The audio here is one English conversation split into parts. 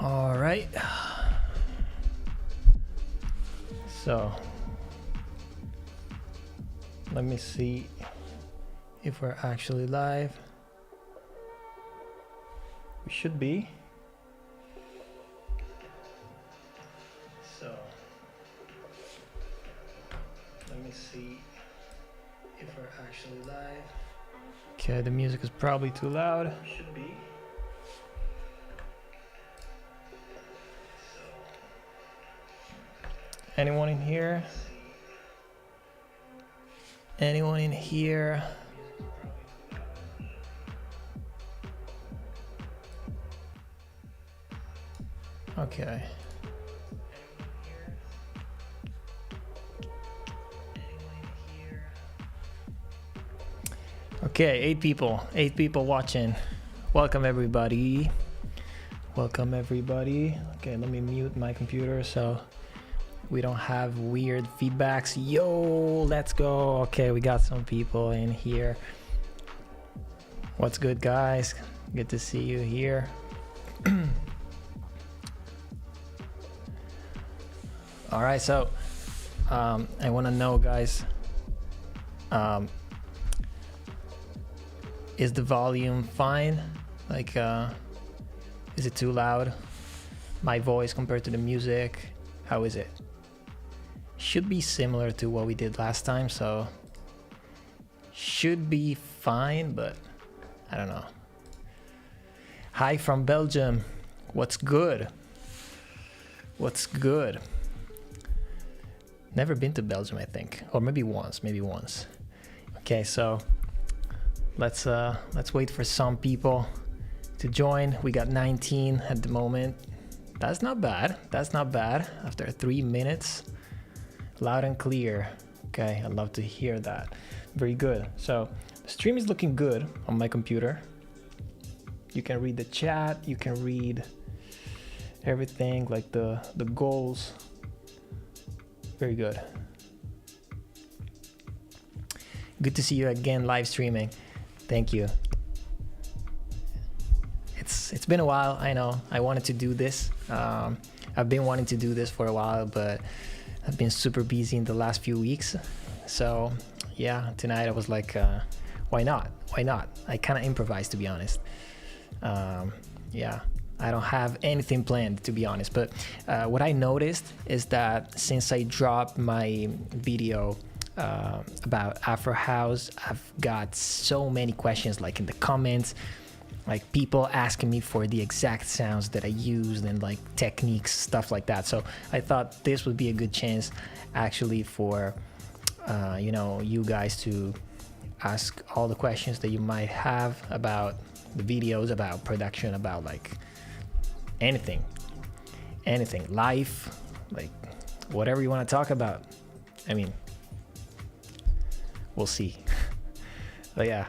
All right. So let me see if we're actually live. We should be. So let me see if we're actually live. Okay, the music is probably too loud. Should be. Anyone in here? Anyone in here? Okay. Okay, 8 people watching. Welcome everybody. Welcome everybody. Okay, let me mute my computer so we don't have weird feedbacks. Yo, let's go. Okay, we got some people in here. What's good, guys? Good to see you here. All right, so I want to know, guys, is the volume fine? Like, is it too loud? My voice compared to the music, how is it? Should be similar to what we did last time, so should be fine, but I don't know. Hi from Belgium. What's good? What's good? Never been to Belgium, I think, or maybe once. Okay, so let's wait for some people to join. We got 19 at the moment. That's not bad. After 3 minutes, loud and clear. Okay, I'd love to hear that. Very good. So the stream is looking good on my computer. You can read the chat. You can read everything, like the goals. Very good. Good to see you again live streaming. Thank you. It's been a while. I know. I wanted to do this. I've been wanting to do this for a while, but I've been super busy in the last few weeks. So yeah, tonight I was like, why not? I kind of improvised, to be honest. Yeah, I don't have anything planned, to be honest. But what I noticed is that since I dropped my video about Afro House, I've got so many questions, like in the comments, like people asking me for the exact sounds that I used and like techniques, stuff like that. So I thought this would be a good chance actually for you guys to ask all the questions that you might have about the videos, about production, about like anything, life, like whatever you want to talk about. I mean, we'll see. But yeah,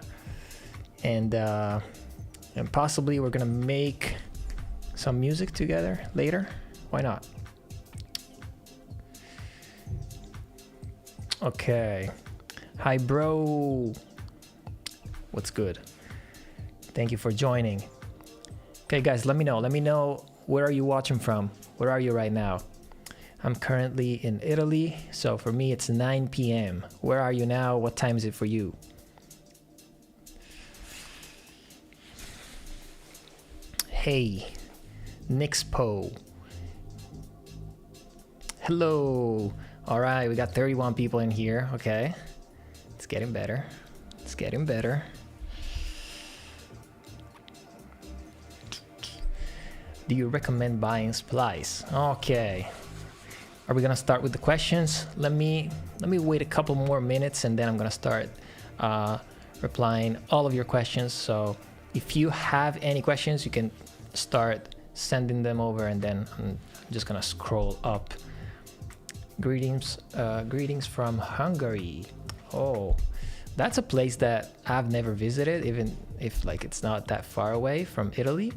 and possibly we're gonna make some music together later. Why not? Okay. Hi, bro. What's good? Thank you for joining. Okay, guys, let me know where are you watching from? Where are you right now? I'm currently in Italy, so for me it's 9 p.m. Where are you now? What time is it for you? Hey, Nixpo. Hello. All right, we got 31 people in here. Okay, it's getting better. Do you recommend buying supplies? Okay. Are we gonna start with the questions? Let me wait a couple more minutes and then I'm gonna start replying all of your questions. So if you have any questions, you can start sending them over and then I'm just gonna scroll up. Greetings from Hungary. Oh, that's a place that I've never visited, even if like it's not that far away from Italy.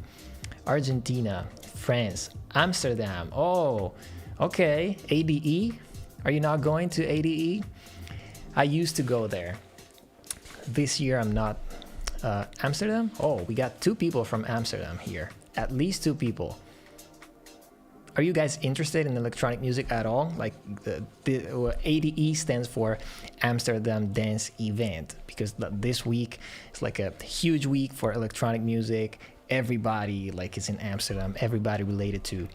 Argentina, France, Amsterdam. Oh, okay. ADE. Are you not going to ADE? I used to go there. This year I'm not. Amsterdam? Oh, we got 2 people from Amsterdam here. At least 2 people. are you guys interested in electronic music at all? Like the ADE stands for Amsterdam Dance Event, because this week is like a huge week for electronic music. Everybody like is in Amsterdam, everybody related to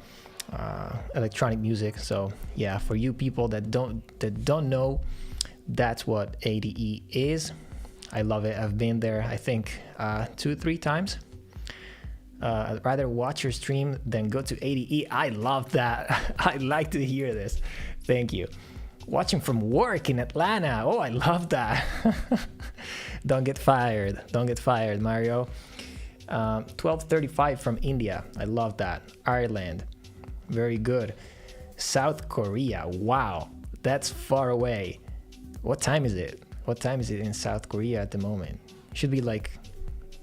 electronic music. So yeah, for you people that don't know, that's what ADE is. I love it. I've been there, I think 2-3 times. I'd rather watch your stream than go to ADE. I love that. I like to hear this. Thank you. Watching from work in Atlanta. Oh, I love that. Don't get fired. Don't get fired, Mario. 12:35 from India. I love that. Ireland. Very good. South Korea. Wow. That's far away. What time is it? What time is it in South Korea at the moment? Should be like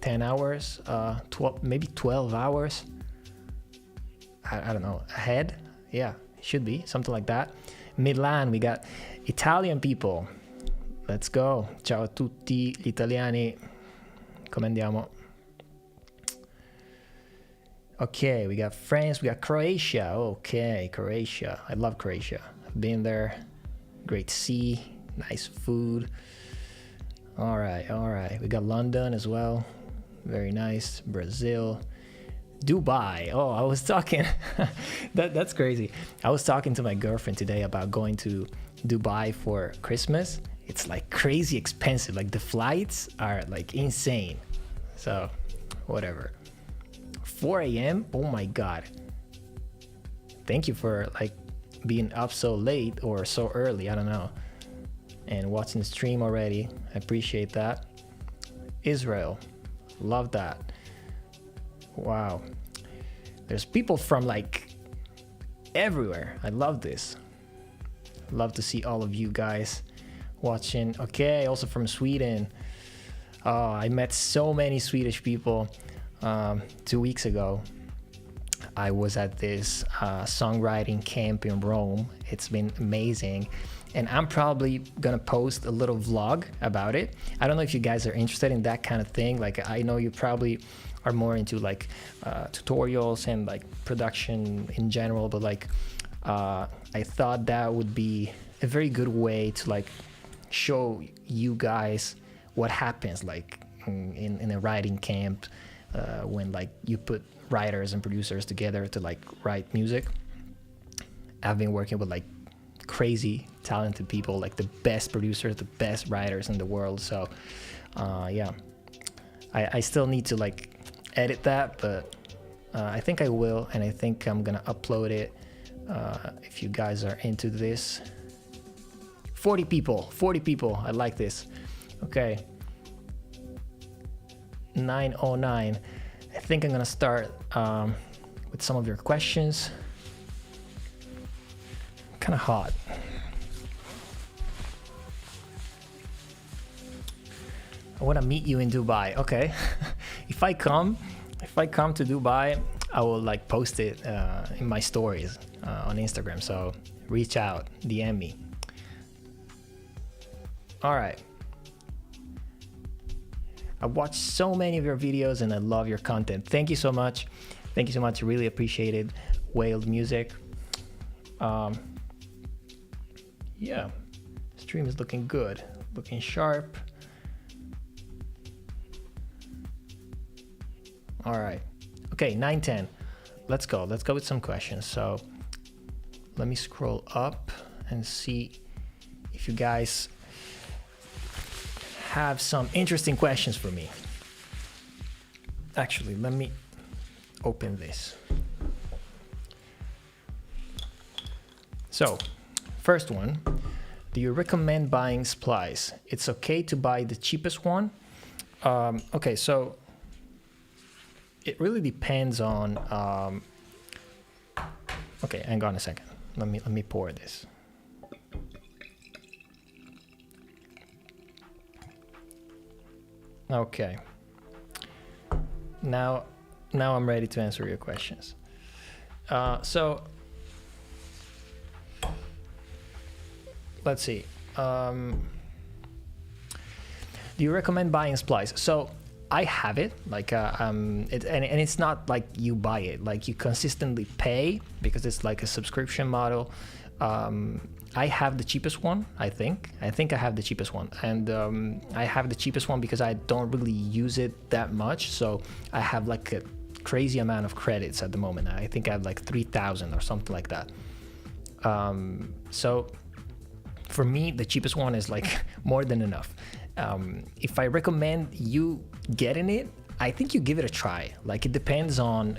10 hours, 12, maybe 12 hours. I don't know, ahead? Yeah, should be, something like that. Milan, we got Italian people. Let's go. Ciao a tutti gli italiani. Come andiamo? Okay, we got France, we got Croatia. Okay, Croatia. I love Croatia. I've been there. Great sea, nice food. All right. We got London as well. Very nice. Brazil. Dubai. Oh, I was talking. That's crazy. I was talking to my girlfriend today about going to Dubai for Christmas. It's like crazy expensive. Like the flights are like insane. So, whatever. 4 a.m. Oh my God. Thank you for like being up so late or so early. I don't know. And watching the stream already. I appreciate that. Israel. Love that. Wow. There's people from like everywhere. I love this. Love to see all of you guys watching. Okay, also from Sweden. Oh, I met so many Swedish people 2 weeks ago. I was at this songwriting camp in Rome. It's been amazing. And I'm probably gonna post a little vlog about it. I don't know if you guys are interested in that kind of thing. Like, I know you probably are more into like tutorials and like production in general, but like I thought that would be a very good way to like show you guys what happens like in a writing camp when like you put writers and producers together to like write music. I've been working with like crazy talented people, like the best producers, the best writers in the world. So yeah, I still need to like edit that, but I think I will, and I think I'm gonna upload it if you guys are into this. 40 people, I like this. Okay, 909. I think I'm gonna start with some of your questions. Kind of hot. I want to meet you in Dubai. Okay. if I come to Dubai, I will like post it in my stories on Instagram. So reach out, DM me. All right. I watched so many of your videos and I love your content. Thank you so much. Thank you so much. Really appreciate it. Whaled music. Yeah, stream is looking good, looking sharp. All right. Okay, 9:10. Let's go with some questions. So let me scroll up and see if you guys have some interesting questions for me. Actually, let me open this. So, first one, do you recommend buying supplies? It's okay to buy the cheapest one. Okay, so it really depends on. Okay, hang on a second. Let me pour this. Okay. Now I'm ready to answer your questions. So. Let's see. Do you recommend buying supplies? So I have it, like and it's not like you buy it, like you consistently pay because it's like a subscription model. I have the cheapest one. I think I have the cheapest one, and I have the cheapest one because I don't really use it that much. So I have like a crazy amount of credits at the moment. I think I have like 3,000 or something like that. So for me, the cheapest one is like more than enough. If I recommend you getting it, I think you give it a try. Like it depends on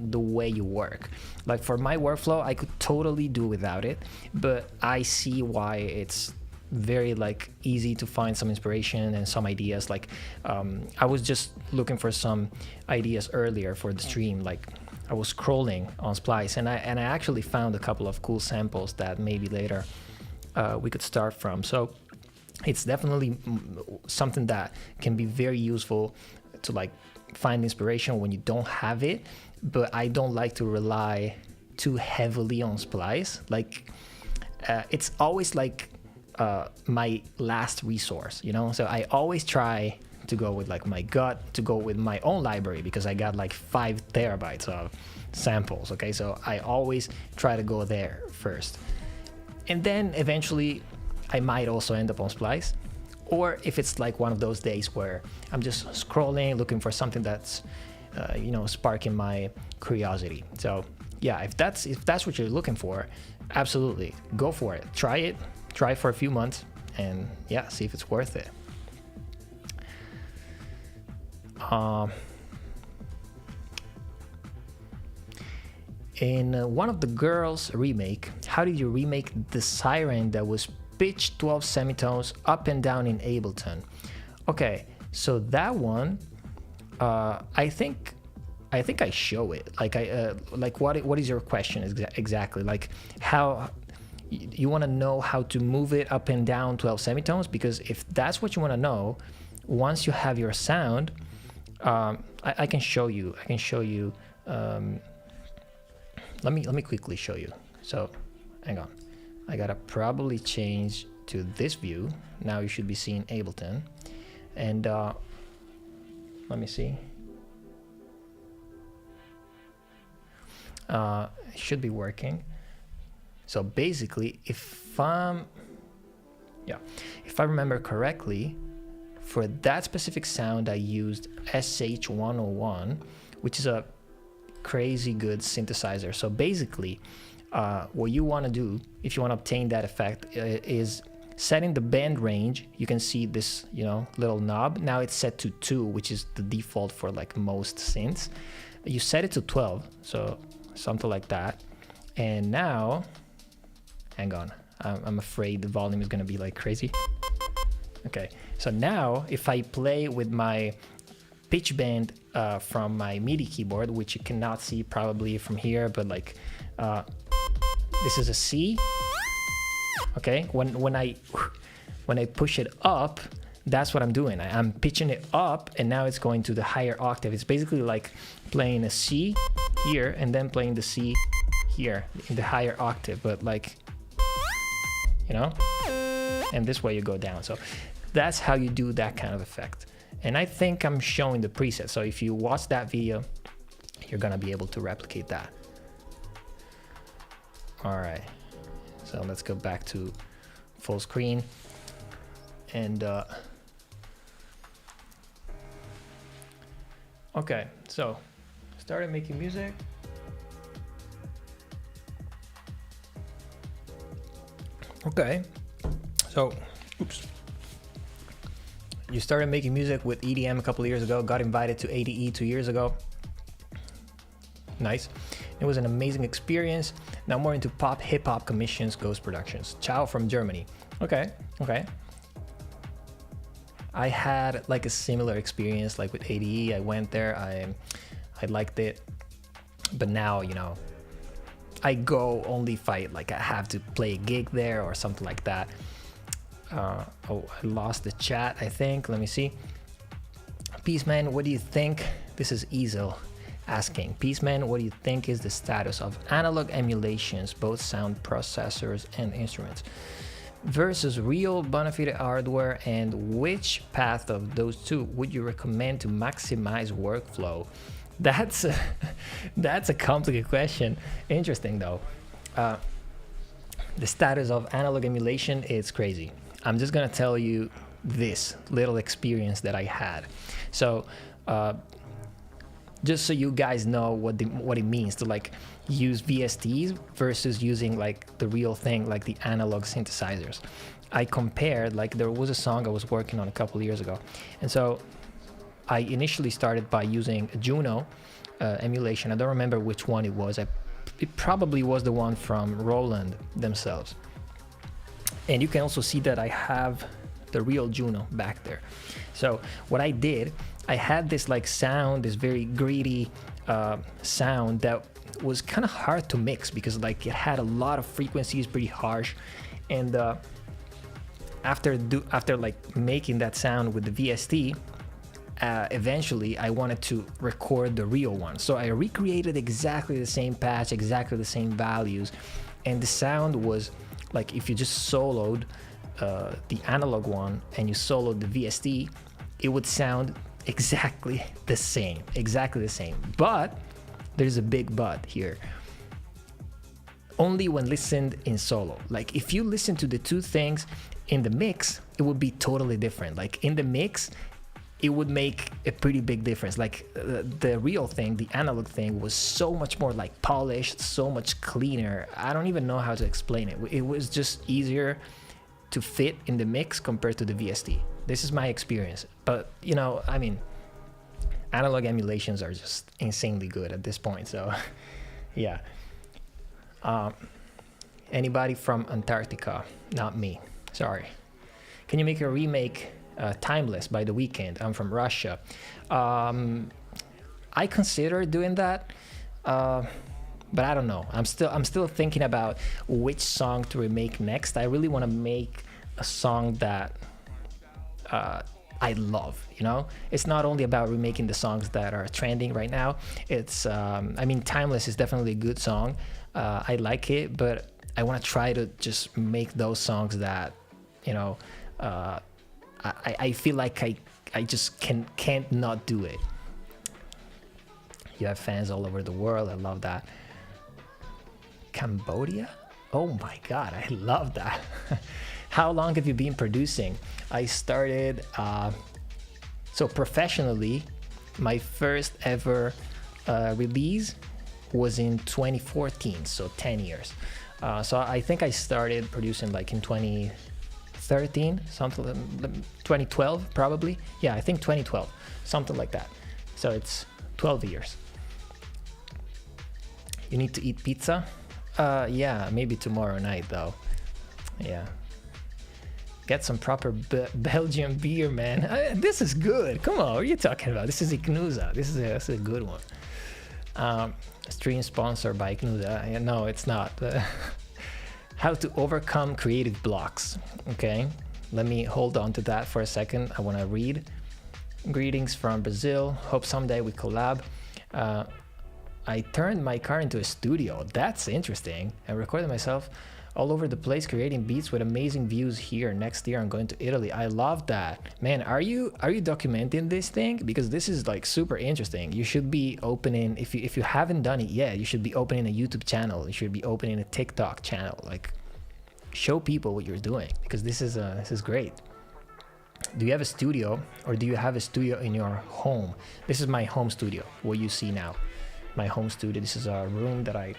the way you work. Like for my workflow, I could totally do without it, but I see why it's very like easy to find some inspiration and some ideas. Like I was just looking for some ideas earlier for the stream. Like I was scrolling on Splice, and I actually found a couple of cool samples that maybe later we could start from. So it's definitely something that can be very useful to like find inspiration when you don't have it. But I don't like to rely too heavily on Splice. Like it's always like my last resource, you know? So I always try to go with like my gut, to go with my own library, because I got like 5 terabytes of samples. Okay, so I always try to go there first, and then eventually I might also end up on Splice. Or if it's like one of those days where I'm just scrolling looking for something that's sparking my curiosity. So yeah, if that's what you're looking for, absolutely go for it. Try for a few months, and yeah, see if it's worth it. In one of the Girls remake, how did you remake the siren that was pitched 12 semitones up and down in Ableton? Okay, so that one, I think I show it. Like what is your question exactly? Like how you want to know how to move it up and down 12 semitones? Because if that's what you want to know, once you have your sound, I can show you. Let me quickly show you. So hang on, I gotta probably change to this view. Now you should be seeing Ableton, and let me see. It should be working. So basically, if I remember correctly, for that specific sound, I used SH101, which is a crazy good synthesizer. So basically, what you want to do if you want to obtain that effect is setting the band range. You can see this, little knob. Now it's set to 2, which is the default for like most synths. You set it to 12, so something like that. And now, hang on, I'm afraid the volume is going to be like crazy. Okay, so now if I play with my pitch bend from my MIDI keyboard, which you cannot see probably from here, but like this is a C. Okay, when I push it up, that's what I'm doing. I'm pitching it up, and now it's going to the higher octave. It's basically like playing a C here and then playing the C here in the higher octave, but like, and this way you go down. So that's how you do that kind of effect. And I think I'm showing the preset. So if you watch that video, you're gonna be able to replicate that. All right, so let's go back to full screen. And okay, so started making music. Okay, so oops. You started making music with EDM a couple of years ago, got invited to ADE 2 years ago. Nice. It was an amazing experience. Now more into pop, hip hop commissions, Ghost Productions. Ciao from Germany. Okay. I had like a similar experience like with ADE. I went there, I liked it. But now, I go only if I have to play a gig there or something like that. I lost the chat, I think. Let me see. Peaceman, what do you think? This is Easel asking. Peaceman, what do you think is the status of analog emulations, both sound processors and instruments? versus real bona fide hardware, and which path of those two would you recommend to maximize workflow? That's a, that's a complicated question. Interesting though. The status of analog emulation is crazy. I'm just gonna tell you this little experience that I had. So just so you guys know what it means to like use VSTs versus using like the real thing, like the analog synthesizers. I compared, like there was a song I was working on a couple of years ago, and so I initially started by using Juno emulation. I don't remember which one it was. It probably was the one from Roland themselves. And you can also see that I have the real Juno back there. So what I did, I had this like sound, this very gritty sound that was kind of hard to mix because like it had a lot of frequencies, pretty harsh. And after like making that sound with the VST, eventually I wanted to record the real one. So I recreated exactly the same patch, exactly the same values, and the sound was like if you just soloed the analog one and you soloed the VST, it would sound exactly the same. But there's a big but here. Only when listened in solo. Like if you listen to the two things in the mix, it would be totally different. Like in the mix, it would make a pretty big difference. Like the real thing, the analog thing, was so much more like polished, so much cleaner. I don't even know how to explain it. It was just easier to fit in the mix compared to the VST. This is my experience. But you know, I mean, analog emulations are just insanely good at this point. So yeah. Anybody from Antarctica? Not me. Sorry. Can you make a remake? Timeless by The Weeknd. I'm from Russia. I consider doing that, but I don't know. I'm still thinking about which song to remake next. I really want to make a song that I love. You know, it's not only about remaking the songs that are trending right now. It's I mean, Timeless is definitely a good song. I like it, but I want to try to just make those songs that, you know, I feel like I just can't not do it. You have fans all over the world. I love that. Cambodia? Oh my God, I love that. How long have you been producing? I started, so professionally, my first ever release was in 2014, so 10 years. So I think I started producing like in 2013, something, 2012 probably. Yeah, I think 2012, something like that. So it's 12 years. You need to eat pizza? Yeah, maybe tomorrow night though. Yeah. Get some proper Belgian beer, man. This is good. Come on, what are you talking about? This is Ignusa. This is a good one. Stream sponsored by Ignusa. No, it's not. How to overcome creative blocks. Okay, let me hold on to that for a second. I want to read. Greetings from Brazil. Hope someday we collab. I turned my car into a studio. That's interesting. I recorded myself all over the place creating beats with amazing views here. Next year I'm going to Italy. I love that, man. Are you documenting this thing? Because this is like super interesting. You should be opening, if you haven't done it yet, you should be opening a YouTube channel. You should be opening a TikTok channel. Like, show people what you're doing, because this is great. Do you have a studio, or do you have a studio in your home? This is my home studio, what you see now. My home studio. This is a room that I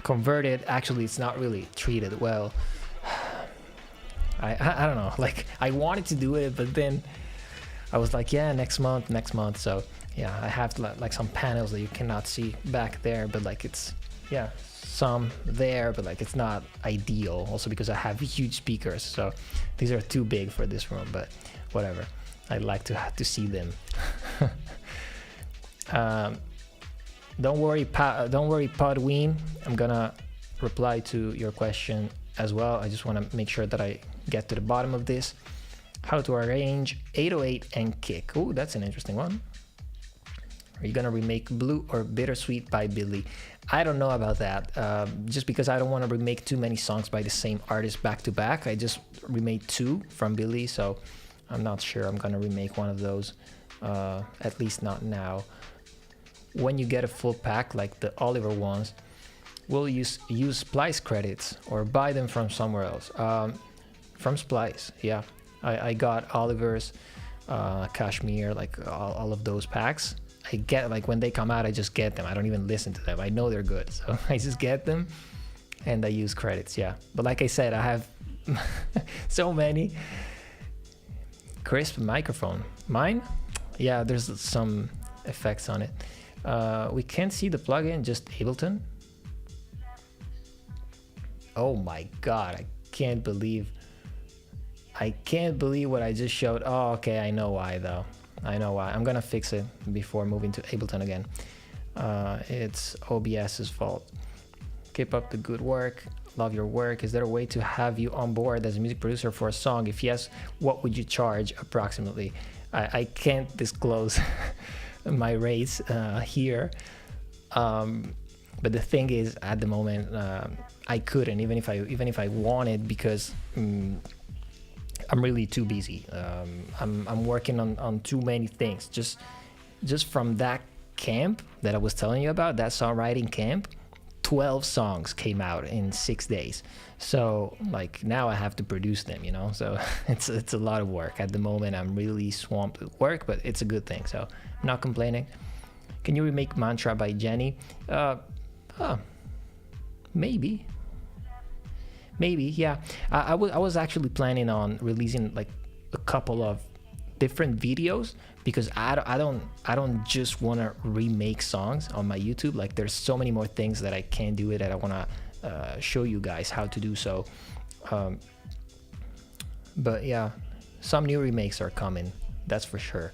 converted. Actually, it's not really treated well. I don't know, like I wanted to do it, but then I was like, yeah, next month. So yeah, I have like some panels that you cannot see back there, but like it's, yeah, some there, but like it's not ideal, also because I have huge speakers, so these are too big for this room, but whatever. I like to have to see them. Don't worry, Podween. I'm gonna reply to your question as well. I just want to make sure that I get to the bottom of this. How to arrange 808 and kick. Oh, that's an interesting one. Are you gonna remake Blue or Bittersweet by Billy? I don't know about that. Just because I don't want to remake too many songs by the same artist back to back. I just remade 2 from Billy, so I'm not sure I'm gonna remake one of those. At least not now. When you get a full pack like the Oliver ones, will you use Splice credits or buy them from somewhere else? From Splice, yeah. I got Oliver's, Kashmir, like all of those packs. I get, like, when they come out, I just get them. I don't even listen to them. I know they're good, so I just get them and I use credits, yeah. But like I said, I have so many. Crisp microphone. Mine? Yeah, there's some effects on it. We can't see the plugin, just Ableton. Oh my god, I can't believe what I just showed. Oh, okay, I know why though. I know why. I'm gonna fix it before moving to Ableton again. It's OBS's fault. Keep up the good work. Love your work. Is there a way to have you on board as a music producer for a song? If yes, what would you charge approximately? I can't disclose my rates here. But the thing is, at the moment, I couldn't, even if I wanted, because I'm really too busy. I'm working on too many things. Just from that camp that I was telling you about, that songwriting camp, 12 songs came out in 6 days. So like now I have to produce them, you know. So it's a lot of work. At the moment, I'm really swamped with work, but it's a good thing. So I'm not complaining. Can you remake Mantra by Jenny? Maybe, yeah. I was actually planning on releasing like a couple of different videos, because I don't just want to remake songs on my YouTube. Like, there's so many more things that I can do that I want to show you guys how to do so. But yeah, some new remakes are coming, that's for sure.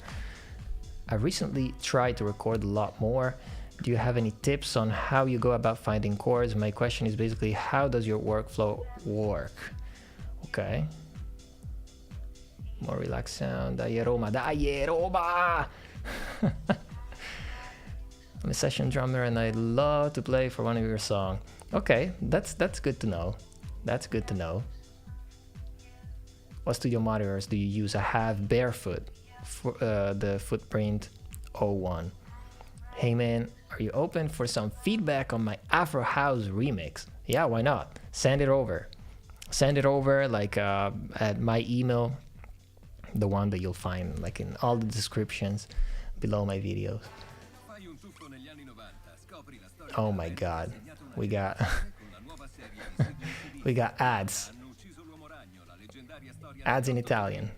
I recently tried to record a lot more. Do you have any tips on how you go about finding chords? My question is basically, how does your workflow work? Okay. More relaxed sound. Dai Roma, dai Roma! I'm a session drummer and I'd love to play for one of your songs. Okay, that's good to know. That's good to know. What studio monitors do you use? I have Barefoot, for, the Footprint 01. Hey man, are you open for some feedback on my Afro House remix? Yeah, why not? Send it over. Send it over, like at my email, the one that you'll find like in all the descriptions below my videos. Oh my god, we got we got ads in Italian.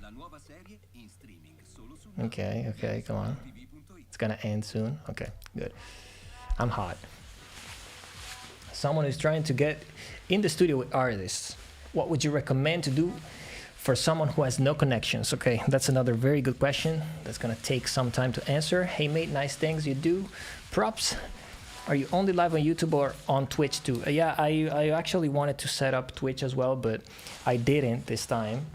Okay, come on. It's gonna end soon. Okay, good. I'm hot. Someone is trying to get in the studio with artists. What would you recommend to do for someone who has no connections? Okay, that's another very good question. That's gonna take some time to answer. Hey mate, nice things you do. Props. Are you only live on YouTube or on Twitch too? Yeah, I actually wanted to set up Twitch as well, but I didn't this time.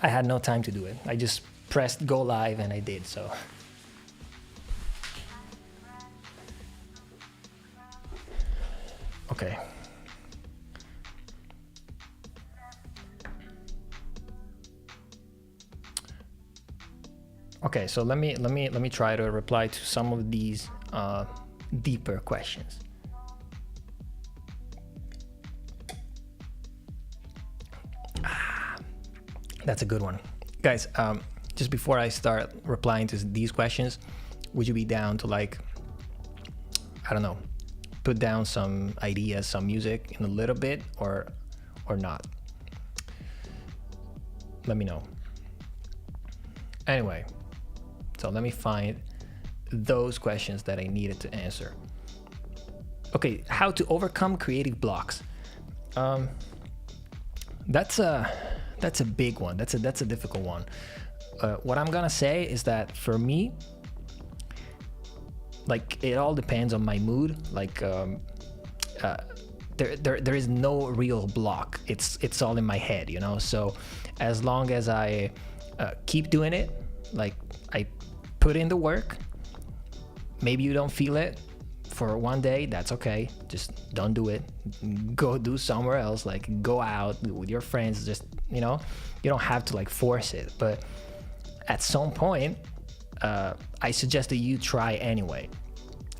I had no time to do it. I just pressed go live and I did so. Okay. Okay, so let me try to reply to some of these deeper questions. That's a good one, guys. Just before I start replying to these questions, would you be down to, like, I don't know, put down some ideas, some music in a little bit, or not? Let me know. Anyway, so let me find those questions that I needed to answer. Okay, how to overcome creative blocks. That's a big one. That's a difficult one. What I'm gonna say is that for me, like, it all depends on my mood. Like, there is no real block. It's all in my head, you know. So as long as I keep doing it, like I put in the work. Maybe you don't feel it for one day, that's okay. Just don't do it. Go do somewhere else, like go out with your friends. Just, you know, you don't have to like force it. But at some point, I suggest that you try anyway.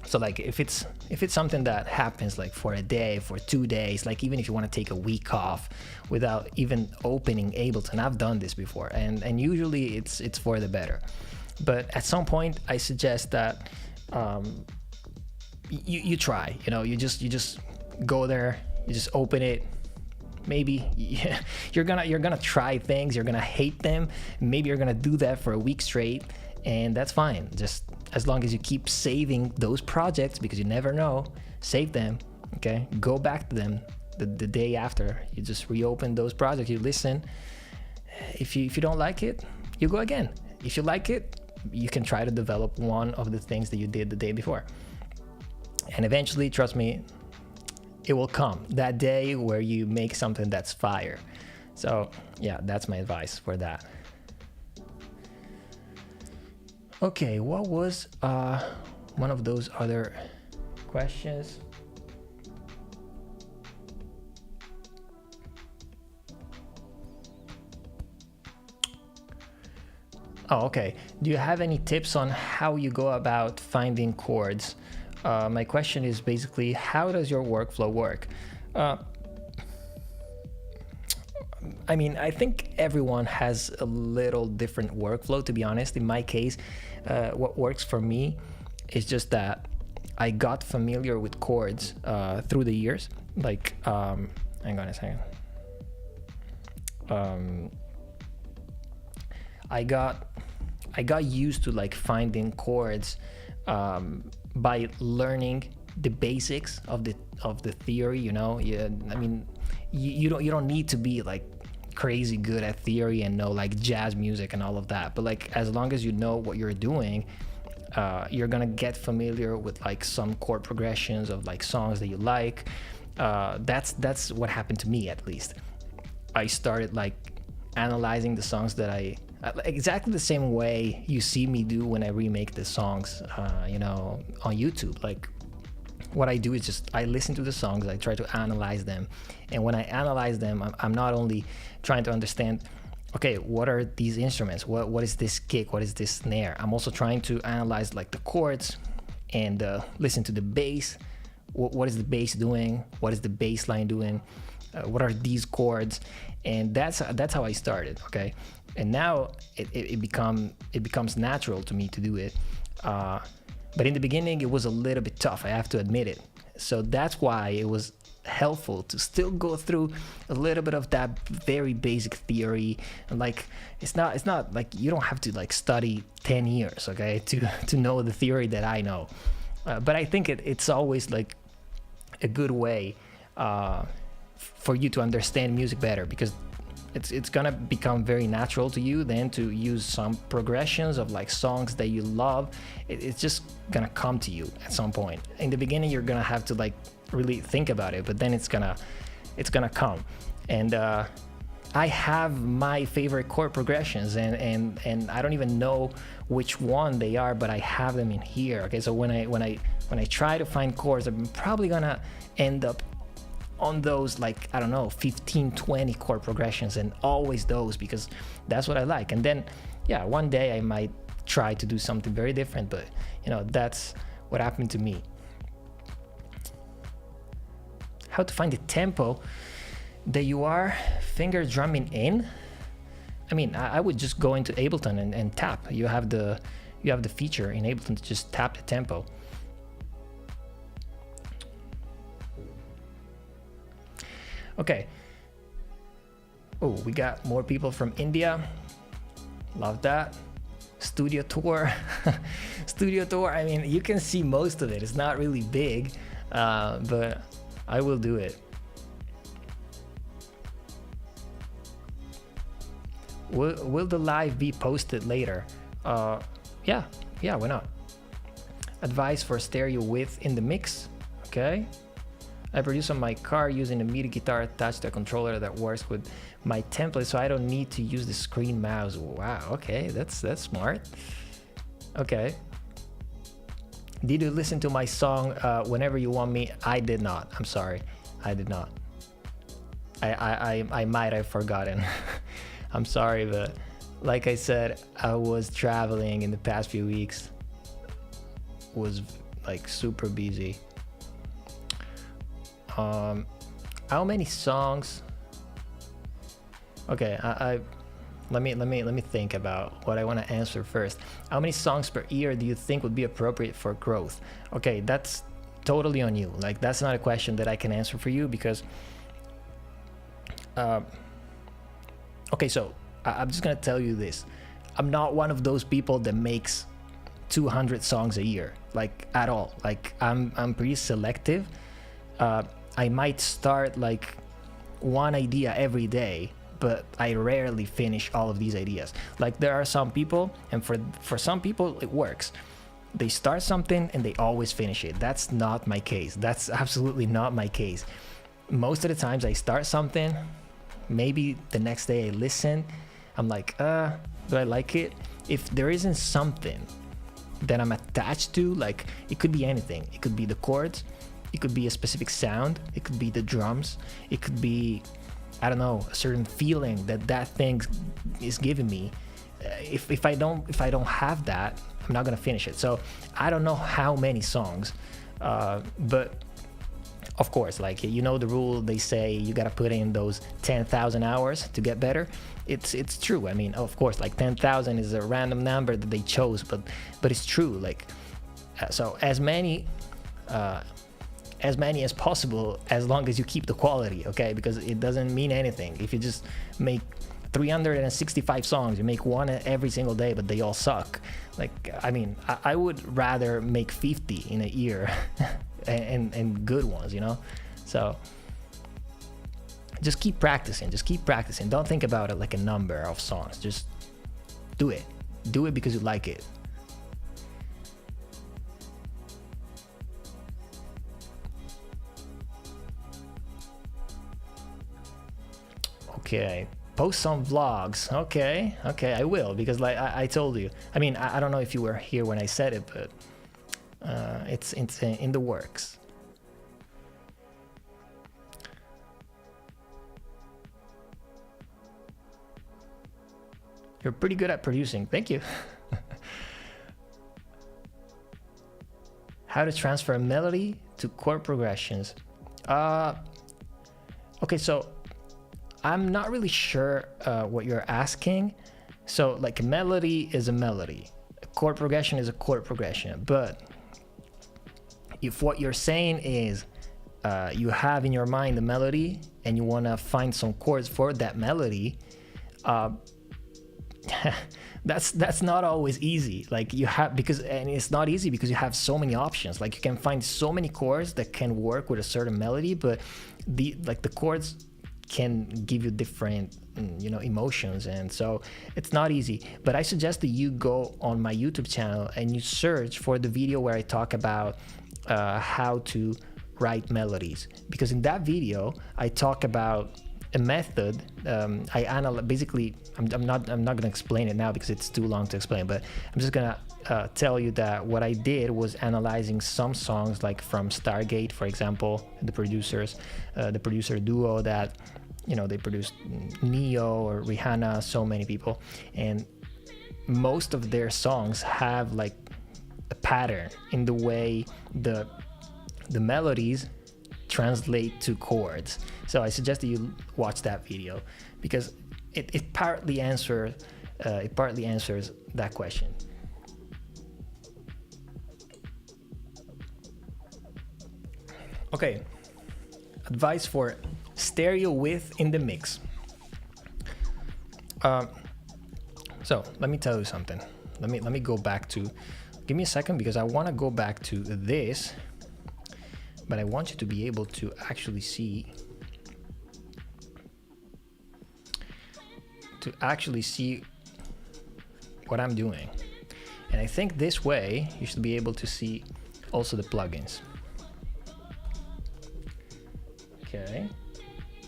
So like if it's something that happens like for a day, for 2 days, like even if you want to take a week off without even opening Ableton, I've done this before, and usually it's for the better. But at some point, I suggest that you try. You know, you just go there, you just open it. Maybe you're gonna try things, you're gonna hate them. Maybe you're gonna do that for a week straight, and that's fine. Just as long as you keep saving those projects, because you never know, save them. Okay, go back to them the day after. You just reopen those projects, you listen. If you don't like it, you go again. If you like it, you can try to develop one of the things that you did the day before. And eventually, trust me, it will come. That day where you make something that's fire. So yeah, that's my advice for that. Okay, what was one of those other questions? Oh, okay. Do you have any tips on how you go about finding chords? My question is basically, how does your workflow work? I mean, I think everyone has a little different workflow, to be honest. In my case, what works for me is just that I got familiar with chords through the years. Like, hang on a second. I got used to like finding chords by learning the basics of the theory. You know, I mean, you don't need to be like crazy good at theory and know like jazz music and all of that, but like as long as you know what you're doing, you're gonna get familiar with like some chord progressions of like songs that you like. That's what happened to me, at least. I started like analyzing the songs that I exactly the same way you see me do when I remake the songs, you know, on YouTube. Like what I do is just I listen to the songs, I try to analyze them, and when I analyze them, I'm not only trying to understand, okay, what are these instruments, what is this kick, what is this snare. I'm also trying to analyze like the chords and listen to the bass. What is the bass doing? What is the bass line doing? What are these chords? And that's how I started. Okay, and now it becomes natural to me to do it. But in the beginning, it was a little bit tough, I have to admit it. So that's why it was helpful to still go through a little bit of that very basic theory. And like, it's not like you don't have to like study 10 years, okay, to know the theory that I know. But I think it's always like a good way for you to understand music better, because it's gonna become very natural to you then to use some progressions of like songs that you love. It's just gonna come to you at some point. In the beginning, you're gonna have to like really think about it, but then it's gonna come. And I have my favorite chord progressions, and I don't even know which one they are, but I have them in here. Okay, so when I try to find chords, I'm probably gonna end up on those, like, I don't know, 15-20 chord progressions, and always those, because that's what I like. And then yeah, one day I might try to do something very different, but you know, that's what happened to me. How to find the tempo that you are finger drumming in? I mean, I would just go into Ableton and tap. You have the feature in Ableton to just tap the tempo. Okay. Oh, we got more people from India. Love that. Studio tour. Studio tour. I mean, you can see most of it. It's not really big, but I will do it. Will the live be posted later? Yeah, why not? Advice for stereo width in the mix. Okay. I produce on my car using a MIDI guitar attached to a controller that works with my template, so I don't need to use the screen mouse. Wow, okay, that's smart. Okay. Did you listen to my song Whenever You Want Me? I did not. I'm sorry. I did not. I might have forgotten. I'm sorry, but like I said, I was traveling in the past few weeks. Was like super busy. How many songs? Okay, let me think about what I want to answer first. How many songs per year do you think would be appropriate for growth? Okay, that's totally on you. Like, that's not a question that I can answer for you because okay, so I'm just gonna tell you this. I'm not one of those people that makes 200 songs a year, like, at all. Like, I'm pretty selective. I might start like one idea every day, but I rarely finish all of these ideas. Like, there are some people, and for some people it works. They start something and they always finish it. That's not my case. That's absolutely not my case. Most of the times I start something, maybe the next day I listen, I'm like, do I like it? If there isn't something that I'm attached to, like, it could be anything. It could be the chords, it could be a specific sound, it could be the drums, it could be, I don't know, a certain feeling that thing is giving me. If I don't have that, I'm not gonna finish it. So I don't know how many songs, but of course, like, you know the rule, they say you gotta put in those 10,000 hours to get better. It's true. I mean, of course, like 10,000 is a random number that they chose, but it's true. Like, so as many as possible, as long as you keep the quality, okay? Because it doesn't mean anything if you just make 365 songs, you make one every single day, but they all suck. Like, I mean, I would rather make 50 in a year and good ones, you know? So just keep practicing, Don't think about it like a number of songs. Just do it because you like it. Okay, post some vlogs. Okay, I will, because like I told you. I mean, I don't know if you were here when I said it, but it's in the works. You're pretty good at producing. Thank you. How to transfer melody to chord progressions. Okay, so I'm not really sure what you're asking. So, like, a melody is a melody. A chord progression is a chord progression. But if what you're saying is you have in your mind the melody and you want to find some chords for that melody, that's not always easy. Like, you have, and it's not easy because you have so many options. Like, you can find so many chords that can work with a certain melody, but the chords can give you different, emotions, and so it's not easy. But I suggest that you go on my YouTube channel and you search for the video where I talk about how to write melodies, because in that video I talk about a method. I analyze, basically, I'm not gonna explain it now because it's too long to explain, but I'm just gonna tell you that what I did was analyzing some songs, like from Stargate, for example, the producer duo that, they produced Neo or Rihanna, so many people, and most of their songs have like a pattern in the way the melodies translate to chords. So I suggest that you watch that video because it partly answers that question. Okay, advice for stereo width in the mix. So let me tell you something. Let me go back to. Give me a second because I want to go back to this, but I want you to be able to actually see. What I'm doing. And I think this way you should be able to see also the plugins. Okay.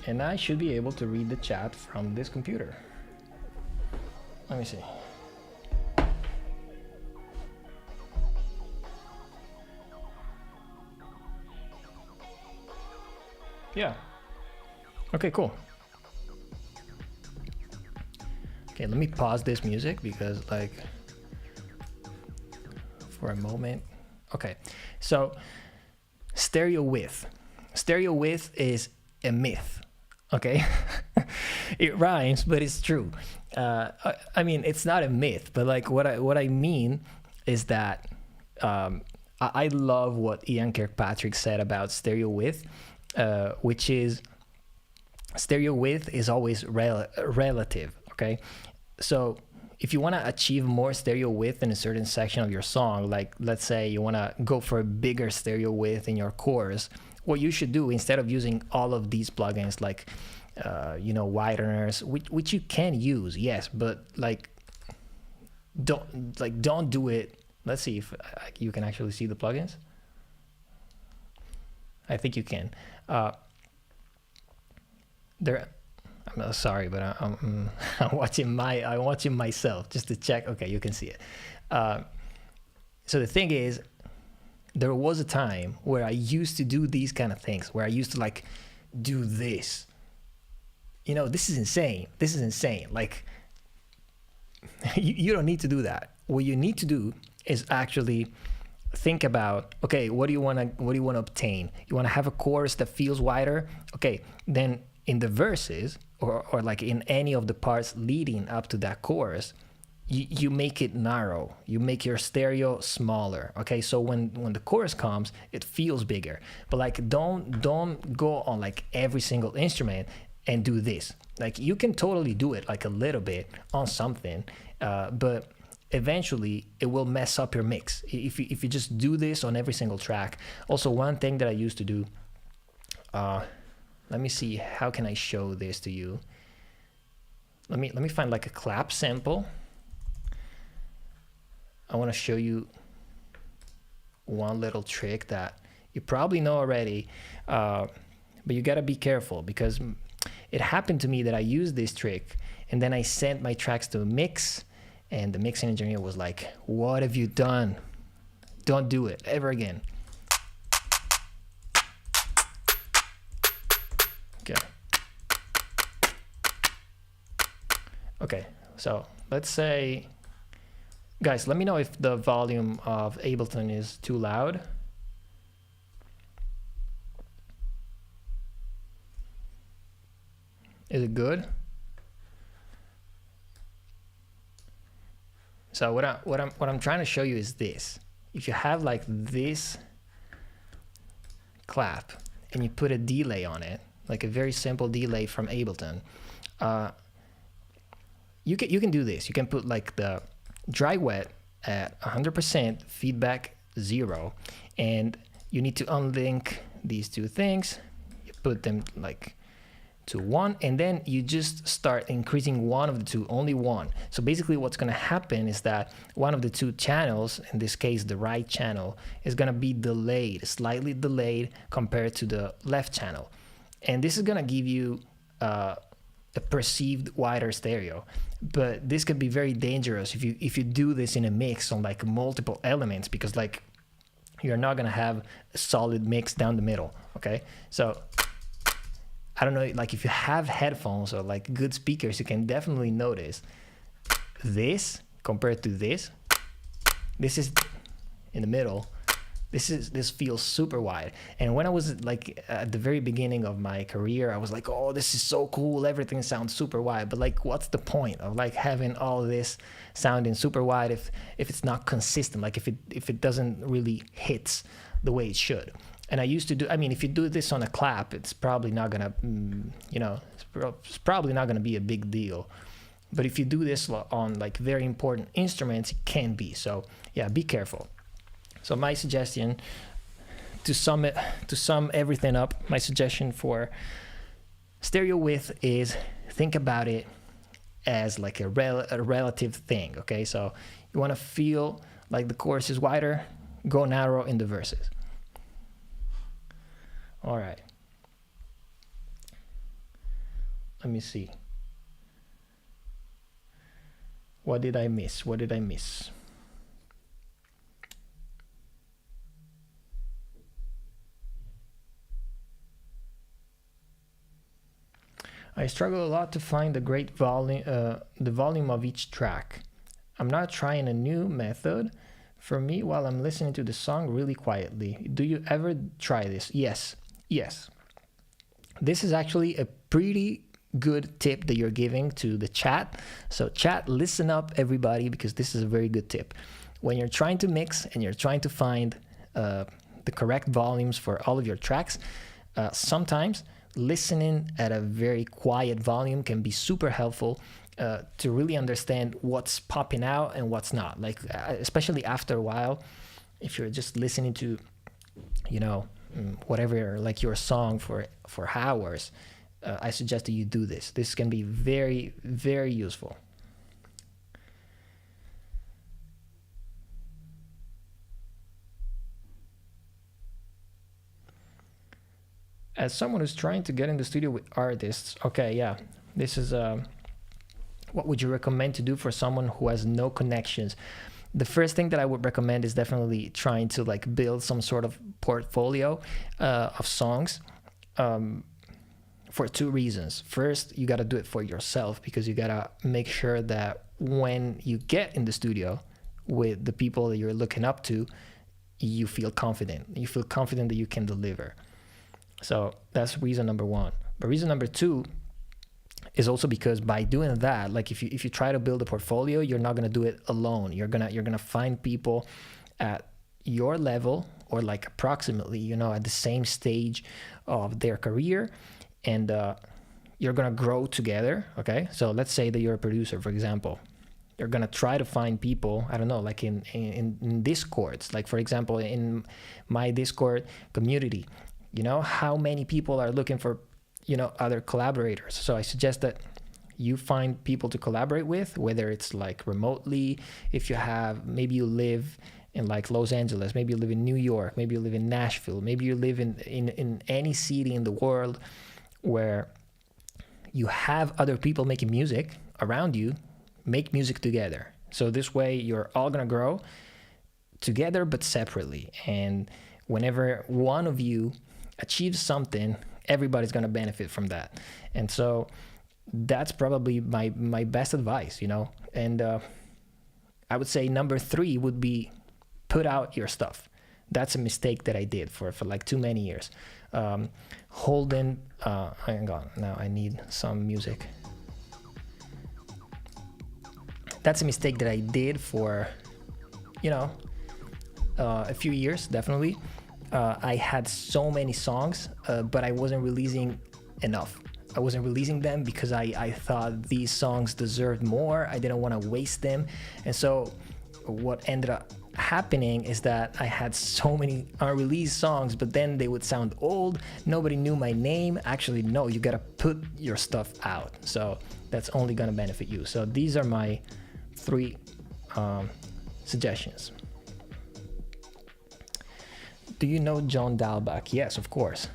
And I should be able to read the chat from this computer. Let me see. Yeah. Okay, cool. Okay, let me pause this music because like for a moment. Okay, so stereo width. Stereo width is a myth. Okay, it rhymes, but it's true. I mean, it's not a myth, but like what I mean is that I love what Ian Kirkpatrick said about stereo width, which is stereo width is always relative. Okay, so if you want to achieve more stereo width in a certain section of your song, like let's say you want to go for a bigger stereo width in your chorus, what you should do instead of using all of these plugins like wideners, which you can use, yes, but like don't do it. Let's see if you can actually see the plugins. I think you can. There. I'm sorry, but I'm watching myself just to check. Okay, you can see it. So the thing is, there was a time where I used to do these kind of things, where I used to like do this. This is insane. This is insane. Like, you don't need to do that. What you need to do is actually think about, okay, what do you want to obtain? You want to have a chorus that feels wider? Okay, then in the verses or like in any of the parts leading up to that chorus, you make it narrow. You make your stereo smaller. Okay, so when the chorus comes, it feels bigger. But like don't go on like every single instrument and do this. Like you can totally do it like a little bit on something, but eventually it will mess up your mix if you just do this on every single track. Also, one thing that I used to do, let me see, how can I show this to you? Let me find like a clap sample. I want to show you one little trick that you probably know already, but you got to be careful because it happened to me that I used this trick and then I sent my tracks to a mix and the mixing engineer was like, "What have you done? Don't do it ever again." Okay, so let's say, guys, let me know if the volume of Ableton is too loud. Is it good? So what I'm trying to show you is this. If you have like this clap and you put a delay on it, like a very simple delay from Ableton, you can do this. You can put like the dry wet at 100%, feedback 0, and you need to unlink these two things. You put them like to 1, and then you just start increasing one of the two, only one. So basically what's going to happen is that one of the two channels, in this case the right channel, is going to be delayed, slightly delayed compared to the left channel. And this is going to give you a perceived wider stereo. But this could be very dangerous if you do this in a mix on like multiple elements, because like you're not going to have a solid mix down the middle. Okay, so I don't know, like if you have headphones or like good speakers, you can definitely notice this compared to this. This is in the middle. This feels super wide. And when I was like at the very beginning of my career, I was like, oh, this is so cool. Everything sounds super wide. But like, what's the point of like having all this sounding super wide if it's not consistent? Like if it doesn't really hit the way it should. And I used to do, I mean, if you do this on a clap, it's probably not gonna, it's probably not gonna be a big deal. But if you do this on like very important instruments, it can be. So yeah, be careful. So my suggestion, to sum everything up, my suggestion for stereo width is think about it as like a relative thing, okay? So you wanna feel like the chorus is wider, go narrow in the verses. All right. Let me see. What did I miss? What did I miss? I struggle a lot to find the volume of each track. I'm not trying a new method for me while I'm listening to the song really quietly. Do you ever try this? Yes, yes. This is actually a pretty good tip that you're giving to the chat. So chat, listen up everybody, because this is a very good tip. When you're trying to mix and you're trying to find the correct volumes for all of your tracks, sometimes listening at a very quiet volume can be super helpful to really understand what's popping out and what's not. Like, especially after a while, if you're just listening to, you know, whatever, like your song for hours, I suggest that you do this. This can be very, very useful. As someone who's trying to get in the studio with artists, okay, yeah, this is what would you recommend to do for someone who has no connections? The first thing that I would recommend is definitely trying to like build some sort of portfolio of songs, for two reasons. First, you got to do it for yourself, because you got to make sure that when you get in the studio with the people that you're looking up to, you feel confident. You feel confident that you can deliver. So that's reason number one. But reason number two is also because by doing that, like if you try to build a portfolio, you're not gonna do it alone. You're gonna find people at your level, or like approximately, you know, at the same stage of their career, and you're gonna grow together. Okay, so let's say that you're a producer, for example. You're gonna try to find people, I don't know, like in Discords, like for example in my Discord community. You know, how many people are looking for, you know, other collaborators? So I suggest that you find people to collaborate with, whether it's like remotely, if you have, maybe you live in like Los Angeles, maybe you live in New York, maybe you live in Nashville, maybe you live in any city in the world where you have other people making music around you. Make music together. So this way you're all gonna grow together but separately. And whenever one of you achieves something, everybody's going to benefit from that. And so that's probably my best advice, you know. And I would say number 3 would be put out your stuff. That's a mistake that I did for like too many years. Hang on, now I need some music. That's a mistake that I did for, you know, a few years, definitely. I had so many songs, but I wasn't releasing enough. I wasn't releasing them because I thought these songs deserved more. I didn't want to waste them. And so what ended up happening is that I had so many unreleased songs, but then they would sound old. Nobody knew my name. Actually, no, you got to put your stuff out. So that's only going to benefit you. So these are my 3 suggestions. Do you know John Dalbach? Yes, of course.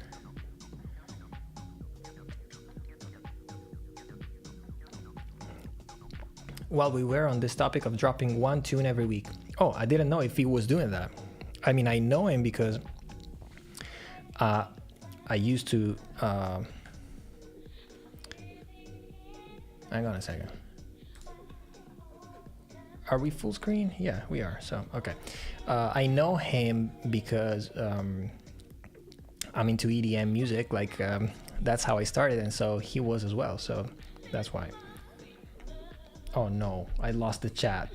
While we were on this topic of dropping one tune every week. Oh, I didn't know if he was doing that. I mean, I know him because I used to... hang on a second. Are we full screen? Yeah, we are. So, okay. I know him because I'm into EDM music. Like, that's how I started. And so he was as well. So that's why. Oh no, I lost the chat.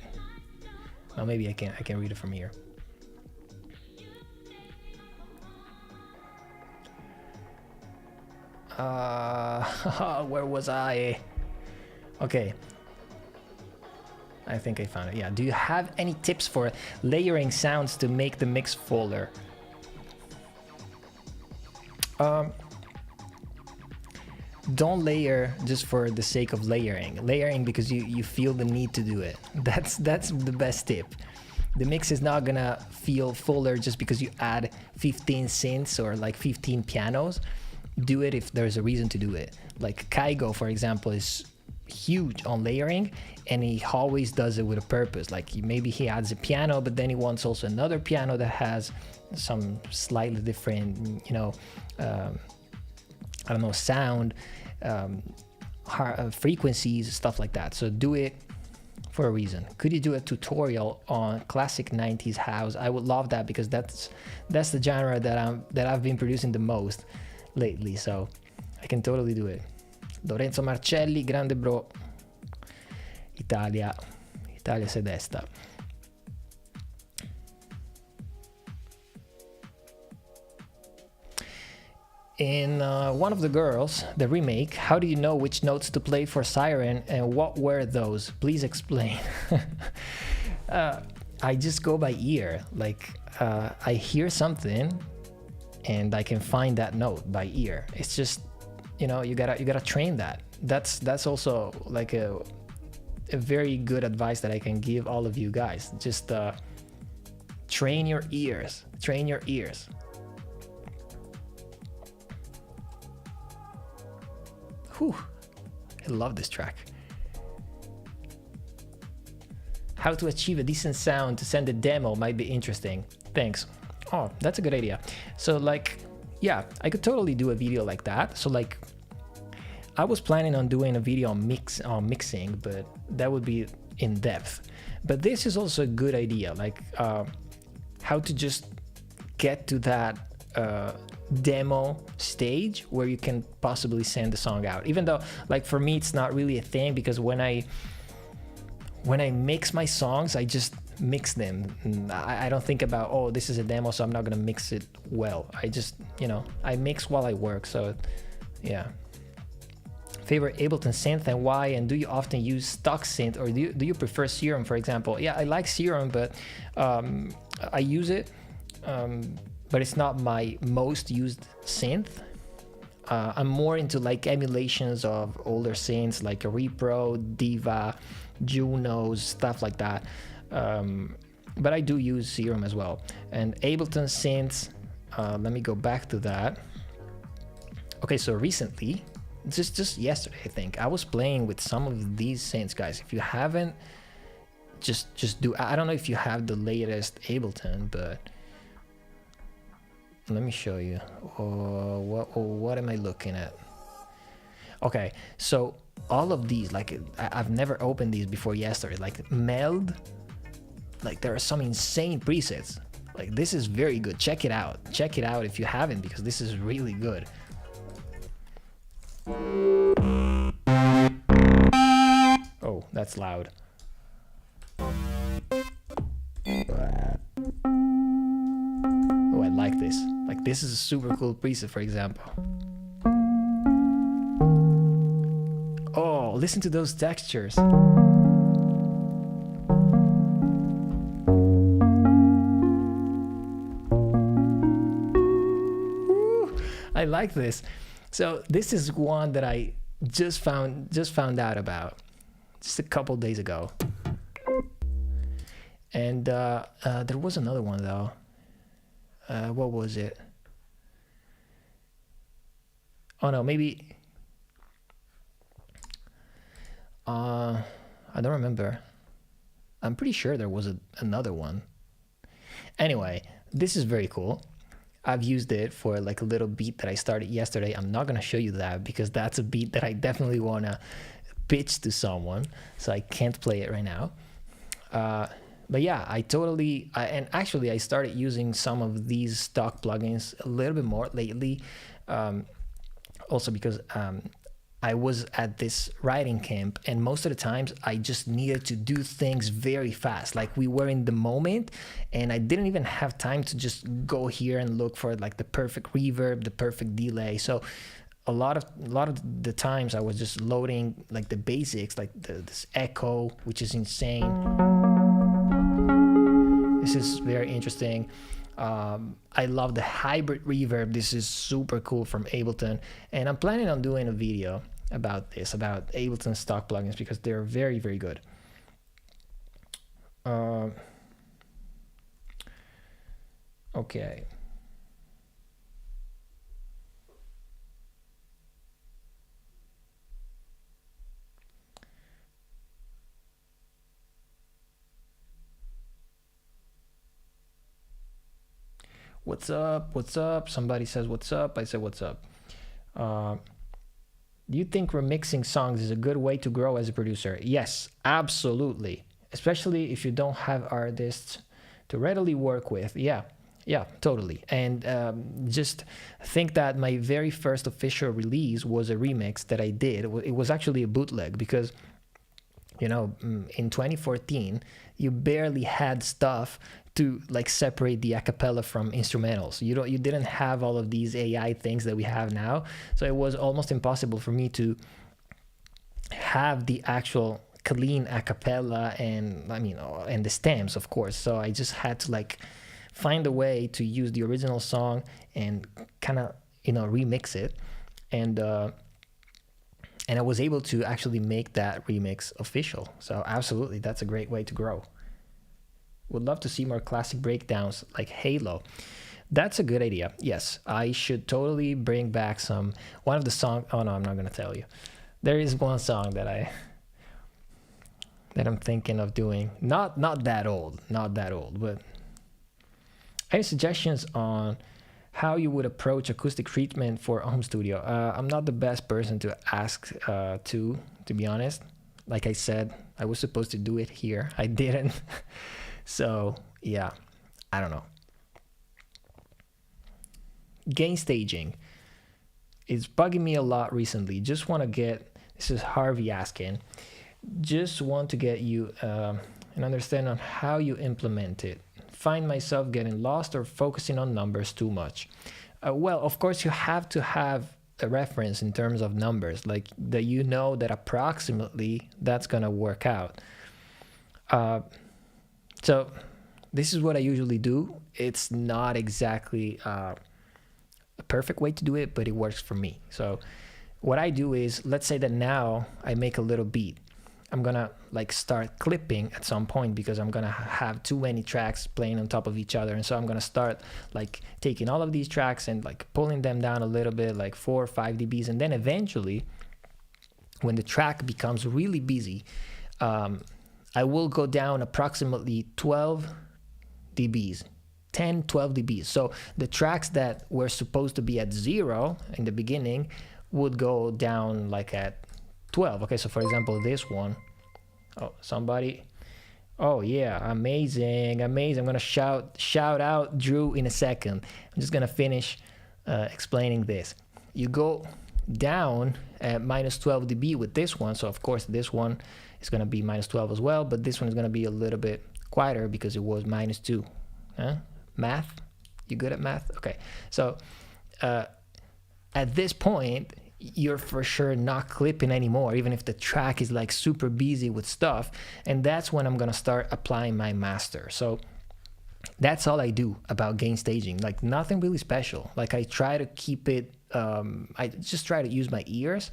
Well, maybe I can read it from here. Where was I? Okay. I think I found it. Yeah. Do you have any tips for layering sounds to make the mix fuller? Don't layer just for the sake of layering. Layering because you feel the need to do it. That's the best tip. The mix is not gonna feel fuller just because you add 15 synths or like 15 pianos. Do it if there's a reason to do it. Like Kaigo, for example, is huge on layering, and he always does it with a purpose. Like maybe he adds a piano, but then he wants also another piano that has some slightly different, you know, I don't know, sound. frequencies, stuff like that. So do it for a reason. Could you do a tutorial on classic 90s house? I would love that, because that's the genre that I've been producing the most lately, so I can totally do it. Lorenzo Marcelli, grande bro. Italia se desta. In one of the girls, the remake, how do you know which notes to play for Siren, and what were those? Please explain. I just go by ear. Like, I hear something and I can find that note by ear. It's just, you gotta train that. That's also like a very good advice that I can give all of you guys. Just train your ears. Whew, I love this track. How to achieve a decent sound to send a demo might be interesting. Thanks. Oh, that's a good idea. So like, yeah, I could totally do a video like that. So like, I was planning on doing a video on mixing, but that would be in depth. But this is also a good idea, like how to just get to that demo stage where you can possibly send the song out. Even though, like, for me, it's not really a thing, because when I mix my songs, I just mix them. I don't think about, oh, this is a demo, so I'm not gonna mix it well. I just, I mix while I work. So yeah. Favorite Ableton synth and why, and do you often use stock synth, or do you prefer Serum, for example? Yeah, I like Serum, but I use it, but it's not my most used synth. I'm more into like emulations of older synths like a Repro, Diva, Junos, stuff like that. But I do use Serum as well. And Ableton synths, let me go back to that. Okay, so recently, just yesterday, I think, I was playing with some of these synths, guys. If you haven't, just do. I don't know if you have the latest Ableton, but let me show you. What am I looking at? Okay, so all of these, like, I've never opened these before yesterday. Like Meld, like there are some insane presets. Like this is very good. Check it out if you haven't, because this is really good. Oh, that's loud. Oh, I like this. Like, this is a super cool preset, for example. Oh, listen to those textures. Woo, I like this. So this is one that I just found out about just a couple days ago. And there was another one though. What was it? Oh no, maybe I don't remember. I'm pretty sure there was another one. Anyway, this is very cool. I've used it for like a little beat that I started yesterday. I'm not gonna show you that because that's a beat that I definitely wanna pitch to someone, so I can't play it right now. But yeah, and actually I started using some of these stock plugins a little bit more lately, also because I was at this writing camp, and most of the times I just needed to do things very fast. Like, we were in the moment and I didn't even have time to just go here and look for like the perfect reverb, the perfect delay. So a lot of the times I was just loading like the basics, like this echo, which is insane. This is very interesting. I love the hybrid reverb. This is super cool from Ableton, and I'm planning on doing a video about this, about Ableton stock plugins, because they're very, very good. Okay. What's up? What's up? Somebody says what's up. I say what's up. Do you think remixing songs is a good way to grow as a producer? Yes, absolutely. Especially if you don't have artists to readily work with. Yeah, yeah, totally. And just think that my very first official release was a remix that I did. It was actually a bootleg because, in 2014, you barely had stuff to like separate the acapella from instrumentals. You didn't have all of these AI things that we have now. So it was almost impossible for me to have the actual clean acapella and the stems, of course. So I just had to like find a way to use the original song and kind of remix it, and I was able to actually make that remix official. So absolutely, that's a great way to grow. Would love to see more classic breakdowns like Halo. That's a good idea. Yes, I should totally bring back one of the songs. Oh no, I'm not gonna tell you. There is one song that I'm thinking of doing. Not that old, but any suggestions on how you would approach acoustic treatment for a home studio? I'm not the best person to ask to be honest. Like I said, I was supposed to do it here. I didn't. So yeah, I don't know. Gain staging is bugging me a lot recently. Just want to this is Harvey asking, just want to get you an understanding on how you implement it. Find myself getting lost or focusing on numbers too much. Well, of course, you have to have a reference in terms of numbers, like that that approximately that's going to work out. So this is what I usually do. It's not exactly a perfect way to do it, but it works for me. So what I do is, let's say that now I make a little beat. I'm gonna like start clipping at some point because I'm gonna have too many tracks playing on top of each other, and so I'm gonna start like taking all of these tracks and like pulling them down a little bit, like 4 or 5 dBs, and then eventually, when the track becomes really busy, I will go down approximately 12 dBs, 10, 12 dBs. So the tracks that were supposed to be at 0 in the beginning would go down like at 12. Okay, so for example, this one. Oh, somebody. Oh yeah, amazing. I'm gonna shout out Drew in a second. I'm just gonna finish explaining this. You go down at minus 12 dB with this one, so of course this one is gonna be minus 12 as well, but this one is gonna be a little bit quieter because it was minus 2. Math? You good at math? Okay, so at this point, you're for sure not clipping anymore, even if the track is like super busy with stuff, and that's when I'm gonna start applying my master. So that's all I do about gain staging, like nothing really special. Like I try to keep it, I just try to use my ears.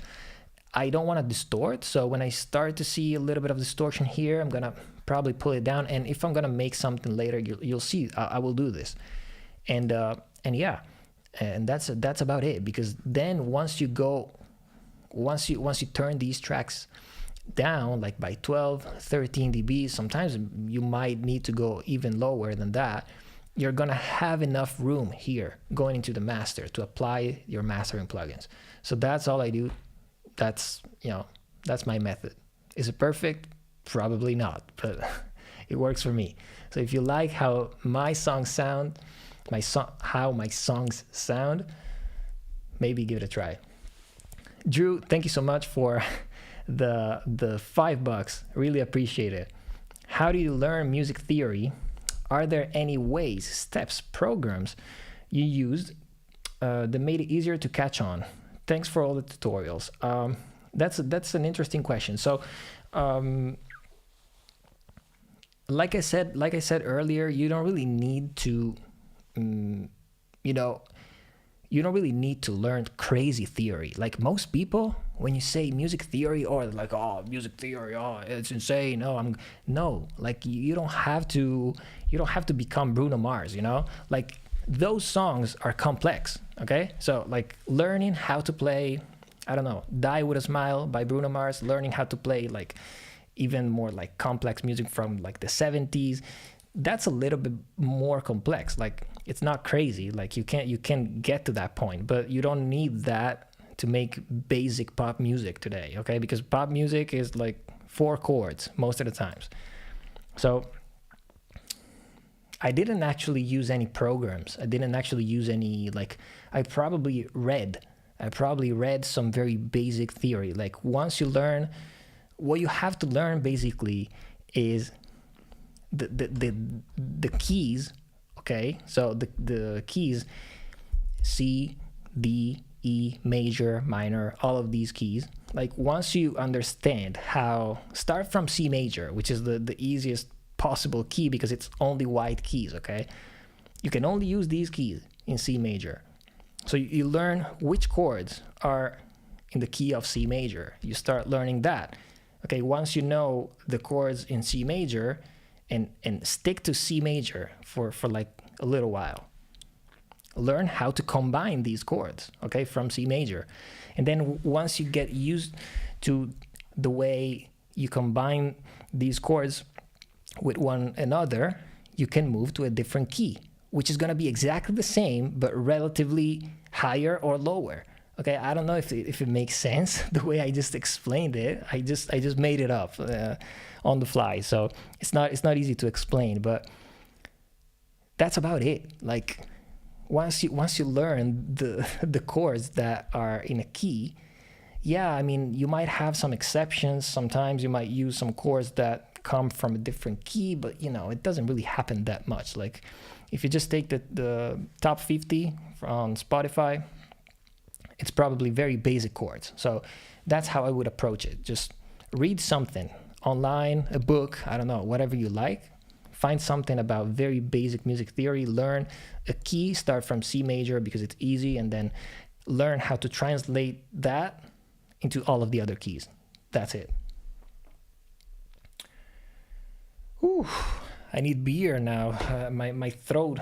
I don't want to distort, so when I start to see a little bit of distortion here, I'm gonna probably pull it down, and if I'm gonna make something later, you'll see I will do this. And yeah, and that's about it, because then once you turn these tracks down like by 12, 13 dBs, sometimes you might need to go even lower than that, you're gonna have enough room here going into the master to apply your mastering plugins. So that's all I do. That's my method. Is it perfect? Probably not, but it works for me. So if you like how my songs sound, how my songs sound, maybe give it a try. Drew, thank you so much for the $5. Really appreciate it. How do you learn music theory? Are there any ways, steps, programs you used that made it easier to catch on? Thanks for all the tutorials. That's an interesting question. So, like I said earlier, you don't really need to, you don't really need to learn crazy theory. Like most people, when you say music theory, or like, oh, music theory, oh, it's insane. No, like you don't have to become Bruno Mars, like those songs are complex. Okay. So like learning how to play, I don't know, Die With A Smile by Bruno Mars, learning how to play like even more like complex music from like the 70s, that's a little bit more complex. Like it's not crazy. Like you can get to that point, but you don't need that to make basic pop music today, okay? Because pop music is like 4 chords most of the times. So I didn't actually use any programs. I didn't actually use any, like, I probably read some very basic theory. Like, once you learn, what you have to learn basically is the keys, okay? So the keys, C, D, E, major, minor, all of these keys. Like, once you understand how, start from C major, which is the easiest possible key because it's only white keys, okay? You can only use these keys in C major. So you learn which chords are in the key of C major. You start learning that. Okay, once you know the chords in C major, and stick to C major for like a little while. Learn how to combine these chords, okay, from C major. And then once you get used to the way you combine these chords with one another, you can move to a different key, which is going to be exactly the same, but relatively higher or lower. Okay, I don't know if it makes sense the way I just explained it. I just made it up on the fly, so it's not easy to explain, but that's about it. Like, once you learn the chords that are in a key, yeah, I mean, you might have some exceptions. Sometimes you might use some chords that come from a different key, but it doesn't really happen that much. Like, if you just take the top 50 on Spotify, it's probably very basic chords. So that's how I would approach it. Just read something online, a book, I don't know, whatever you like. Find something about very basic music theory, learn a key, start from C major because it's easy, and then learn how to translate that into all of the other keys. That's it. Ooh, I need beer now. My throat,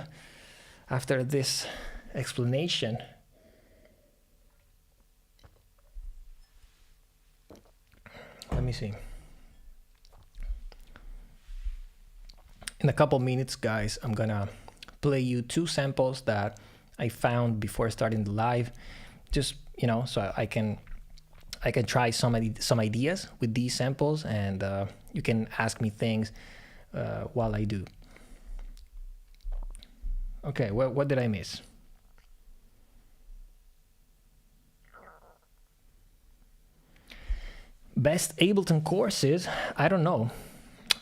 after this explanation. Let me see. In a couple minutes, guys, I'm gonna play you 2 samples that I found before starting the live, just so I can try some ideas with these samples, and you can ask me things while I do. Okay, what did I miss? Best Ableton courses? I don't know.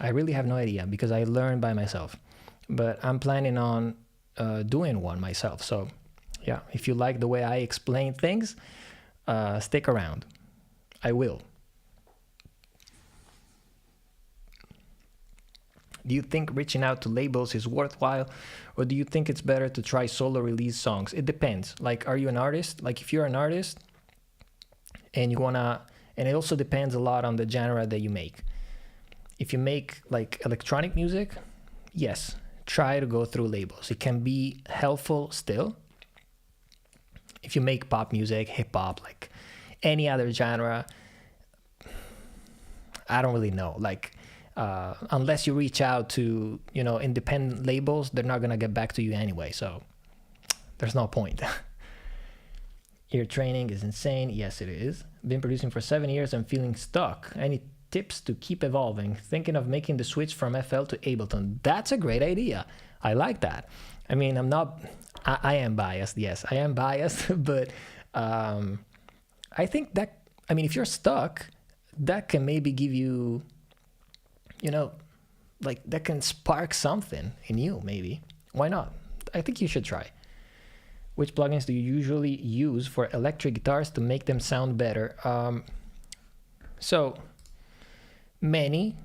I really have no idea because I learned by myself. But I'm planning on doing one myself. So yeah, if you like the way I explain things, stick around. I will. Do you think reaching out to labels is worthwhile, or do you think it's better to try solo release songs? It depends. Like, are you an artist? Like, if you're an artist and you wanna, and it also depends a lot on the genre that you make. If you make like electronic music, yes, try to go through labels. It can be helpful still. If you make pop music, hip hop, like any other genre, I don't really know. Like, unless you reach out to, independent labels, they're not gonna get back to you anyway. So there's no point. Your training is insane. Yes, it is. Been producing for 7 years and feeling stuck. Any tips to keep evolving? Thinking of making the switch from FL to Ableton. That's a great idea. I like that. I mean, I am biased. Yes, I am biased, but I think that, if you're stuck, that can maybe give you, like, that can spark something in you, maybe. Why not? I think you should try. Which plugins do you usually use for electric guitars to make them sound better? So many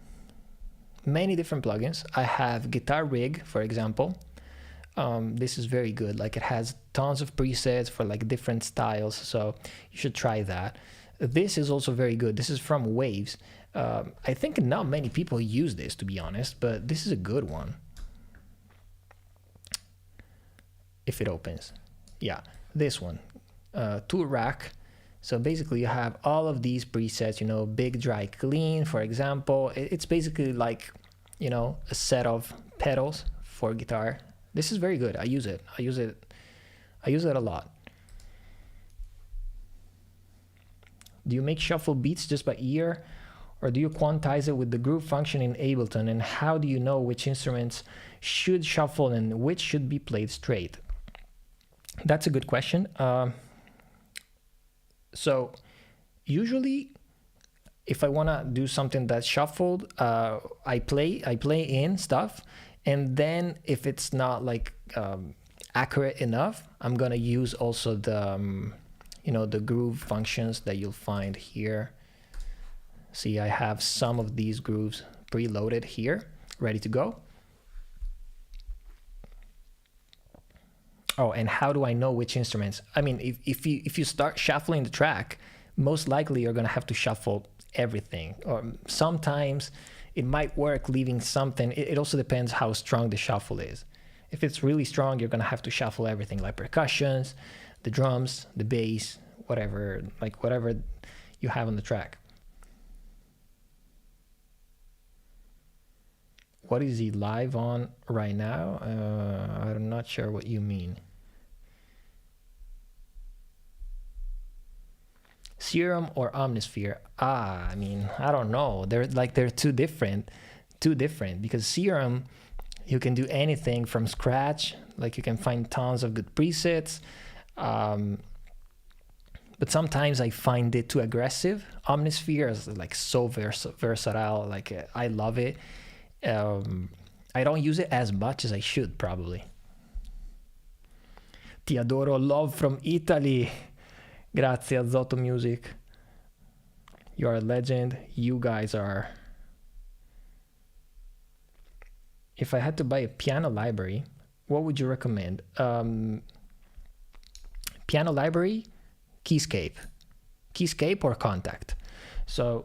different plugins. I have Guitar Rig, for example. This is very good. Like, it has tons of presets for like different styles, so you should try that. This is also very good. This is from Waves. I think not many people use this, to be honest, but this is a good one. If it opens. Yeah, this one. Tool Rack. So basically you have all of these presets, big, dry, clean, for example. It's basically like, a set of pedals for guitar. This is very good. I use it a lot. Do you make shuffle beats just by ear, or do you quantize it with the groove function in Ableton? And how do you know which instruments should shuffle and which should be played straight? That's a good question. So usually, if I want to do something that's shuffled, I play in stuff, and then if it's not like accurate enough, I'm gonna use also the the groove functions that you'll find here. See, I have some of these grooves preloaded here, ready to go. Oh, and how do I know which instruments? I mean, if you start shuffling the track, most likely you're gonna have to shuffle everything. Or sometimes it might work leaving something. It also depends how strong the shuffle is. If it's really strong, you're gonna have to shuffle everything, like percussions, the drums, the bass, whatever you have on the track. What is he live on right now? I'm not sure what you mean. Serum or Omnisphere? I mean, I don't know. They're two different because Serum, you can do anything from scratch. Like you can find tons of good presets. But sometimes I find it too aggressive. Omnisphere is like so versatile. Like I love it. I don't use it as much as I should, probably. Ti adoro, love from Italy. Grazie, Azzotto Music. You are a legend. You guys are. If I had to buy a piano library, what would you recommend? Piano library, Keyscape or Contact. So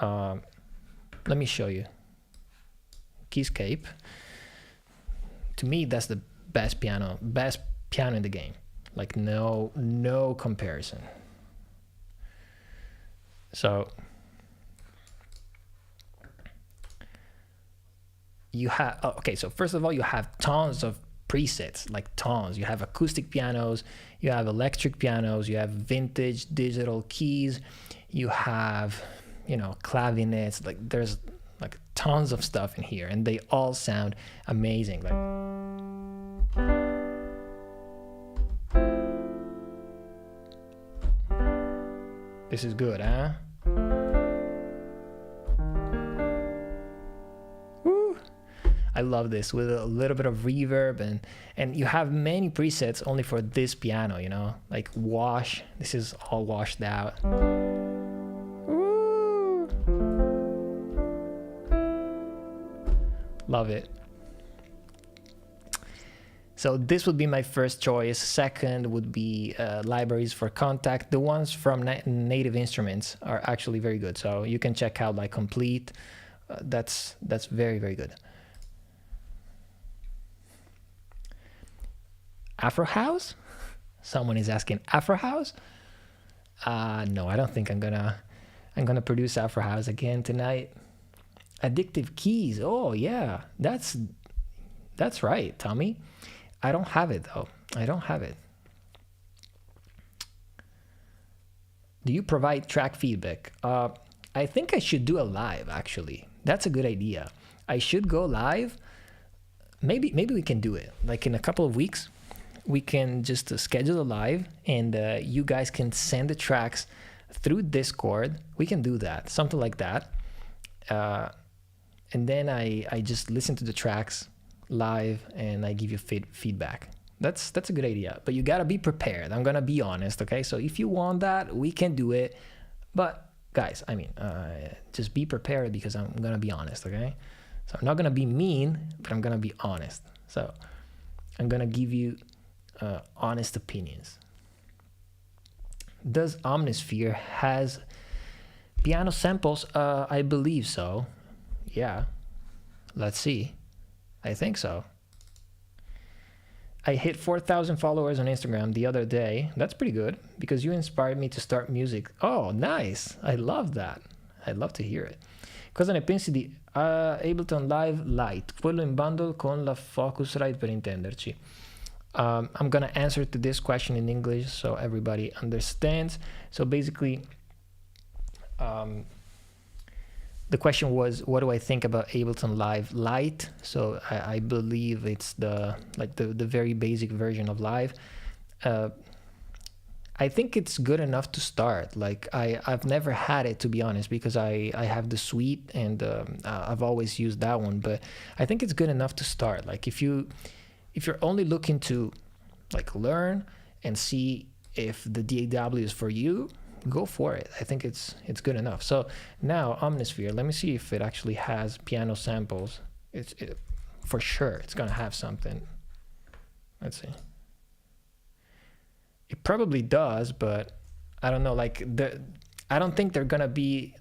let me show you. Keyscape, to me, that's the best piano in the game. Like no comparison. So you have okay, so first of all, you have tons of presets, like tons. You have acoustic pianos, you have electric pianos, you have vintage digital keys, you have clavinets. Like there's like tons of stuff in here, and they all sound amazing. Like this is good, huh? Woo! I love this with a little bit of reverb, and you have many presets only for this piano, like wash. This is all washed out. Woo! Love it. So this would be my first choice. Second would be libraries for Contact. The ones from Native Instruments are actually very good. So you can check out like Complete. That's very, very good. Afro House? Someone is asking Afro House? No, I don't think I'm gonna produce Afro House again tonight. Addictive Keys. Oh yeah, that's right, Tommy. I don't have it though. I don't have it. Do you provide track feedback? I think I should do a live, actually. That's a good idea. I should go live. Maybe we can do it. Like in a couple of weeks, we can just schedule a live, and you guys can send the tracks through Discord. We can do that, something like that. And then I just listen to the tracks live and I give you feedback. That's a good idea, but you gotta be prepared. I'm gonna be honest, okay? So if you want that, we can do it, but guys, I mean, just be prepared because I'm gonna be honest, okay? So I'm not gonna be mean, but I'm gonna be honest. So I'm gonna give you honest opinions. Does Omnisphere has piano samples? I believe so. Yeah, let's see. I think so. I hit 4,000 followers on Instagram the other day. That's pretty good because you inspired me to start music. Oh, nice. I love that. I'd love to hear it. Cosa ne pensi di Ableton Live Lite? Quello in bundle con la Focusrite per intenderci. I'm going to answer to this question in English so everybody understands. So basically, Um, the question was, what do I think about Ableton Live Lite? So I believe it's the very basic version of Live. I think it's good enough to start. Like I've never had it, to be honest, because I have the suite, and I've always used that one. But I think it's good enough to start. Like if you're only looking to like learn and see if the DAW is for you, go for it. I think it's good enough. So now Omnisphere, let me see if it actually has piano samples. For sure it's gonna have something. Let's see. It probably does, but I don't know. Like I don't think they're gonna be.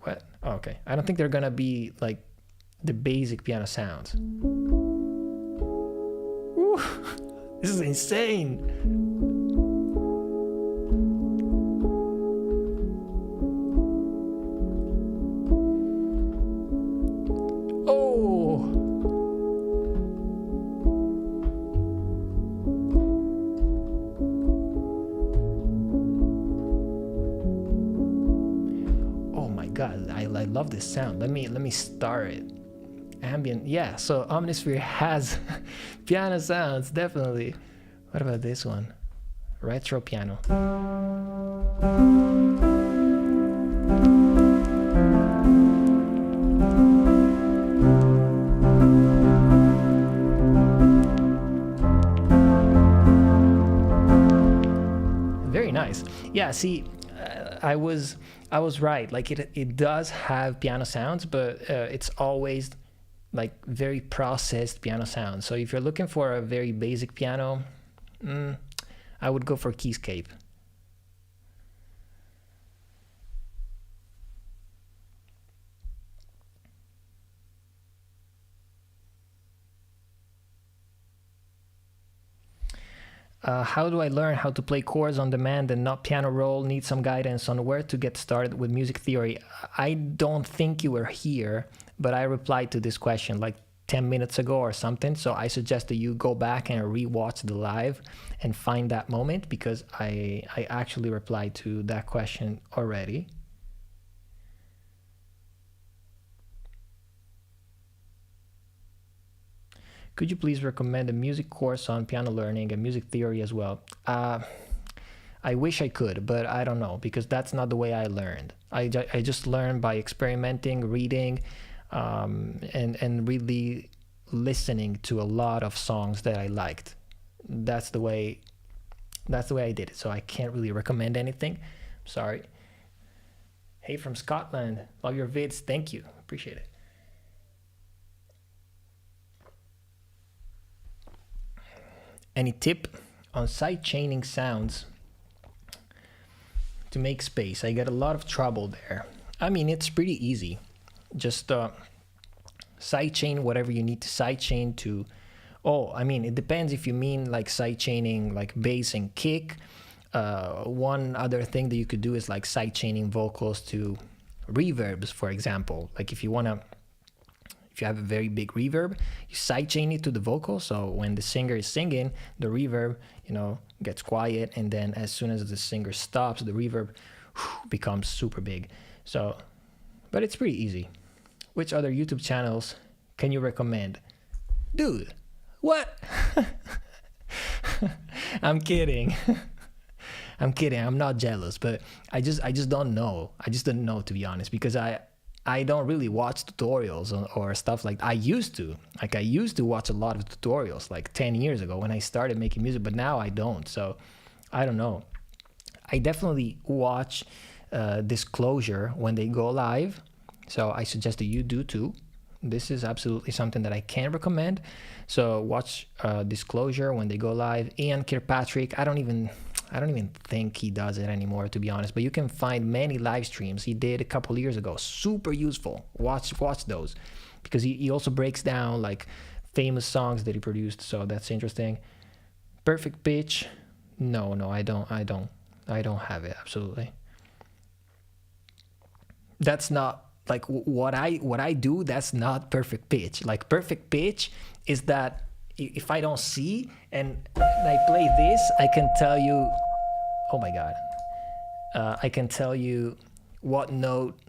What? Oh, okay. I don't think they're gonna be like the basic piano sounds. Woo. This is insane. I love this sound. Let me start it. Ambient, yeah. So Omnisphere has piano sounds, definitely. What about this one? Retro piano. Very nice. Yeah. See, I was right. Like it does have piano sounds, but it's always like very processed piano sounds. So if you're looking for a very basic piano, I would go for Keyscape. How do I learn how to play chords on demand and not piano roll? Need some guidance on where to get started with music theory. I don't think you were here, but I replied to this question like 10 minutes ago or something. So I suggest that you go back and rewatch the live and find that moment, because I actually replied to that question already. Could you please recommend a music course on piano learning and music theory as well? I wish I could, but I don't know, because that's not the way I learned. I just learned by experimenting, reading, and really listening to a lot of songs that I liked. That's the way I did it. So I can't really recommend anything. Sorry. Hey, from Scotland. Love your vids. Thank you. Appreciate it. Any tip on side chaining sounds to make space? I get a lot of trouble there. I mean, it's pretty easy. Just side chain whatever you need to side chain to. Oh, I mean, it depends if you mean like side chaining like bass and kick. One other thing that you could do is like side chaining vocals to reverbs, for example. Like if you have a very big reverb, you sidechain it to the vocal, so when the singer is singing, the reverb, gets quiet, and then as soon as the singer stops, the reverb becomes super big. So, but it's pretty easy. Which other YouTube channels can you recommend? Dude, what? I'm kidding. I'm kidding. I'm not jealous, but I just don't know. I just don't know, to be honest, because I don't really watch tutorials or stuff like that. I used to watch a lot of tutorials like 10 years ago when I started making music, but now I don't. So I don't know. I definitely watch Disclosure when they go live. So I suggest that you do too. This is absolutely something that I can recommend. So watch Disclosure when they go live. Ian Kirkpatrick, I don't even think he does it anymore, to be honest, but you can find many live streams he did a couple years ago. Super useful. Watch those, because he also breaks down like famous songs that he produced, so that's interesting. Perfect Pitch, no, I don't have it. Absolutely. That's not like what I do. That's not perfect pitch. Like perfect pitch is that if I don't see and I play this, I can tell you, oh my God, I can tell you what note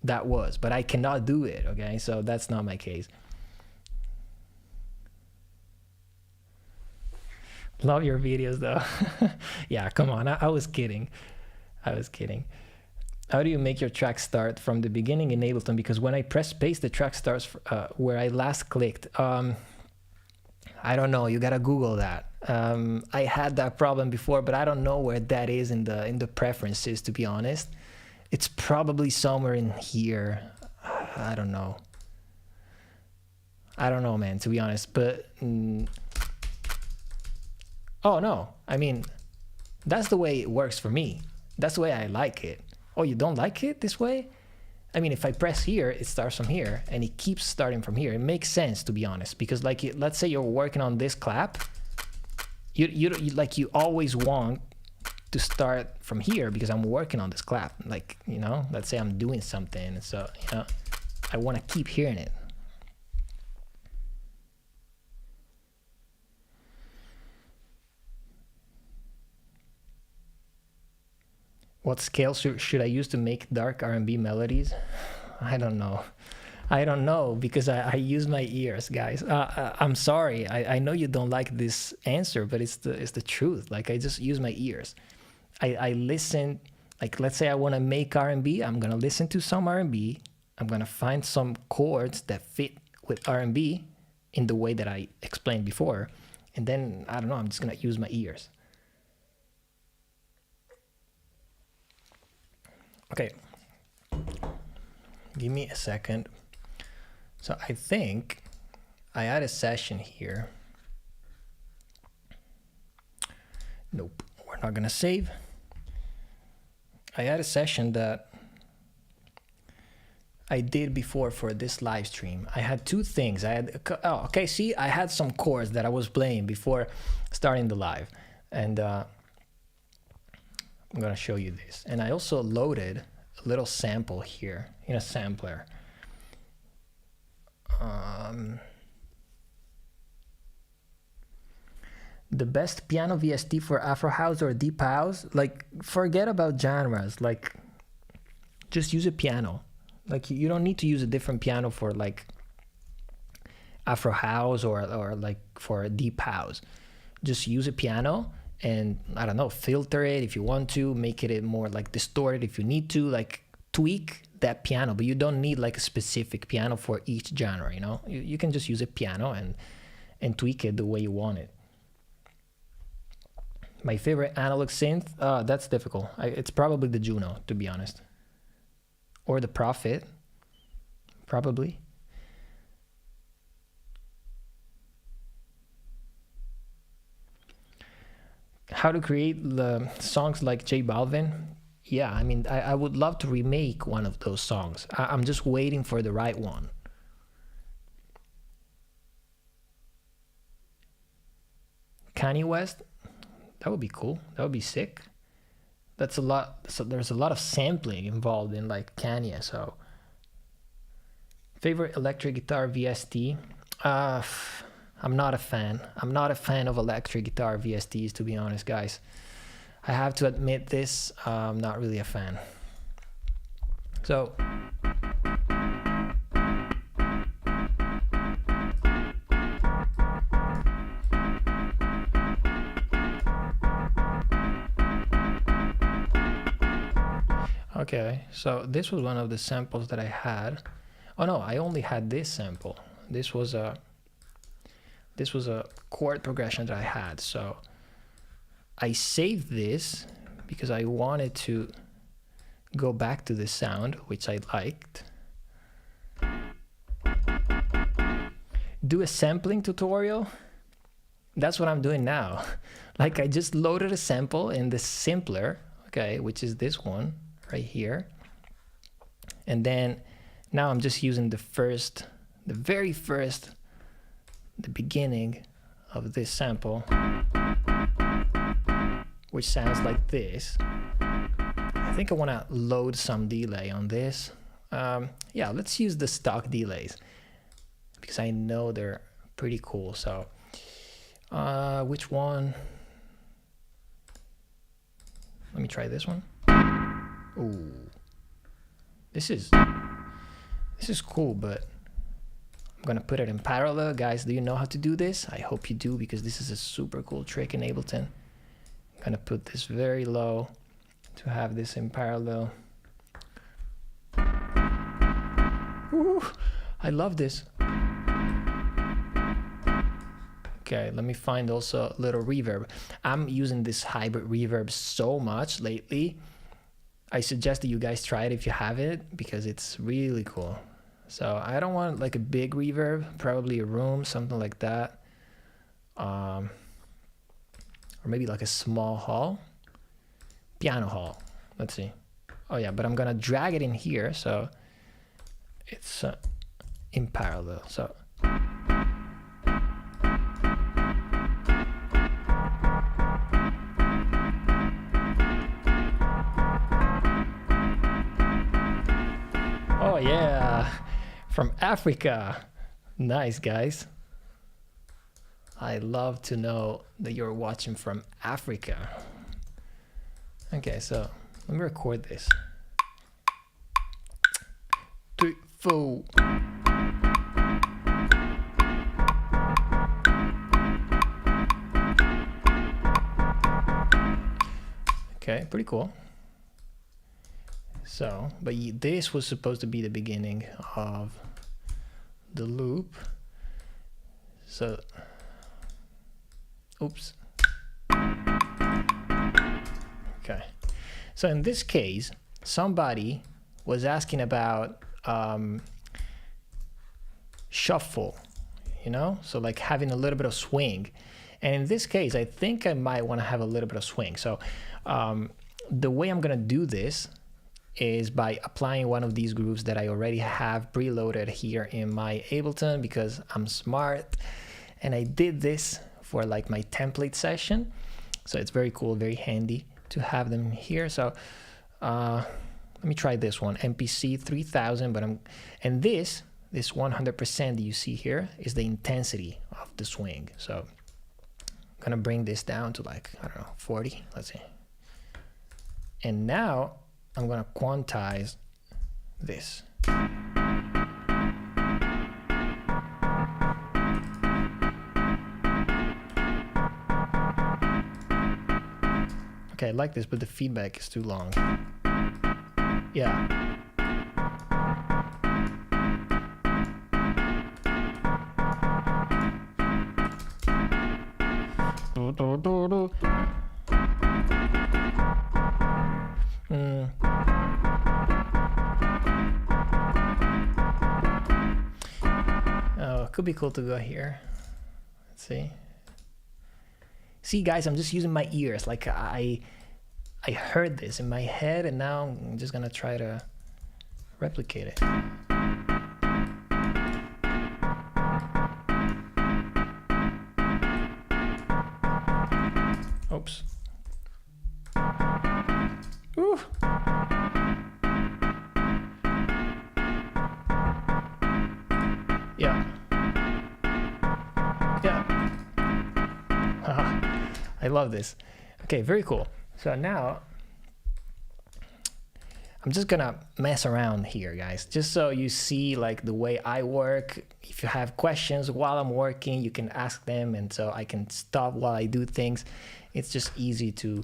that was, but I cannot do it, okay? So that's not my case. Love your videos though. Yeah, come on, I was kidding. I was kidding. How do you make your track start from the beginning in Ableton? Because when I press space, the track starts where I last clicked. I don't know, you gotta Google that. I had that problem before, but I don't know where that is in the preferences, to be honest. It's probably somewhere in here. I don't know. I don't know, man, to be honest, but oh no, I mean, that's the way it works for me. That's the way I like it. Oh, you don't like it this way? I mean, if I press here, it starts from here and it keeps starting from here. It makes sense, to be honest, because like, let's say you're working on this clap, you always want to start from here because I'm working on this clap. Like, you know, let's say I'm doing something, so, you know, I want to keep hearing it. What scale should I use to make dark R&B melodies? I don't know. I don't know because I use my ears, guys. I'm sorry. I know you don't like this answer, but it's the truth. Like, I just use my ears. I listen. Like, let's say I want to make R&B. I'm gonna listen to some R&B. I'm gonna find some chords that fit with R&B in the way that I explained before, and then I don't know. I'm just gonna use my ears. Okay, give me a second. So I think I had a session here. Nope, we're not gonna save. I had a session that I did before for this live stream. I had two things. I had, oh, okay, see, I had some chords that I was playing before starting the live, and I'm gonna show you this. And I also loaded a little sample here in a sampler. The best piano VST for Afro House or Deep House, like, forget about genres. Like, just use a piano. Like, you don't need to use a different piano for like Afro House or like for Deep House. Just use a piano. And I don't know, filter it if you want to, make it more like distorted if you need to, like tweak that piano, but you don't need like a specific piano for each genre, you know? You can just use a piano and tweak it the way you want it. My favorite analog synth, that's difficult. It's probably the Juno, to be honest. Or the Prophet, probably. How to create the songs like J Balvin? Yeah, I mean, I would love to remake one of those songs. I'm just waiting for the right one. Kanye West? That would be cool. That would be sick. That's a lot. So there's a lot of sampling involved in like Kanye. So, favorite electric guitar VST? I'm not a fan. I'm not a fan of electric guitar VSTs, to be honest, guys. I have to admit this. I'm not really a fan. So, okay, so this was one of the samples that I had. Oh no, I only had this sample. This was a chord progression that I had. So I saved this because I wanted to go back to this sound, which I liked. Do a sampling tutorial. That's what I'm doing now. Like, I just loaded a sample in the simpler, okay, which is this one right here. And then now I'm just using the very first, the beginning of this sample, which sounds like this. I think I want to load some delay on this. Yeah, let's use the stock delays because I know they're pretty cool. So which one? Let me try this one. Ooh, this is cool, but I'm gonna put it in parallel. Guys, do you know how to do this? I hope you do, because this is a super cool trick in Ableton. I'm gonna put this very low to have this in parallel. Ooh, I love this. Okay, let me find also a little reverb. I'm using this hybrid reverb so much lately. I suggest that you guys try it if you have it, because it's really cool. So I don't want like a big reverb, probably a room, something like that. Or maybe like a small hall, piano hall. Let's see. Oh yeah, but I'm gonna drag it in here, so it's in parallel. So oh yeah, from Africa. Nice, guys. I love to know that you're watching from Africa. Okay, so let me record this. 3, 4. Okay, pretty cool. So, but this was supposed to be the beginning of the loop. So, oops. Okay. So in this case, somebody was asking about shuffle, you know? So like having a little bit of swing. And in this case, I think I might want to have a little bit of swing. So the way I'm going to do this is by applying one of these grooves that I already have preloaded here in my Ableton, because I'm smart and I did this for like my template session. So it's very cool, very handy to have them here. So let me try this one, MPC 3000, and this 100% that you see here is the intensity of the swing. So I'm gonna bring this down to like, I don't know, 40, let's see. And now I'm gonna quantize this. Okay, I like this, but the feedback is too long. Yeah. Oh, it could be cool to go here. Let's see. See, guys, I'm just using my ears. Like I heard this in my head, and now I'm just gonna try to replicate it. Oops. Ooh. Yeah. Yeah. I love this. Okay, very cool. So now I'm just gonna mess around here, guys, just so you see like the way I work. If you have questions while I'm working, you can ask them, and so I can stop while I do things. It's just easy to,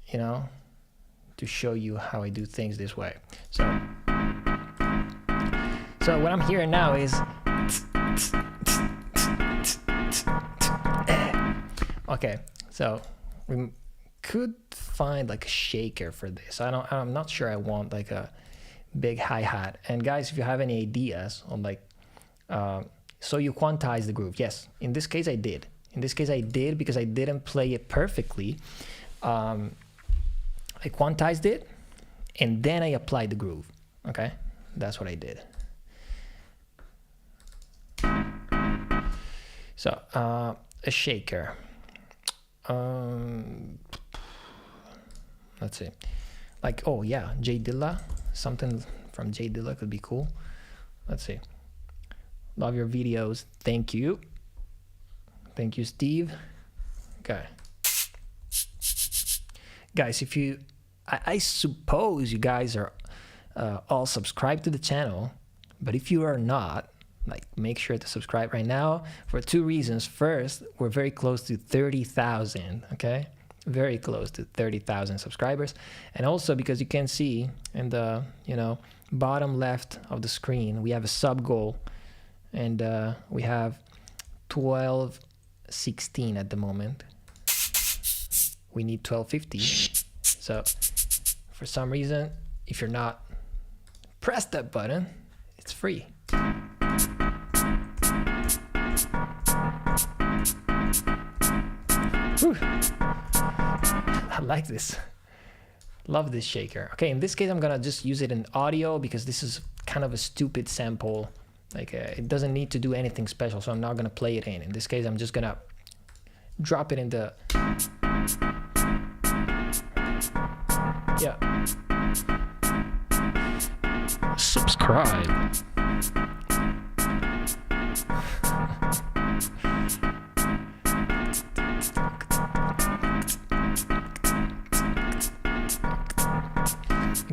you know, to show you how I do things this way. So what I'm hearing now is, okay, so we could find like a shaker for this. I'm not sure I want like a big hi-hat. And guys, if you have any ideas on like, so you quantize the groove. Yes, in this case I did. In this case I did, because I didn't play it perfectly. I quantized it and then I applied the groove. Okay, that's what I did. So a shaker. Let's see, like, oh yeah, J Dilla, something from J Dilla could be cool. Let's see. Love your videos. Thank you. Thank you, Steve. Okay. Guys, if you I suppose you guys are all subscribed to the channel, but if you are not, like, make sure to subscribe right now for 2 reasons. First, we're very close to 30,000, okay? Very close to 30,000 subscribers. And also because you can see in the, bottom left of the screen, we have a sub goal, and we have 1216 at the moment. We need 1250. So for some reason, if you're not, press that button. It's free. Whew. I like this. Love this shaker. Okay, in this case, I'm gonna just use it in audio because this is kind of a stupid sample. Like, it doesn't need to do anything special, so I'm not gonna play it in. In this case, I'm just gonna drop it in the... Yeah. Subscribe.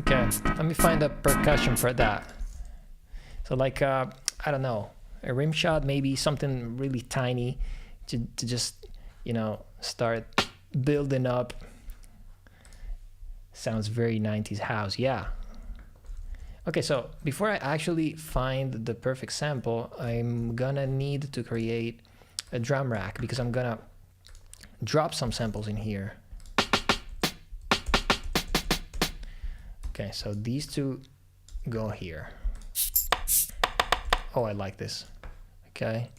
Okay, let me find a percussion for that. So like, I don't know, a rim shot, maybe something really tiny to just, start building up. Sounds very 90s house, yeah. Okay, so before I actually find the perfect sample, I'm gonna need to create a drum rack because I'm gonna drop some samples in here. Okay, so these two go here. Oh, I like this. Okay.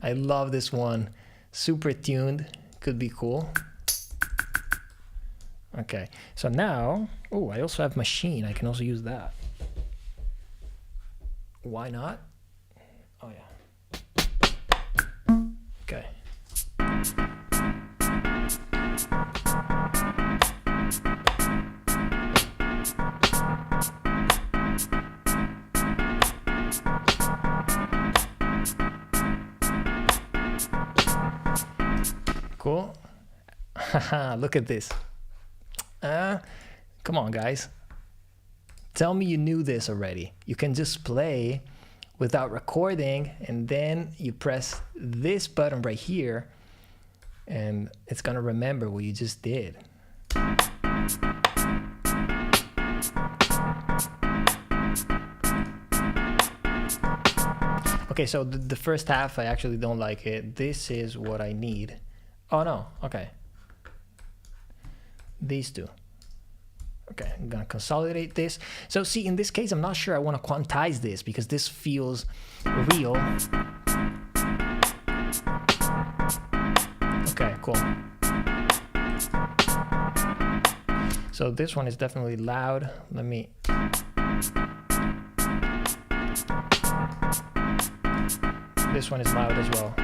I love this one. Super tuned. Could be cool. Okay, so now, oh, I also have machine. I can also use that. Why not? Oh, yeah. Okay. Cool. Haha, look at this. Come on, guys. Tell me you knew this already. You can just play without recording, and then you press this button right here, and it's gonna remember what you just did. Okay, so the first half, I actually don't like it. This is what I need. Oh no, okay. These two. Okay, I'm gonna consolidate this. So see, in this case, I'm not sure I wanna quantize this because this feels real. Okay, cool. So this one is definitely loud. Let me... This one is loud as well.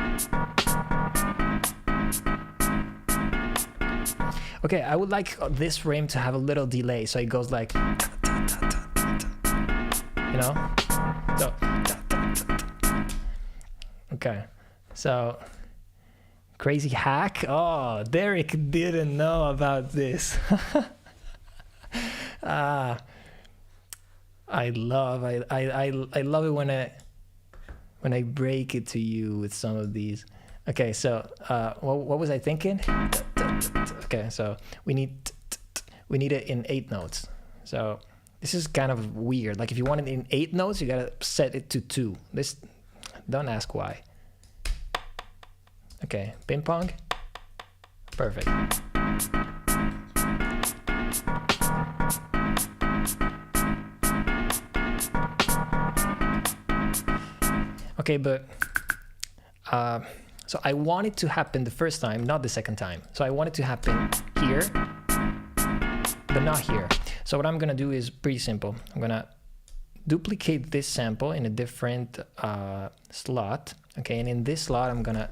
Okay, I would like this rim to have a little delay, so it goes like, So, okay, so crazy hack. Oh, Derek didn't know about this. I love it when I break it to you with some of these. Okay, so what was I thinking? Okay, so we need it in 8 notes. So this is kind of weird. Like if you want it in 8 notes, you gotta set it to 2. This, don't ask why. Okay, ping pong. Perfect. Okay, but so I want it to happen the first time, not the second time. So I want it to happen here, but not here. So what I'm gonna do is pretty simple. I'm gonna duplicate this sample in a different slot. Okay, and in this slot, I'm gonna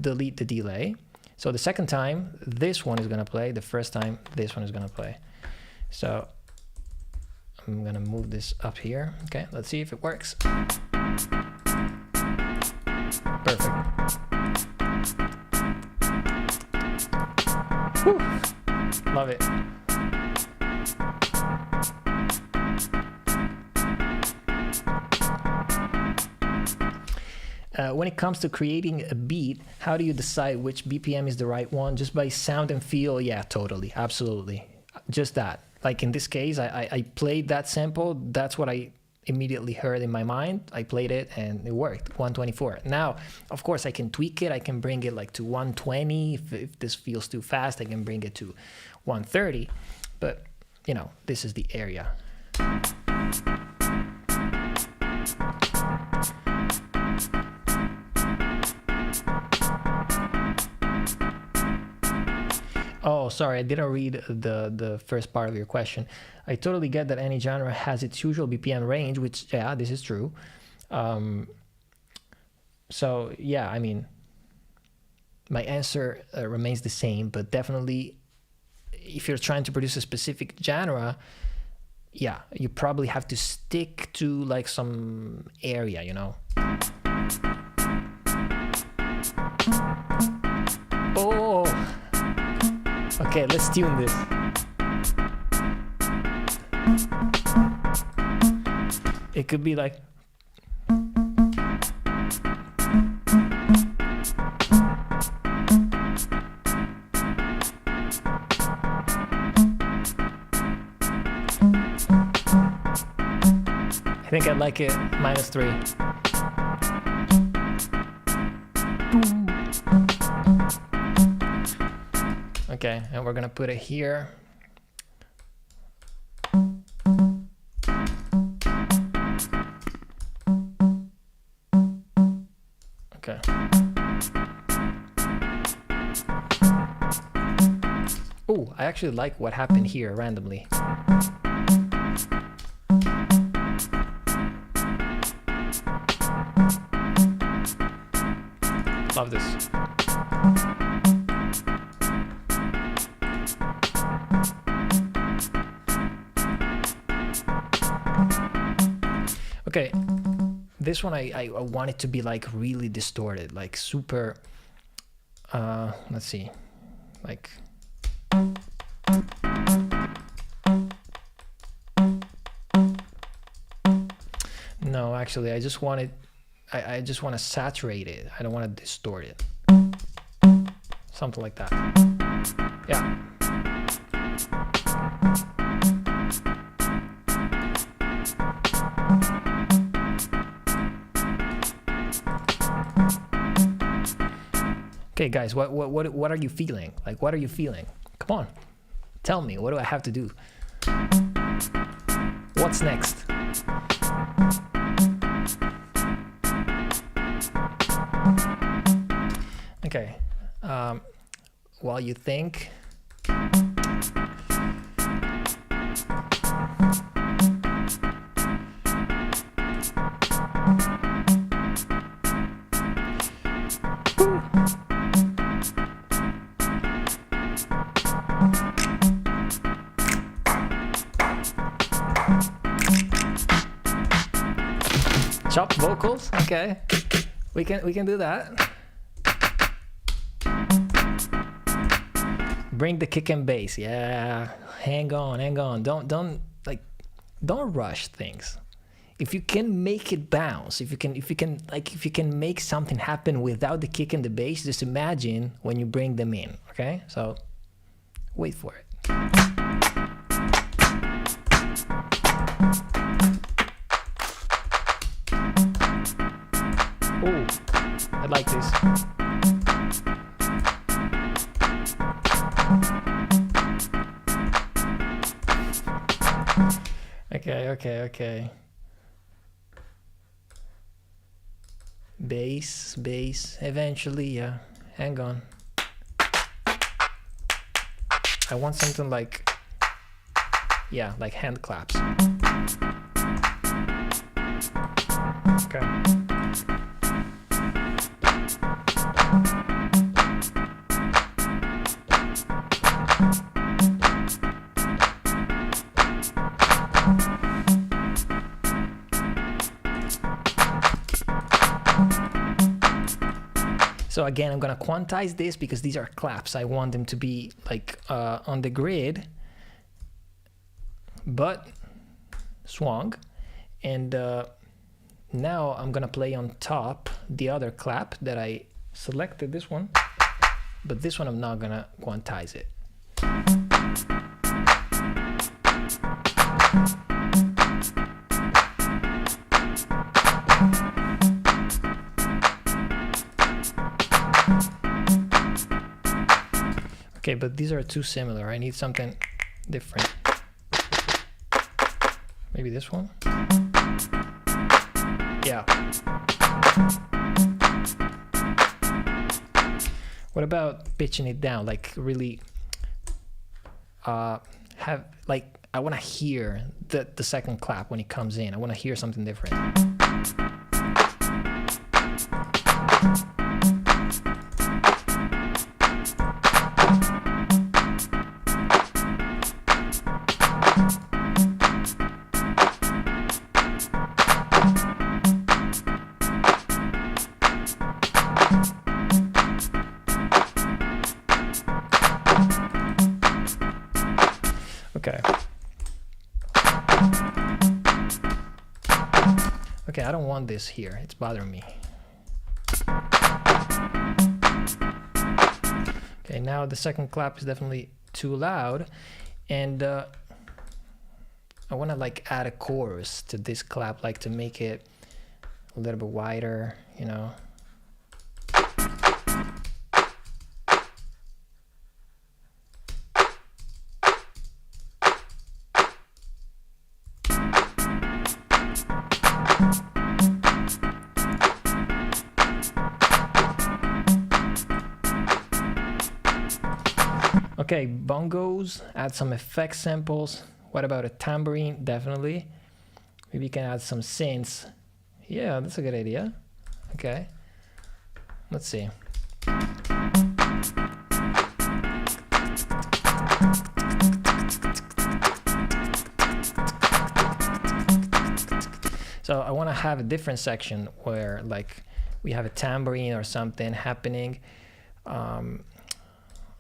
delete the delay. So the second time, this one is gonna play. The first time, this one is gonna play. So I'm gonna move this up here. Okay, let's see if it works. Perfect. Whew. Love it. When it comes to creating a beat, how do you decide which BPM is the right one? Just by sound and feel? Yeah, totally, absolutely. Just that. Like in this case, I played that sample. That's what I immediately heard in my mind. I played it and it worked, 124. Now, of course, I can tweak it. I can bring it like to 120. If this feels too fast, I can bring it to 130. But, you know, this is the area. Oh, sorry, I didn't read the first part of your question. I totally get that any genre has its usual BPM range, which, yeah, this is true. So, yeah, I mean, my answer remains the same, but definitely if you're trying to produce a specific genre, yeah, you probably have to stick to like some area, you know? Oh! Okay, let's tune this. It could be like... I think I'd like it -3. Okay, and we're gonna put it here. Okay. Oh, I actually like what happened here randomly. Love this. Okay, this one I want it to be like really distorted, like super, let's see, like, no, actually, I just want it, I just want to saturate it. I don't want to distort it. Something like that. Yeah. Okay, guys, what are you feeling? Like, what are you feeling? Come on, tell me. What do I have to do? What's next? Okay. While you think. Chop vocals, okay. We can do that. Bring the kick and bass, yeah. Hang on. Don't rush things. If you can make it bounce, if you can make something happen without the kick and the bass, just imagine when you bring them in, okay? So wait for it. Oh, I like this. Okay. Bass, eventually, yeah. Hang on. I want something like, yeah, like hand claps. Okay. So again, I'm gonna quantize this because these are claps. I want them to be like on the grid, but swung. And now I'm gonna play on top the other clap that I selected, this one, but this one I'm not gonna quantize it. Okay, but these are too similar. I need something different. Maybe this one? Yeah. What about pitching it down? Like really have, like, I want to hear the second clap when it comes in. I want to hear something different. Okay. Okay, I don't want this here. It's bothering me. Okay, now the second clap is definitely too loud, and I want to like add a chorus to this clap, like to make it a little bit wider, you know. Okay, bongos, add some effect samples. What about a tambourine? Definitely. Maybe you can add some synths. Yeah, that's a good idea. Okay. Let's see. So I want to have a different section where like we have a tambourine or something happening.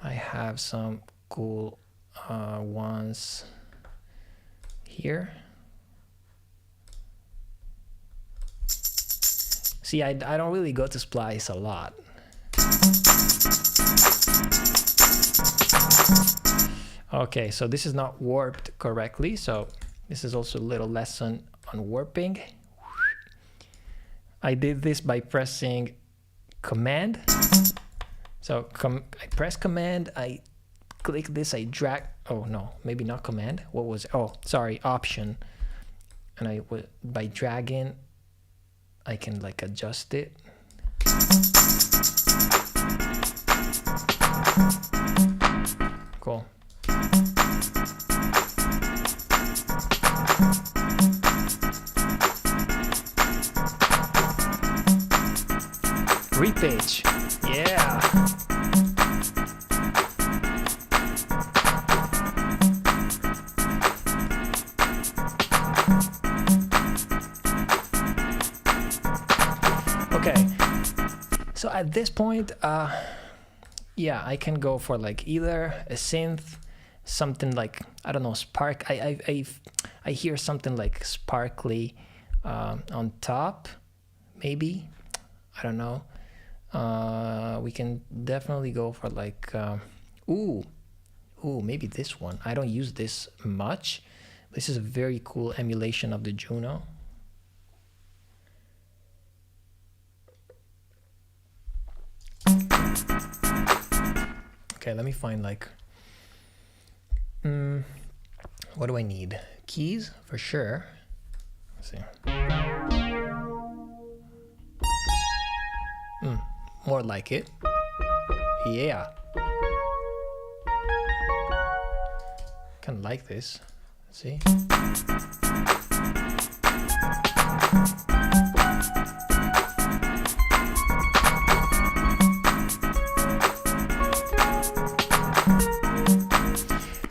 I have some cool ones here. See, I don't really go to splice a lot. Okay, so this is not warped correctly, so this is also a little lesson on warping. I did this by pressing Command. So I press Command, I click this, I drag, oh no, maybe not Command, what was it? Oh, sorry, Option. And by dragging, I can like adjust it. Cool. Repitch, yeah. Okay, so at this point, yeah, I can go for like either a synth, something like, I don't know, spark. I hear something like sparkly on top, maybe. I don't know. We can definitely go for like, ooh, maybe this one. I don't use this much. This is a very cool emulation of the Juno. Okay, let me find like, what do I need? Keys for sure. Let's see. More like it. Yeah. Kind of like this. Let's see.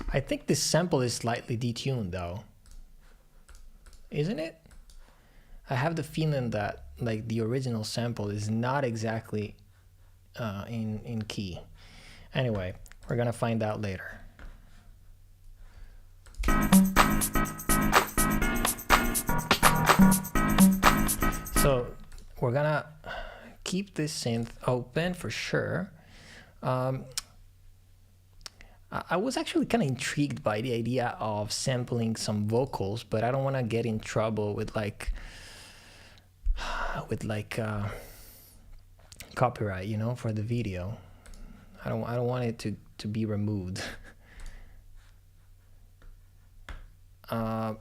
I think this sample is slightly detuned though. Isn't it? I have the feeling that like the original sample is not exactly in key. Anyway, we're gonna find out later. So we're gonna keep this synth open for sure. I was actually kind of intrigued by the idea of sampling some vocals, but I don't want to get in trouble with like copyright, you know, for the video. I don't want it to be removed. I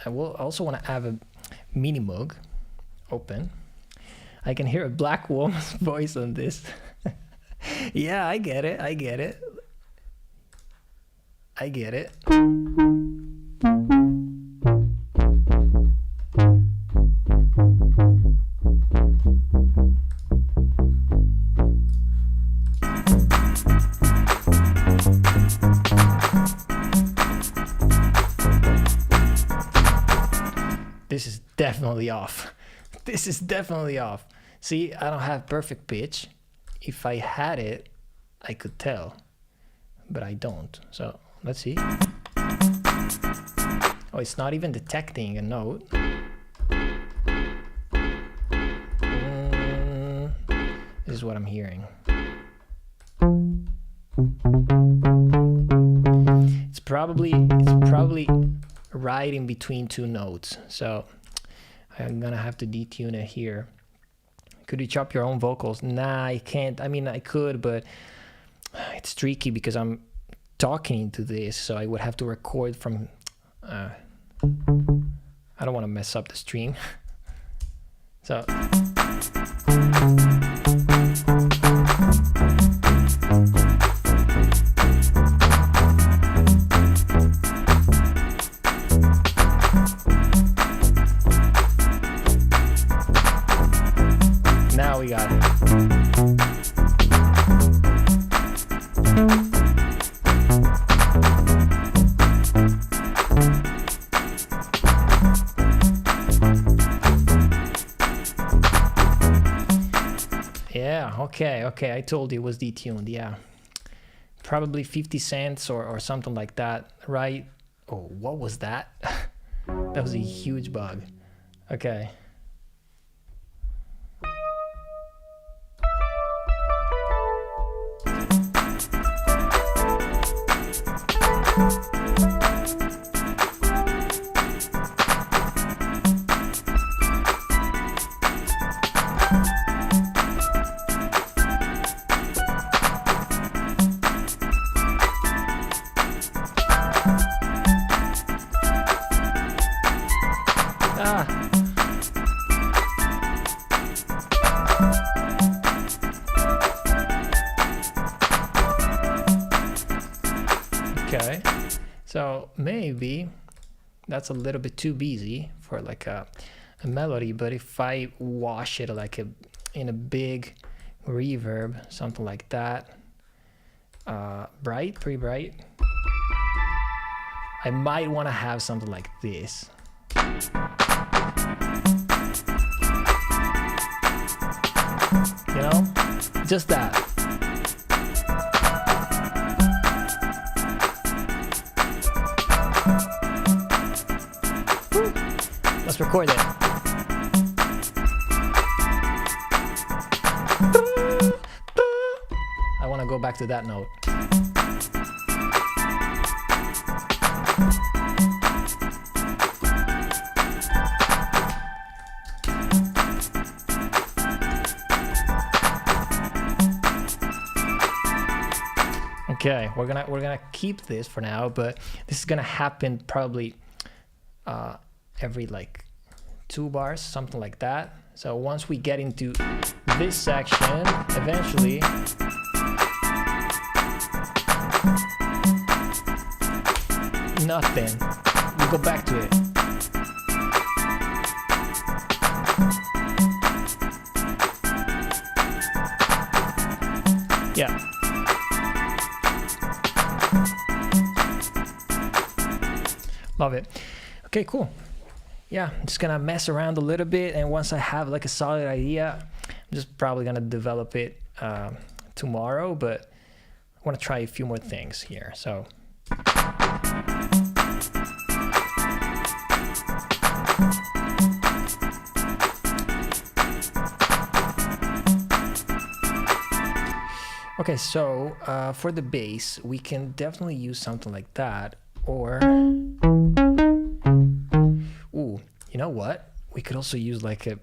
will also want to have a mini mug open. I can hear a black woman's voice on this. Yeah, I get it. This is definitely off. See, I don't have perfect pitch. If I had it, I could tell, but I don't. So let's see. Oh, it's not even detecting a note. This is what I'm hearing. It's probably right in between two notes. So I'm gonna have to detune it here. Could you chop your own vocals? Nah, I can't. I mean, I could, but it's tricky because I'm talking into this, so I would have to record from... I don't want to mess up the stream. So... Now we got it. Yeah, okay, I told you it was detuned, yeah. Probably 50 cents or something like that, right? Oh, what was that? That was a huge bug. Okay. Okay, so maybe that's a little bit too busy for like a melody, but if I wash it like in a big reverb, something like that, pretty bright, I might want to have something like this. You know, just that. Let's record it. I want to go back to that note. Okay, we're gonna keep this for now, but this is gonna happen probably every like 2 bars, something like that. So once we get into this section, eventually nothing. We go back to it. Yeah. Love it. Okay, cool. Yeah, I'm just gonna mess around a little bit, and once I have like a solid idea, just probably gonna develop it tomorrow, but I want to try a few more things here. So okay, so for the bass, we can definitely use something like that, or ooh, you know what? We could also use like a,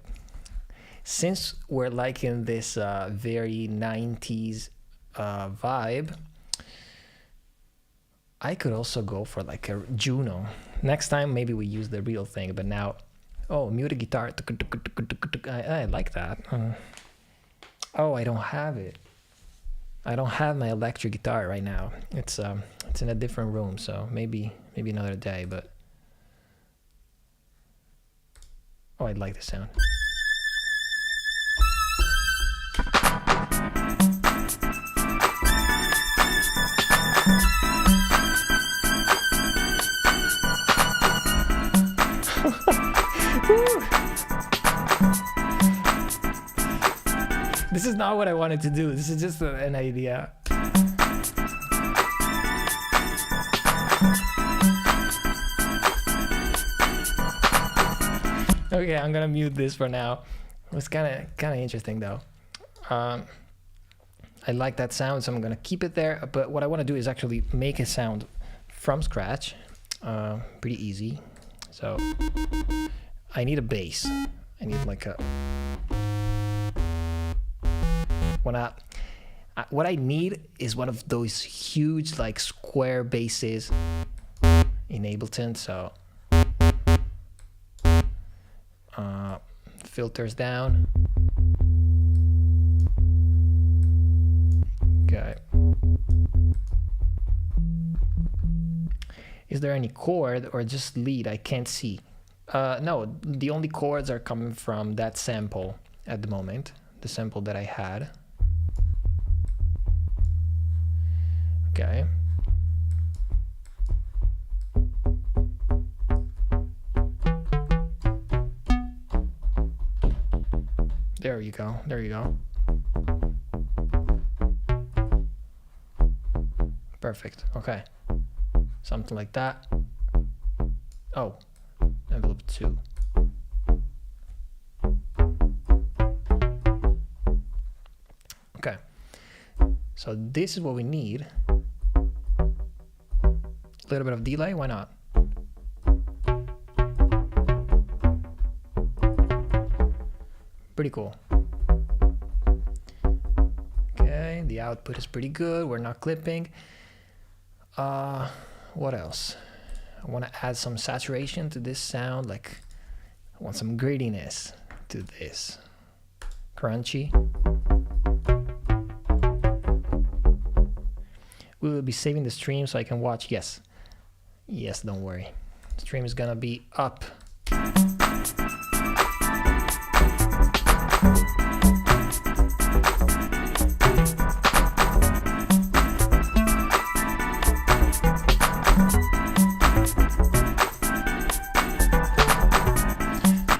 since we're like in this very 90s vibe, I could also go for like a Juno. Next time maybe we use the real thing, but now, oh, muted guitar. I like that. Oh, I don't have it. I don't have my electric guitar right now. It's in a different room, so maybe another day, but oh, I like the sound. This is not what I wanted to do. This is just an idea. Okay, I'm gonna mute this for now. It was kind of interesting though. I like that sound, so I'm gonna keep it there. But what I want to do is actually make a sound from scratch. Pretty easy. So I need a bass. I need like a. What I need is one of those huge like square basses in Ableton. So filters down. Okay. Is there any chord or just lead? I can't see. No, the only chords are coming from that sample at the moment, the sample that I had. Okay. There you go. There you go. Perfect. Okay. Something like that. Oh, envelope 2. Okay. So this is what we need. A little bit of delay, why not? Pretty cool. Okay, the output is pretty good. We're not clipping. What else? I want to add some saturation to this sound. Like, I want some grittiness to this. Crunchy. We will be saving the stream so I can watch. Yes. Yes, don't worry. The stream is gonna be up.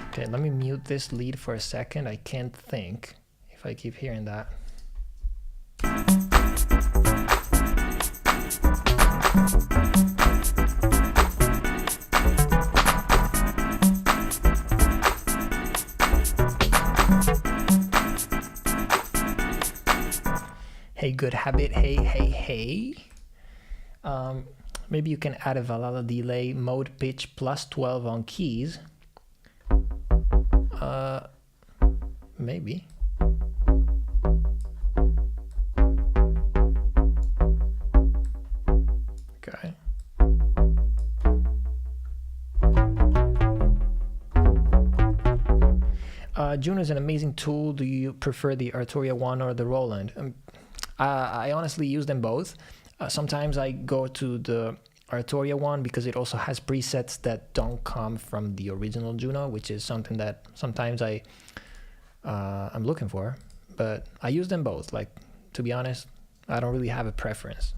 Okay, let me mute this lead for a second. I can't think if I keep hearing that. Hey, good habit. Hey. Maybe you can add a Valhalla delay, mode pitch plus 12 on keys. Maybe. Okay. Juno is an amazing tool. Do you prefer the Arturia one or the Roland? I honestly use them both. Sometimes I go to the Arturia one because it also has presets that don't come from the original Juno, which is something that sometimes I'm looking for. But I use them both. Like, to be honest, I don't really have a preference.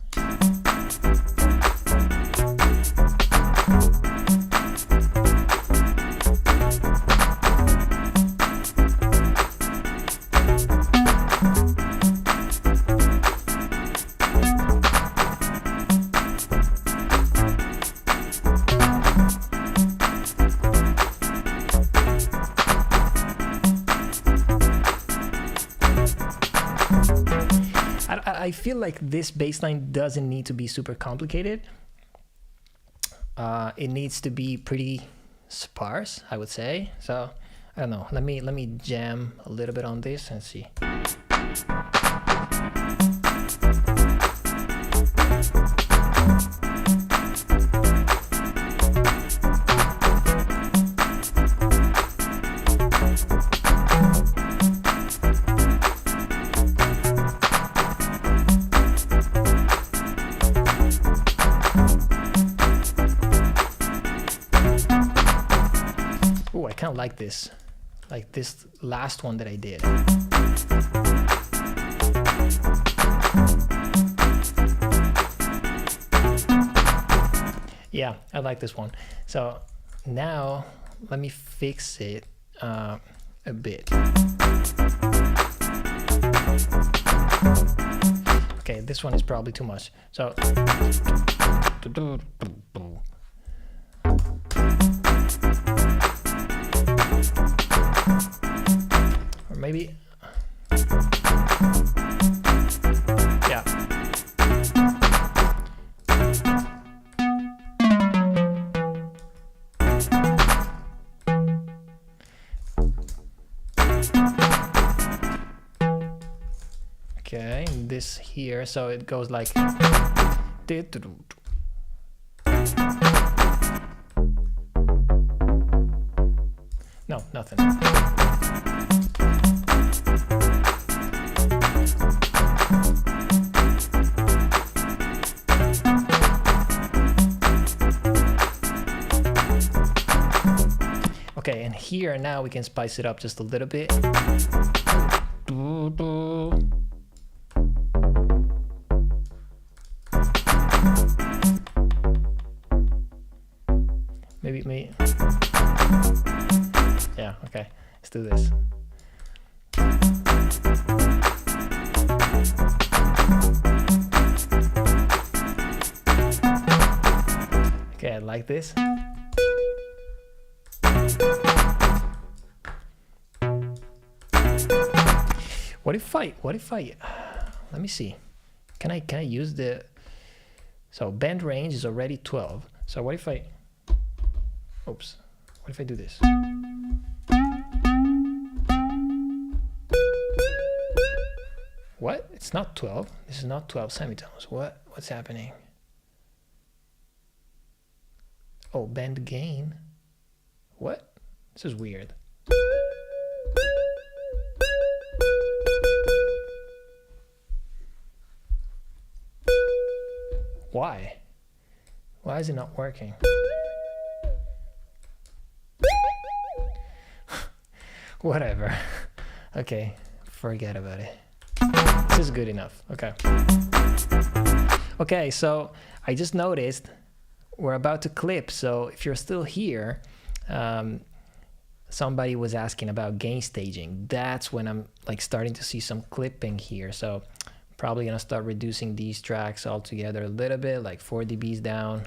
I feel like this bass line doesn't need to be super complicated. It needs to be pretty sparse, I would say. So I don't know. Let me jam a little bit on this and see. Oh, I kind of like this last one that I did. Yeah, I like this one. So now let me fix it a bit. Okay, this one is probably too much. So or maybe, yeah. Okay, and this here, so it goes like. No, nothing. Okay, and here now we can spice it up just a little bit. Maybe. Yeah, okay. Let's do this. Okay, I like this. What if I let me see. Can I use the, so band range is already 12. So what if I, oops, what if I do this? What? It's not 12. This is not 12 semitones. What's happening? Oh, band gain. What? This is weird. Why? Why is it not working? Whatever. Okay, forget about it. This is good enough. Okay. Okay, so I just noticed we're about to clip. So if you're still here, somebody was asking about gain staging. That's when I'm like starting to see some clipping here. So probably gonna start reducing these tracks altogether a little bit, like 4 dBs down.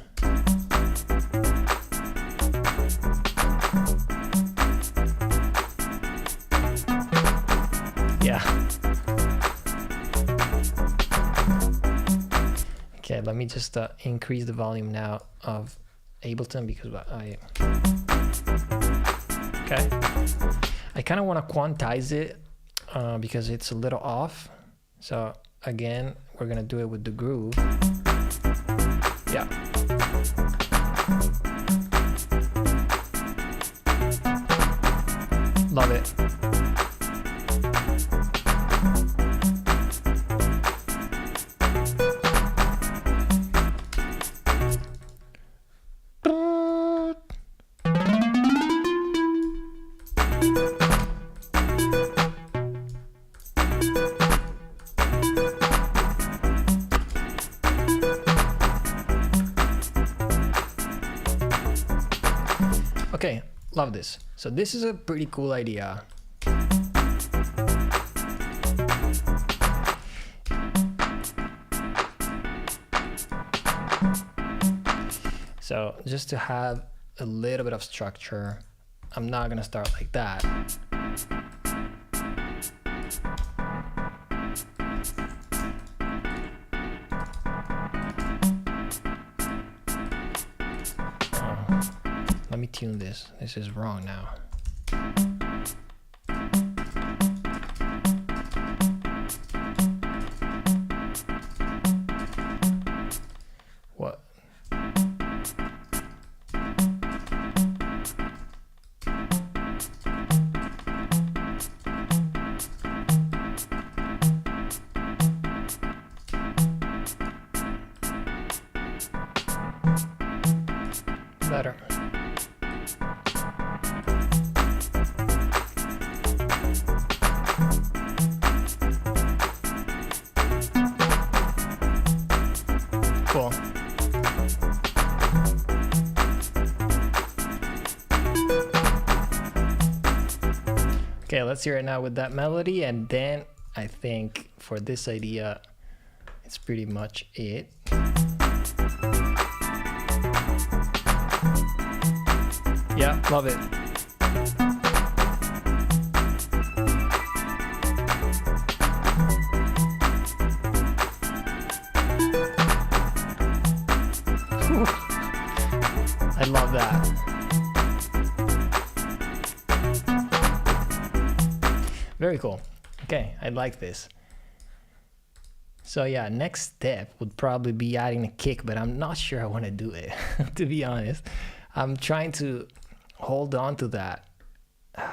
Yeah. Okay, let me just increase the volume now of Ableton because okay. I kind of want to quantize it because it's a little off. So again, we're gonna do it with the groove. Yeah. Love it. Okay, love this. So this is a pretty cool idea. So just to have a little bit of structure, I'm not gonna start like that. Let me tune this. This is wrong now. What? Better. Cool. Okay, let's hear it now with that melody, and then I think for this idea, it's pretty much it. Yeah, love it. Whew. I love that. Very cool. Okay, I like this. So yeah, next step would probably be adding a kick, but I'm not sure I want to do it, to be honest. I'm trying to hold on to that. I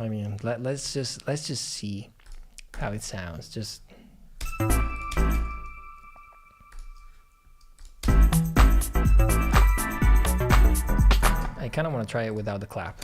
mean, let's just see how it sounds. Just I kind of want to try it without the clap.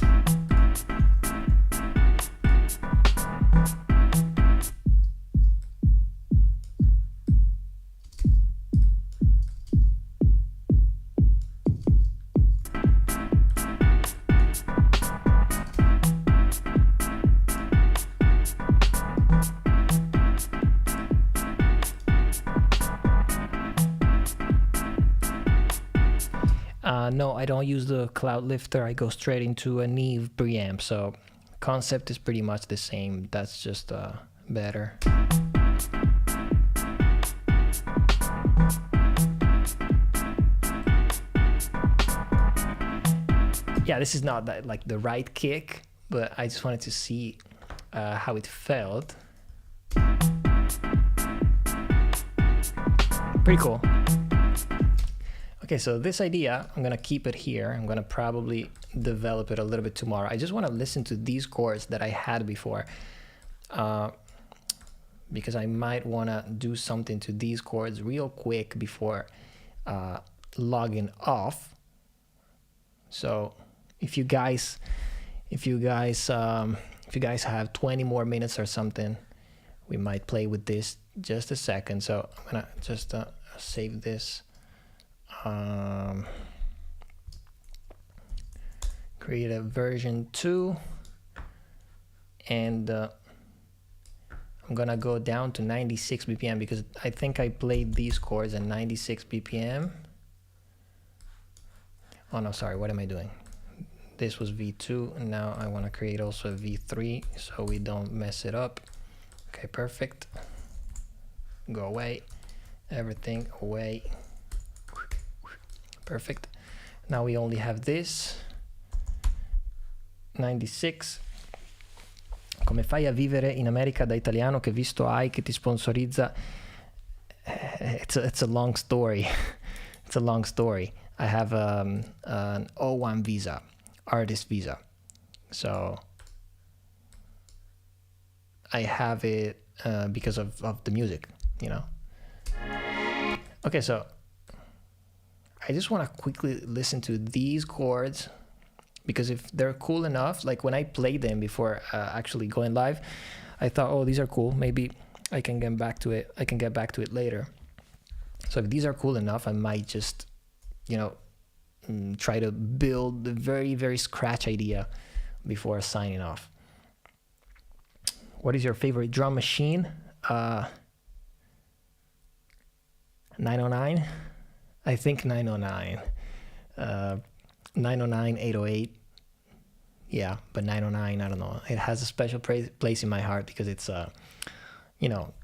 No, I don't use the cloud lifter. I go straight into a Neve preamp. So concept is pretty much the same. That's just better. Yeah, this is not that like the right kick, but I just wanted to see how it felt. Pretty cool. Okay, so this idea, I'm gonna keep it here. I'm gonna probably develop it a little bit tomorrow. I just wanna listen to these chords that I had before because I might wanna do something to these chords real quick before logging off. So if you guys have 20 more minutes or something, we might play with this just a second. So I'm gonna just save this. Create a version 2, and I'm gonna go down to 96 BPM because I think I played these chords at 96 BPM. Oh no, sorry, what am I doing? This was V2, and now I want to create also a V3 so we don't mess it up. Okay, perfect. Go away, everything away. Perfect. Now we only have this 96. Come fai a vivere in America da italiano che visto hai che ti sponsorizza? It's a long story. It's a long story. I have an O1 visa, artist visa. So I have it because of the music, you know. Okay, so I just want to quickly listen to these chords because if they're cool enough, like when I played them before actually going live, I thought, oh, these are cool. Maybe I can get back to it. I can get back to it later. So if these are cool enough, I might just, you know, try to build the very, very scratch idea before signing off. What is your favorite drum machine? 909. I think 909. 909, 808. Yeah, but 909, I don't know. It has a special place in my heart because it's, you know,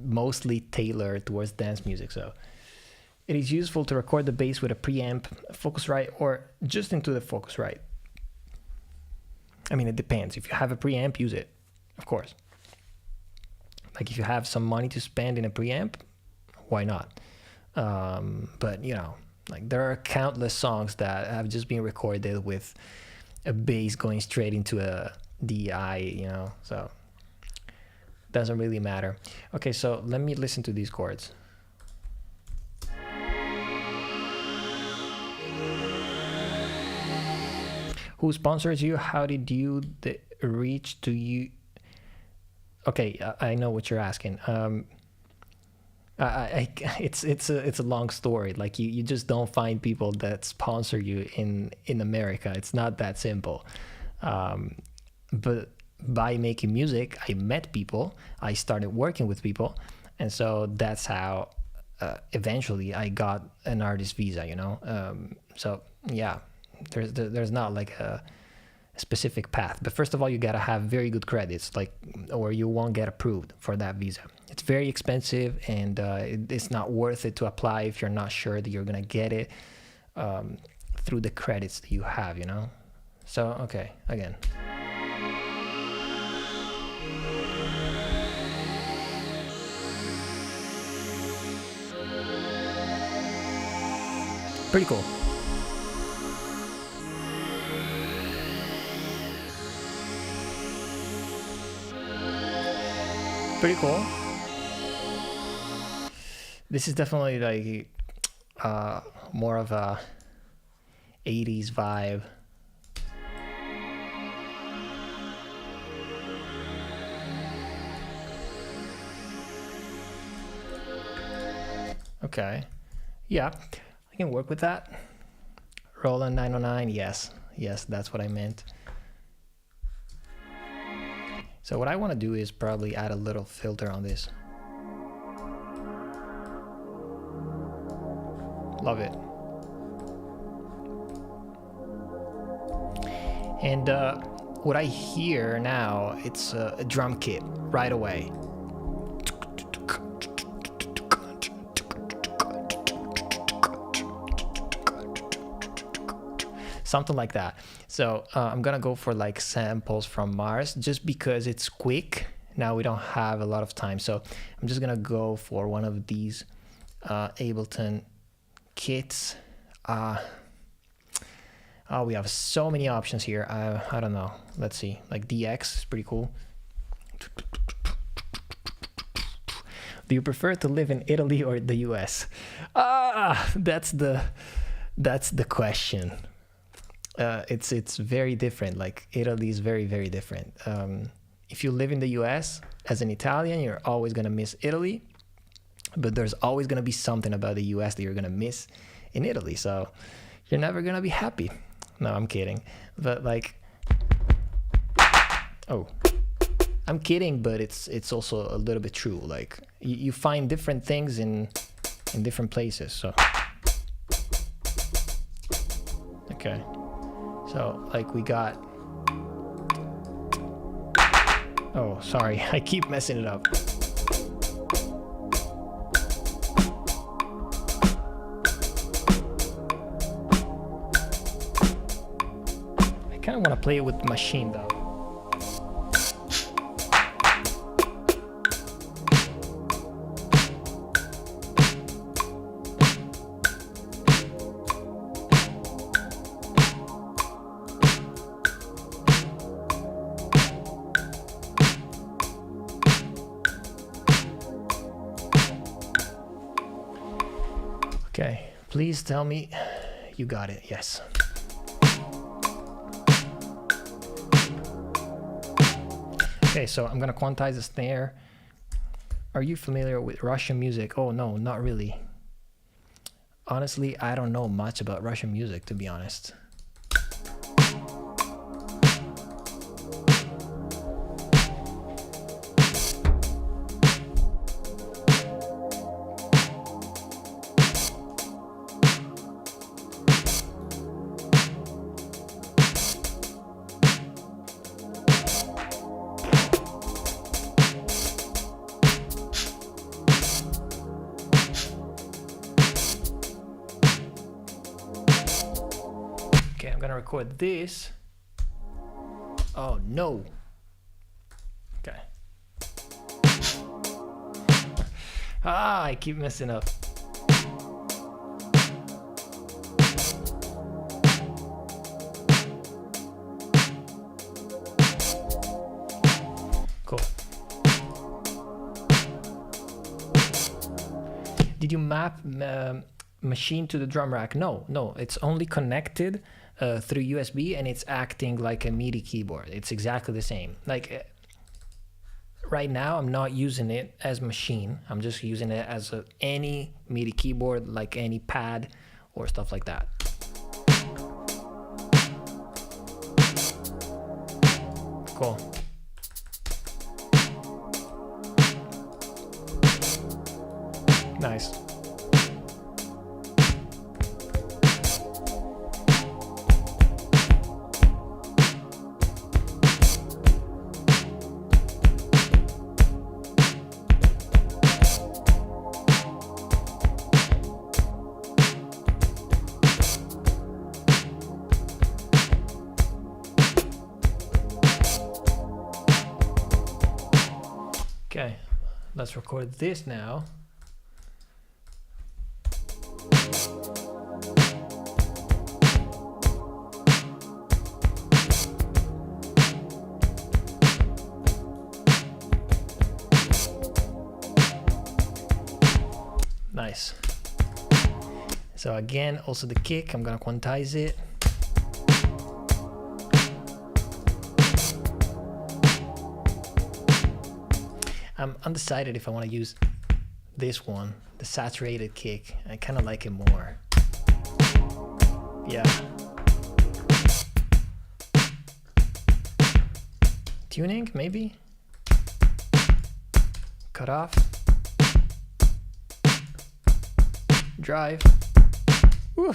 mostly tailored towards dance music. So It is useful to record the bass with a preamp, Focusrite, or just into the Focusrite. I mean, it depends. If you have a preamp, use it, of course. Like if you have some money to spend in a preamp, why not? But you know, like there are countless songs that have just been recorded with a bass going straight into a DI, you know, so doesn't really matter. Okay, so let me listen to these chords. Who sponsors you? How did you reach to you? Okay, I know what you're asking. It's a long story. Like you just don't find people that sponsor you in America. It's not that simple. But by making music, I met people. I started working with people, and so that's how eventually I got an artist visa. You know. So yeah. There's not like a specific path, but first of all you gotta have very good credits, like, or you won't get approved for that visa. It's very expensive, and it's not worth it to apply if you're not sure that you're gonna get it through the credits that you have, you know. So okay, again. Pretty cool. Pretty cool. This is definitely like more of a 80s vibe. Okay, yeah, I can work with that. Roland 909, yes, that's what I meant. So what I want to do is probably add a little filter on this. Love it. And what I hear now, it's a drum kit right away. Something like that. So I'm gonna go for like samples from Mars just because it's quick. Now we don't have a lot of time, so I'm just gonna go for one of these Ableton kits. Oh, we have so many options here. I don't know. Let's see. Like DX is pretty cool. Do you prefer to live in Italy or the US? That's the question. It's very different. Like Italy is very, very different. If you live in the US as an Italian, you're always gonna miss Italy, but there's always gonna be something about the US that you're gonna miss in Italy. So you're never gonna be happy. No, I'm kidding. But like, oh, I'm kidding, but it's also a little bit true. Like you find different things in different places. So okay. So like we got, oh, sorry, I keep messing it up. I kind of want to play it with the machine though. Okay, please tell me you got it. Yes. Okay, so I'm gonna quantize the snare. Are you familiar with Russian music? Oh no, not really. Honestly, I don't know much about Russian music, to be honest. Okay, I'm gonna record this. Oh no. Okay. I keep messing up. Cool. Did you map machine to the drum rack? No, it's only connected through USB, and it's acting like a MIDI keyboard. It's exactly the same. Like right now, I'm not using it as machine. I'm just using it as any MIDI keyboard, like any pad or stuff like that. Cool. Nice. Okay, let's record this now. Nice. So again, also the kick, I'm gonna quantize it. I'm undecided if I want to use this one, the saturated kick. I kind of like it more. Yeah. Tuning, maybe? Cut off. Drive. Woo.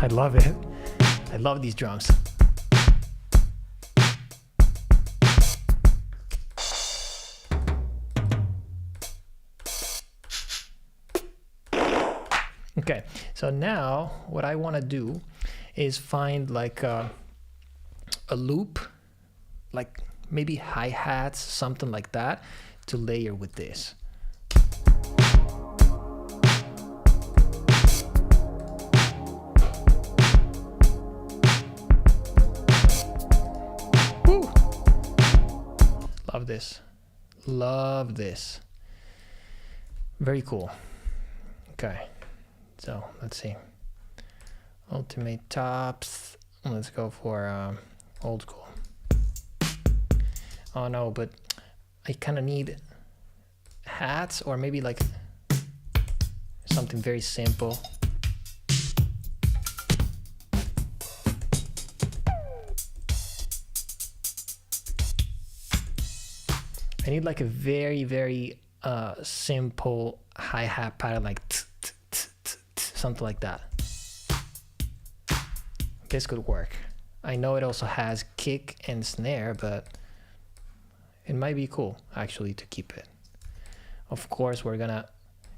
I love it. I love these drums. Okay, so now what I want to do is find like a loop, like maybe hi-hats, something like that, to layer with this. Woo! Love this. Love this. Very cool. Okay. So let's see. Ultimate tops. Let's go for old school. Oh no, but I kind of need hats, or maybe like something very simple. I need like a very, very simple hi-hat pattern, like something like that. This could work. I know it also has kick and snare, but it might be cool actually to keep it. Of course, we're gonna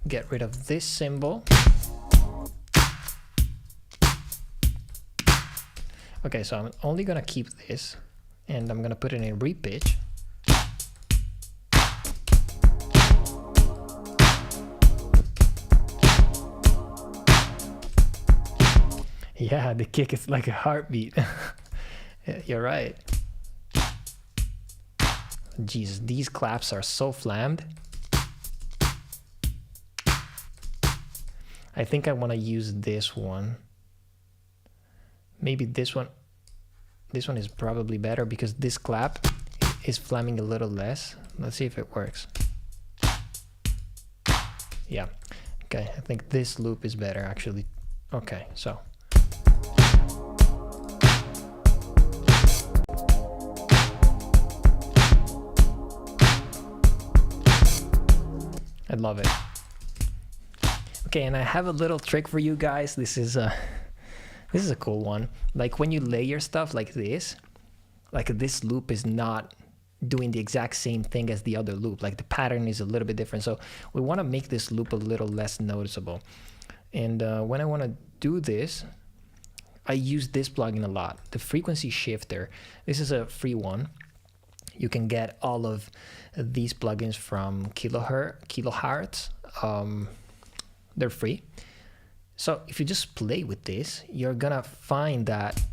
get rid of this cymbal. Okay, so I'm only gonna keep this, and I'm gonna put it in repitch. Yeah, the kick is like a heartbeat. You're right. Jesus, these claps are so flammed. I think I want to use this one. Maybe this one. This one is probably better because this clap is flamming a little less. Let's see if it works. Yeah. Okay, I think this loop is better actually. Okay, so. love it. Okay, and I have a little trick for you guys. This is a cool one. Like when you layer stuff like this loop is not doing the exact same thing as the other loop. Like the pattern is a little bit different. So we want to make this loop a little less noticeable. And when I want to do this, I use this plugin a lot, the frequency shifter. This is a free one. You can get all of these plugins from Kilohertz. They're free. So if you just play with this, you're gonna find that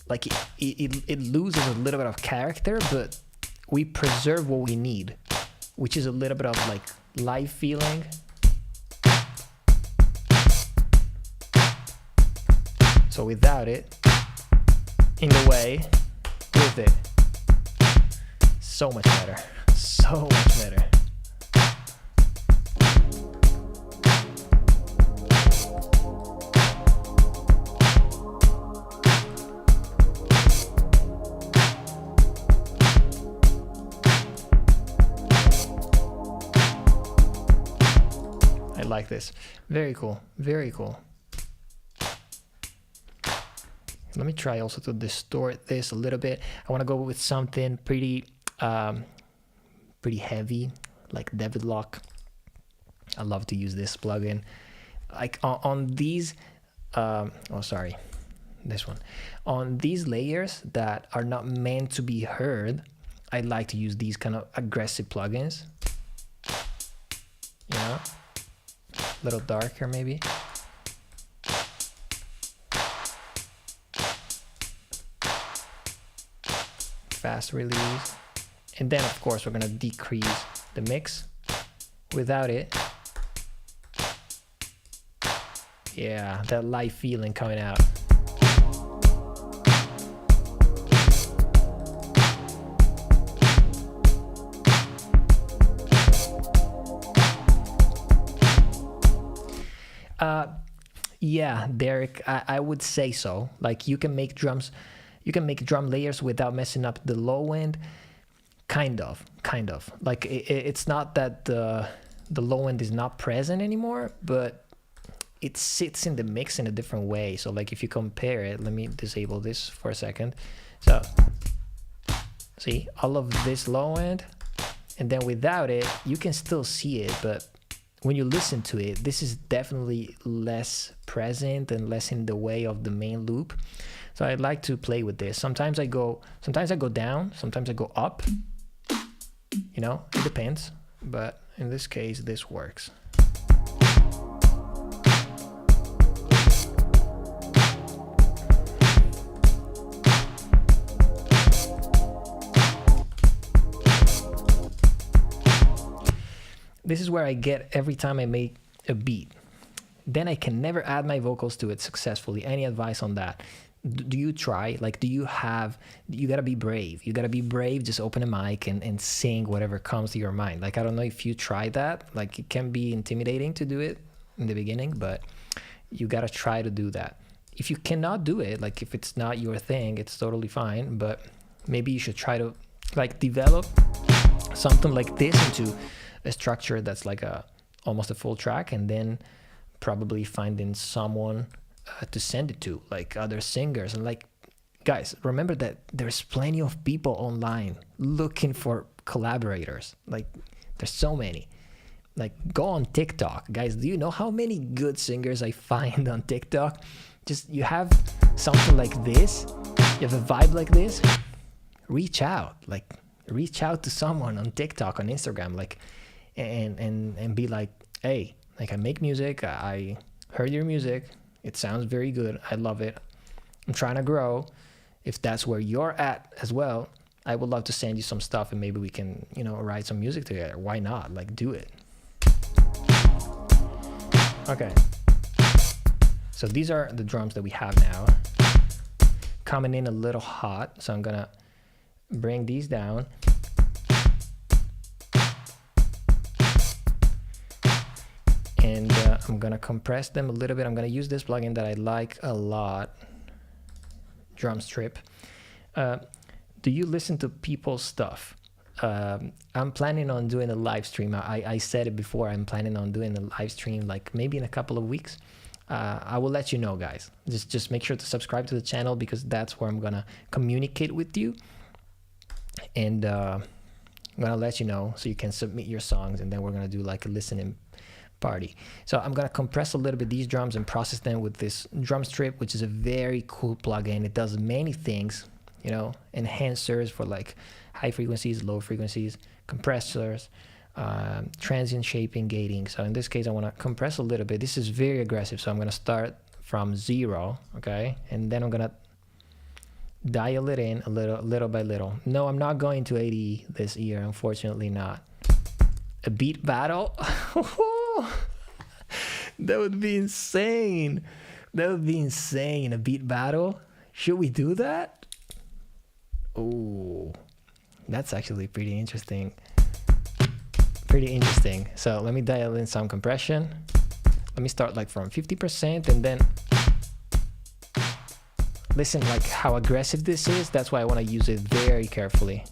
like it loses a little bit of character, but we preserve what we need, which is a little bit of like live feeling. So without it, in the way, with it, so much better, so much better. I like this. Very cool, very cool. Let me try also to distort this a little bit. I want to go with something pretty heavy, like David Lock. I love to use this plugin. Like on these, this one. On these layers that are not meant to be heard, I like to use these kind of aggressive plugins. You know, a little darker maybe. Fast release, and then of course we're gonna decrease the mix. Without it, yeah, that live feeling coming out. Yeah, Derek, I would say so. Like you can make drums. You can make drum layers without messing up the low end. Kind of. Like it's not that the low end is not present anymore, but it sits in the mix in a different way. So like if you compare it, let me disable this for a second. So see all of this low end, and then without it, you can still see it, but when you listen to it, this is definitely less present and less in the way of the main loop. So I like to play with this. Sometimes I go down, sometimes I go up. You know, it depends. But in this case, this works. This is where I get every time I make a beat. Then I can never add my vocals to it successfully. Any advice on that? Do you try? Like, you gotta be brave. You gotta be brave, just open a mic and sing whatever comes to your mind. Like, I don't know if you try that. Like, it can be intimidating to do it in the beginning, but you gotta try to do that. If you cannot do it, like if it's not your thing, it's totally fine, but maybe you should try to like develop something like this into a structure that's like almost a full track, and then probably finding someone to send it to, like other singers. And like, guys, remember that there's plenty of people online looking for collaborators. Like, there's so many. Like, go on TikTok, guys. Do you know how many good singers I find on TikTok? Just, you have something like this, you have a vibe like this, reach out to someone on TikTok, on Instagram, like, and be like, hey, like, I make music, I heard your music, it sounds very good, I love it, I'm trying to grow. If that's where you're at as well, I would love to send you some stuff and maybe we can, you know, write some music together. Why not? Like, do it. Okay, so these are the drums that we have now, coming in a little hot, so I'm gonna bring these down. And I'm gonna compress them a little bit. I'm gonna use this plugin that I like a lot, Drum Strip. Do you listen to people's stuff? I'm planning on doing a live stream. I said it before, I'm planning on doing a live stream like maybe in a couple of weeks. I will let you know, guys. Just make sure to subscribe to the channel, because that's where I'm gonna communicate with you, and I'm gonna let you know so you can submit your songs, and then we're gonna do like a listening party. So I'm gonna compress a little bit these drums and process them with this drum strip, which is a very cool plugin. It does many things, you know, enhancers for like high frequencies, low frequencies, compressors, transient shaping, gating. So in this case, I want to compress a little bit. This is very aggressive, so I'm going to start from 0, okay, and then I'm going to dial it in a little by little. No, I'm not going to 80 this year, unfortunately not. A beat battle? That would be insane. That would be insane. A beat battle? Should we do that? Oh, that's actually pretty interesting. Pretty interesting. So let me dial in some compression. Let me start like from 50%, and then listen like how aggressive this is. That's why I want to use it very carefully.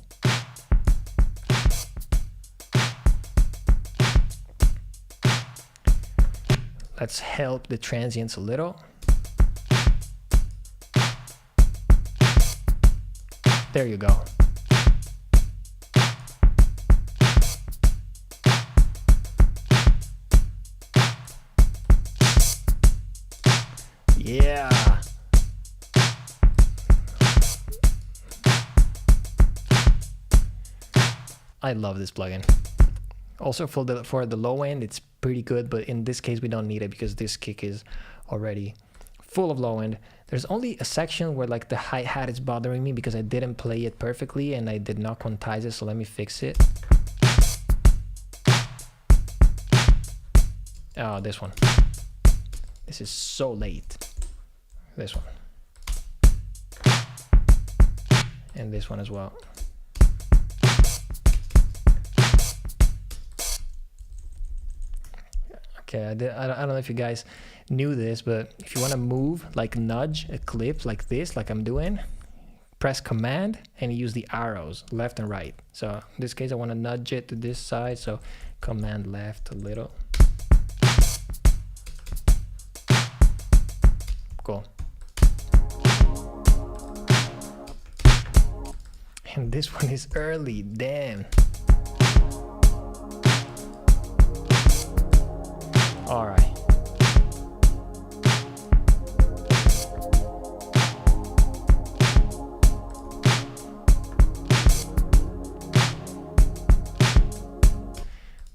Let's help the transients a little. There you go. Yeah. I love this plugin. Also for the low end, it's pretty good, but in this case we don't need it because this kick is already full of low end. There's only a section where like the hi-hat is bothering me because I didn't play it perfectly and I did not quantize it, so let me fix it. Oh, this one. This is so late. This one. And this one as well. Okay, I don't know if you guys knew this, but if you want to move, like nudge a clip like this, like I'm doing, press command and use the arrows left and right. So in this case, I want to nudge it to this side, so command left a little. Cool. And this one is early, damn. All right.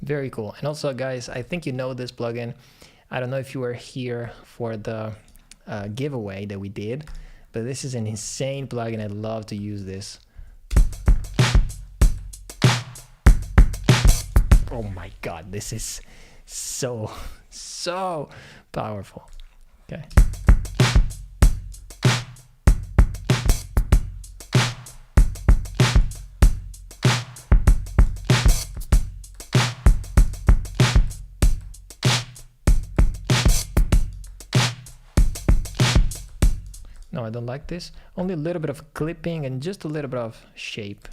Very cool. And also, guys, I think you know this plugin. I don't know if you were here for the giveaway that we did, but this is an insane plugin. I love to use this. Oh my God, this is so powerful. Okay. No, I don't like this. Only a little bit of clipping and just a little bit of shape.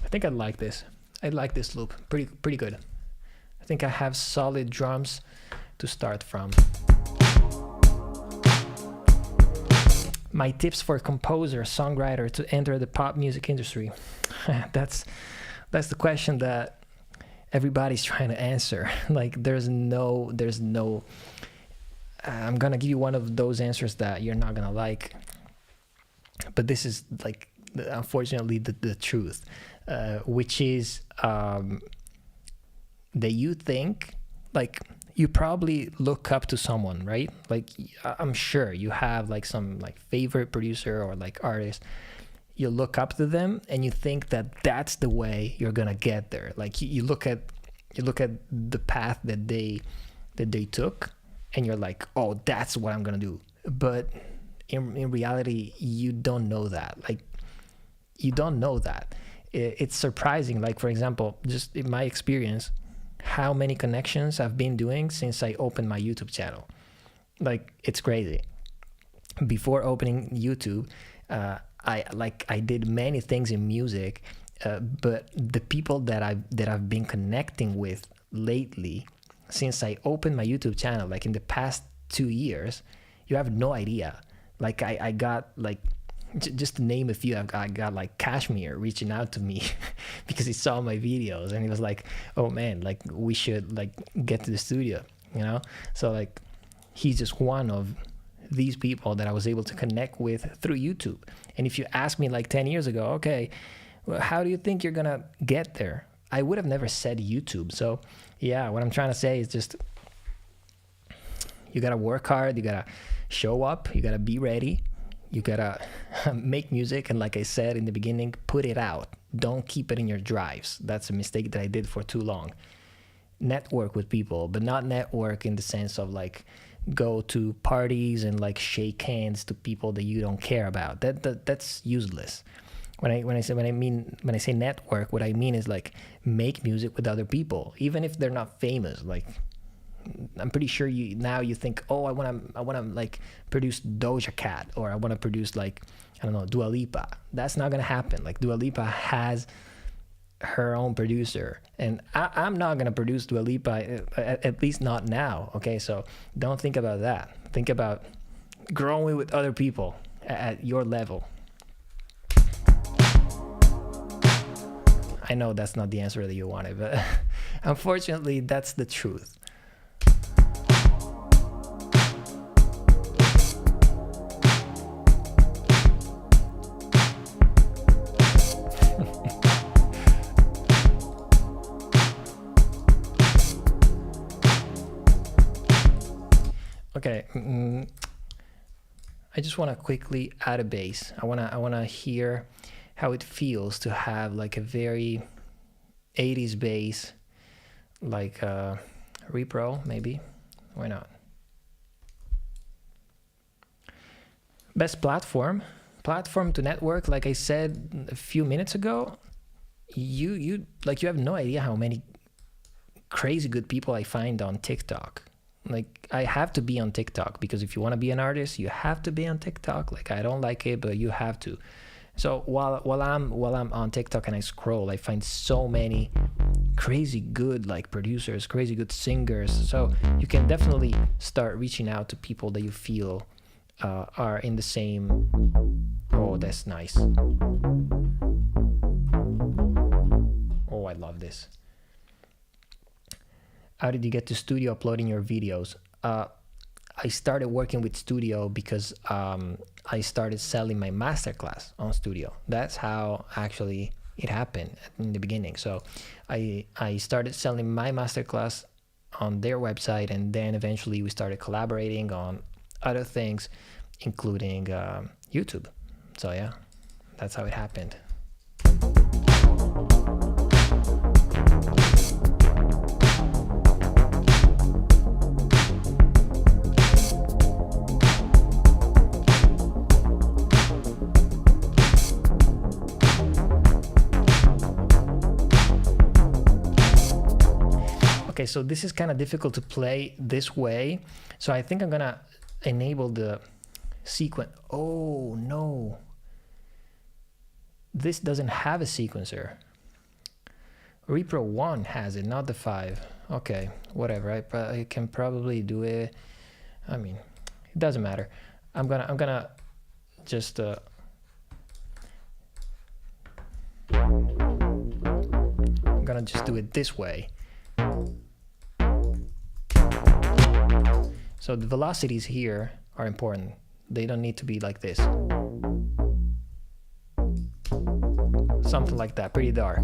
I think I like this. I like this loop. Pretty good. I think I have solid drums to start from. My tips for a composer, songwriter to enter the pop music industry. That's the question that everybody's trying to answer. Like there's no I'm gonna give you one of those answers that you're not gonna like, but this is like unfortunately the truth, which is that you think like you probably look up to someone, right? Like I'm sure you have like some like favorite producer or like artist. You look up to them and you think that that's the way you're gonna get there. Like you look at the path that they took and you're like, oh, that's what I'm gonna do. But in reality, you don't know that. Like, you don't know that. It's surprising. Like, for example, just in my experience, how many connections I've been doing since I opened my YouTube channel. Like, it's crazy. Before opening YouTube, I did many things in music, but the people that I've been connecting with lately, since I opened my YouTube channel, like in the past 2 years, you have no idea. Like, I got like, just to name a few, I got like Kashmir reaching out to me because he saw my videos and he was like, oh man, like we should like get to the studio, you know? So like, he's just one of these people that I was able to connect with through YouTube. And if you ask me like 10 years ago, okay, well, how do you think you're gonna get there? I would have never said YouTube. So yeah, what I'm trying to say is just, you gotta work hard, you gotta show up, you gotta be ready, you gotta make music, and like I said in the beginning, put it out. Don't keep it in your drives. That's a mistake that I did for too long. Network with people, but not network in the sense of like go to parties and like shake hands to people that you don't care about. That's useless. When I say network, what I mean is like make music with other people, even if they're not famous. Like, I'm pretty sure you think, oh, I wanna like produce Doja Cat, or I wanna produce like, I don't know, Dua Lipa. That's not gonna happen. Like, Dua Lipa has her own producer, and I'm not gonna produce Dua Lipa, at least not now. Okay, so don't think about that. Think about growing with other people at your level. I know that's not the answer that you wanted, but unfortunately, that's the truth. Okay, I just want to quickly add a bass. I wanna hear how it feels to have like a very 80s bass, like repro, maybe. Why not? Best platform to network. Like I said a few minutes ago, you have no idea how many crazy good people I find on TikTok. Like, I have to be on TikTok because if you want to be an artist, you have to be on TikTok. Like, I don't like it, but you have to. So while I'm on TikTok and I scroll, I find so many crazy good like producers, crazy good singers. So you can definitely start reaching out to people that you feel are in the same. Oh, that's nice. Oh, I love this. How did you get to studio uploading your videos? I started working with studio because I started selling my masterclass on studio. That's how actually it happened in the beginning. So I started selling my masterclass on their website, and then eventually we started collaborating on other things, including YouTube. So yeah, that's how it happened. Okay, so this is kind of difficult to play this way. So I think I'm gonna enable the sequence. Oh no. This doesn't have a sequencer. Repro 1 has it, not the 5. Okay, whatever. I can probably do it. I mean, it doesn't matter. I'm gonna just I'm gonna just do it this way. So the velocities here are important. They don't need to be like this. Something like that, pretty dark. I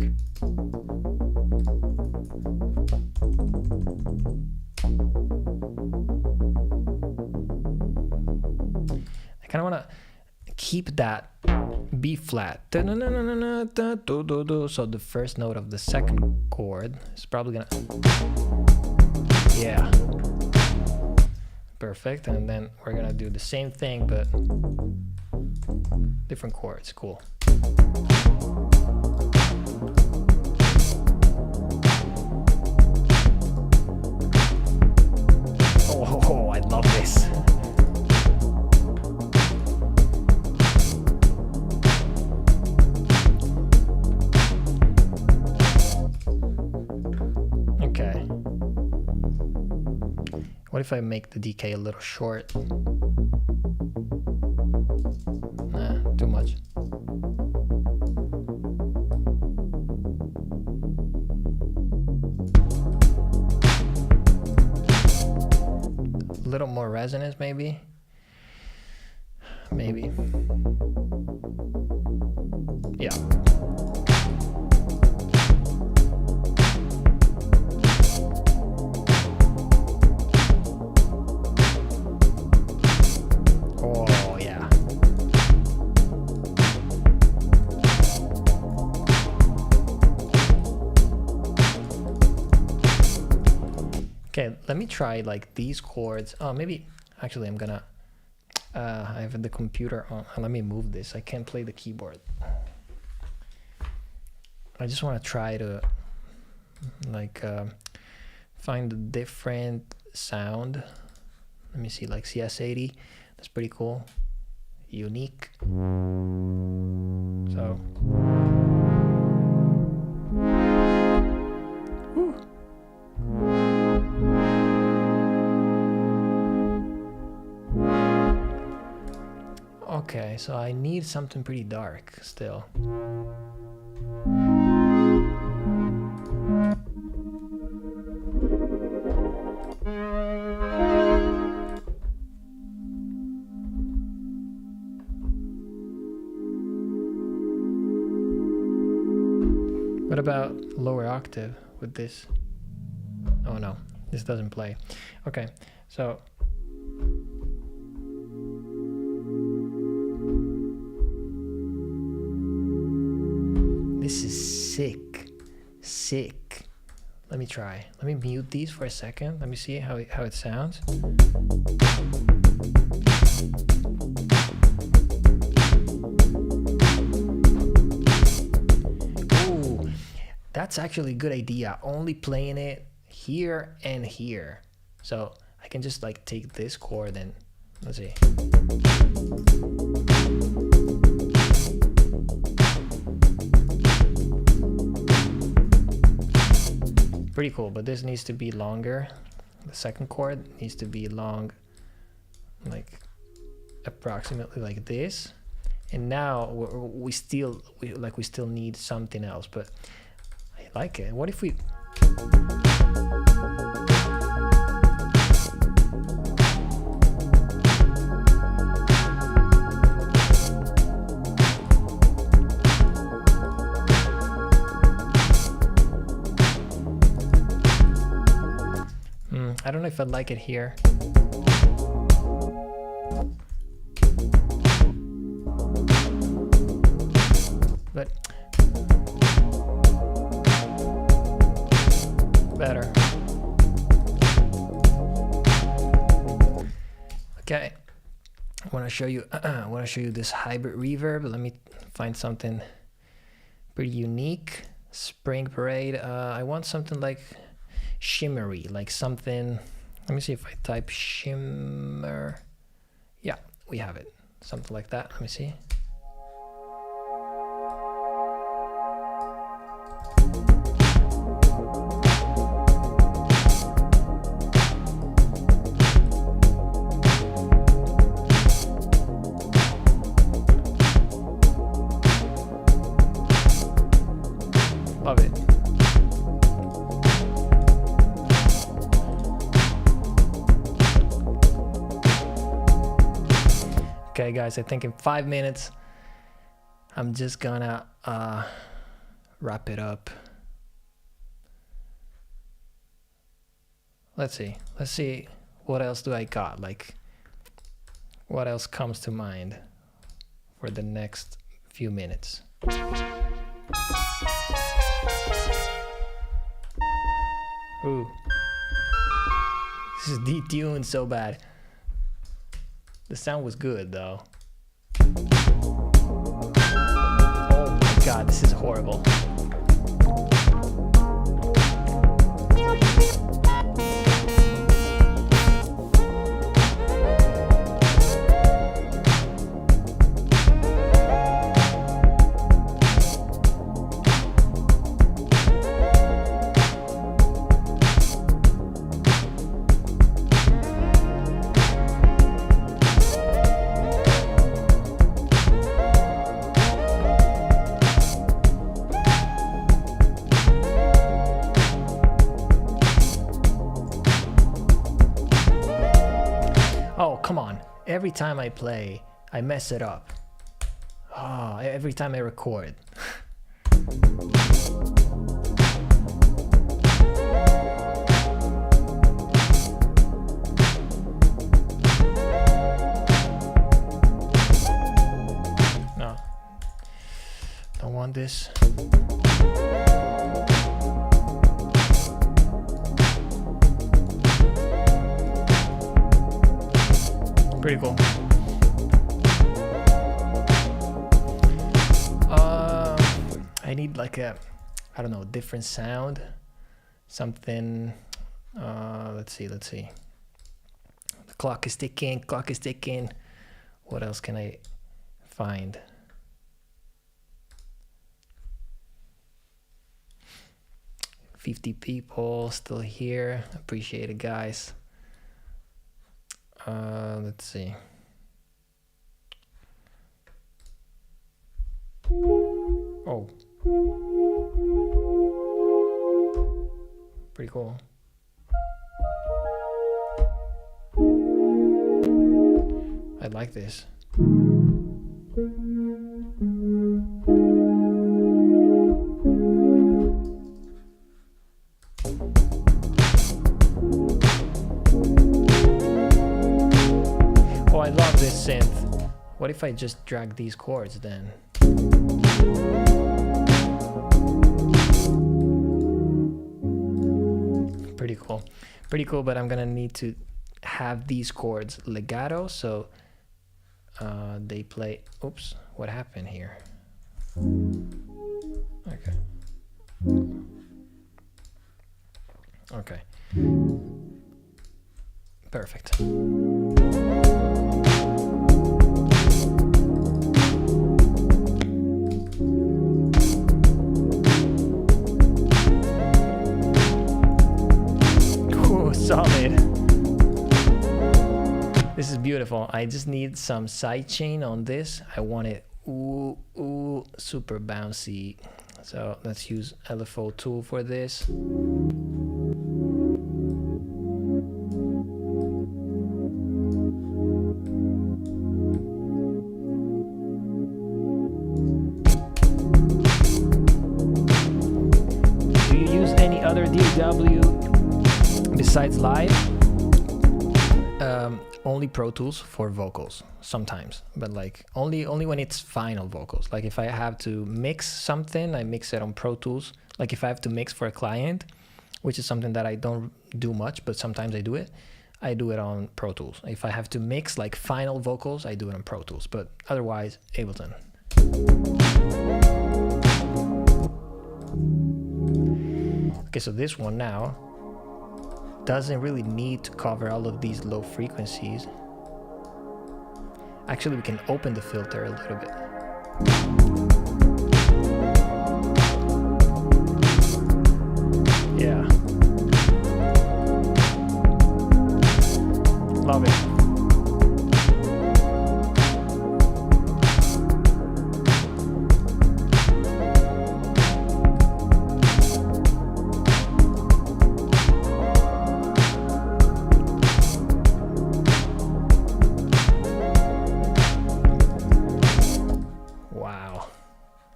kind of want to keep that B flat. So the first note of the second chord is probably gonna, yeah. perfect. And then we're gonna do the same thing, but different chords. Cool. Oh, I love this. Okay. What if I make the decay a little short? Nah, too much. A little more resonance, maybe? Maybe. Yeah. Oh, yeah. Okay, let me try like these chords. Oh, maybe actually I'm gonna I have the computer on. Let me move this. I can't play the keyboard. I just want to try to like find a different sound. Let me see, like CS80. That's pretty cool. Unique. So. Whew. Okay, so I need something pretty dark still. What about lower octave with this? Oh no, this doesn't play. Okay, so this is sick. Let me try. Let me mute these for a second. Let me see how it sounds. Ooh, that's actually a good idea. Only playing it here and here. So I can just like take this chord and let's see. Pretty cool, but this needs to be longer. The second chord needs to be long, like approximately like this. And now we still need something else, but I like it. What if we I don't know if I'd like it here. But better. Okay. I want to show you this hybrid reverb. Let me find something pretty unique. Spring Parade. I want something like shimmery, like something. Let me see if I type shimmer. Yeah, we have it. Something like that. Let me see. Love it. Okay guys, I think in 5 minutes I'm just gonna wrap it up. Let's see what else do I got, like what else comes to mind for the next few minutes. Ooh, this is detuned so bad. The sound was good though. Oh my god, this is horrible. Oh, come on. Every time I play, I mess it up. Oh, every time I record. No. Don't want this. Pretty cool. I need like a, I don't know, different sound, something. Let's see. The clock is ticking. What else can I find? $50 people still here. Appreciate it, guys. Let's see. Oh. Pretty cool. I like this. Oh, I love this synth. What if I just drag these chords then? Pretty cool, but I'm gonna need to have these chords legato, so they play. Oops, what happened here? Okay, perfect. Solid. This is beautiful. I just need some sidechain on this. I want it super bouncy. So let's use LFO tool for this. Do you use any other DAW besides Live? Only Pro Tools for vocals sometimes, but like only when it's final vocals. Like if I have to mix something, I mix it on Pro Tools. Like if I have to mix for a client, which is something that I don't do much, but sometimes I do it on Pro Tools. If I have to mix like final vocals, I do it on Pro Tools, but otherwise Ableton. Okay, so this one now doesn't really need to cover all of these low frequencies. Actually, we can open the filter a little bit. Yeah. Love it.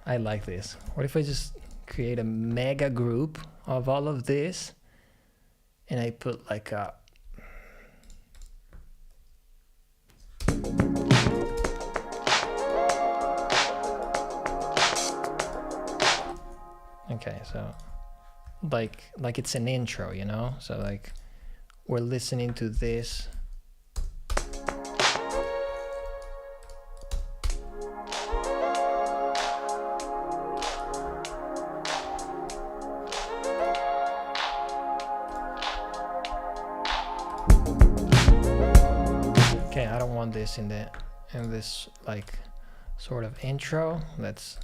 I like this. What if I just create a mega group of all of this and I put like a okay, so like it's an intro, you know? So like we're listening to this this in this like sort of intro. Let's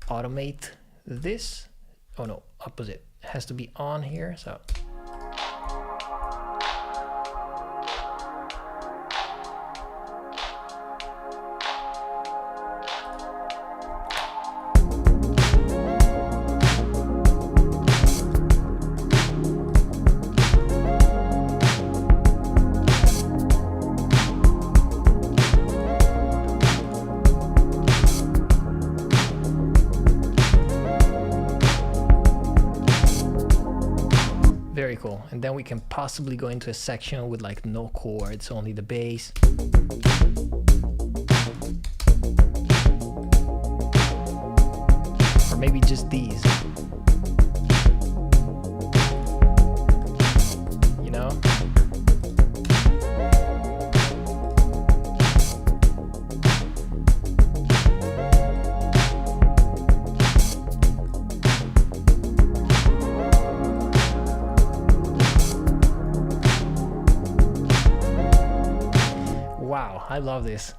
automate this. Oh no, opposite. It has to be on here. So very cool. And then we can possibly go into a section with like no chords, only the bass. Or maybe just these. You know? Wow, I love this.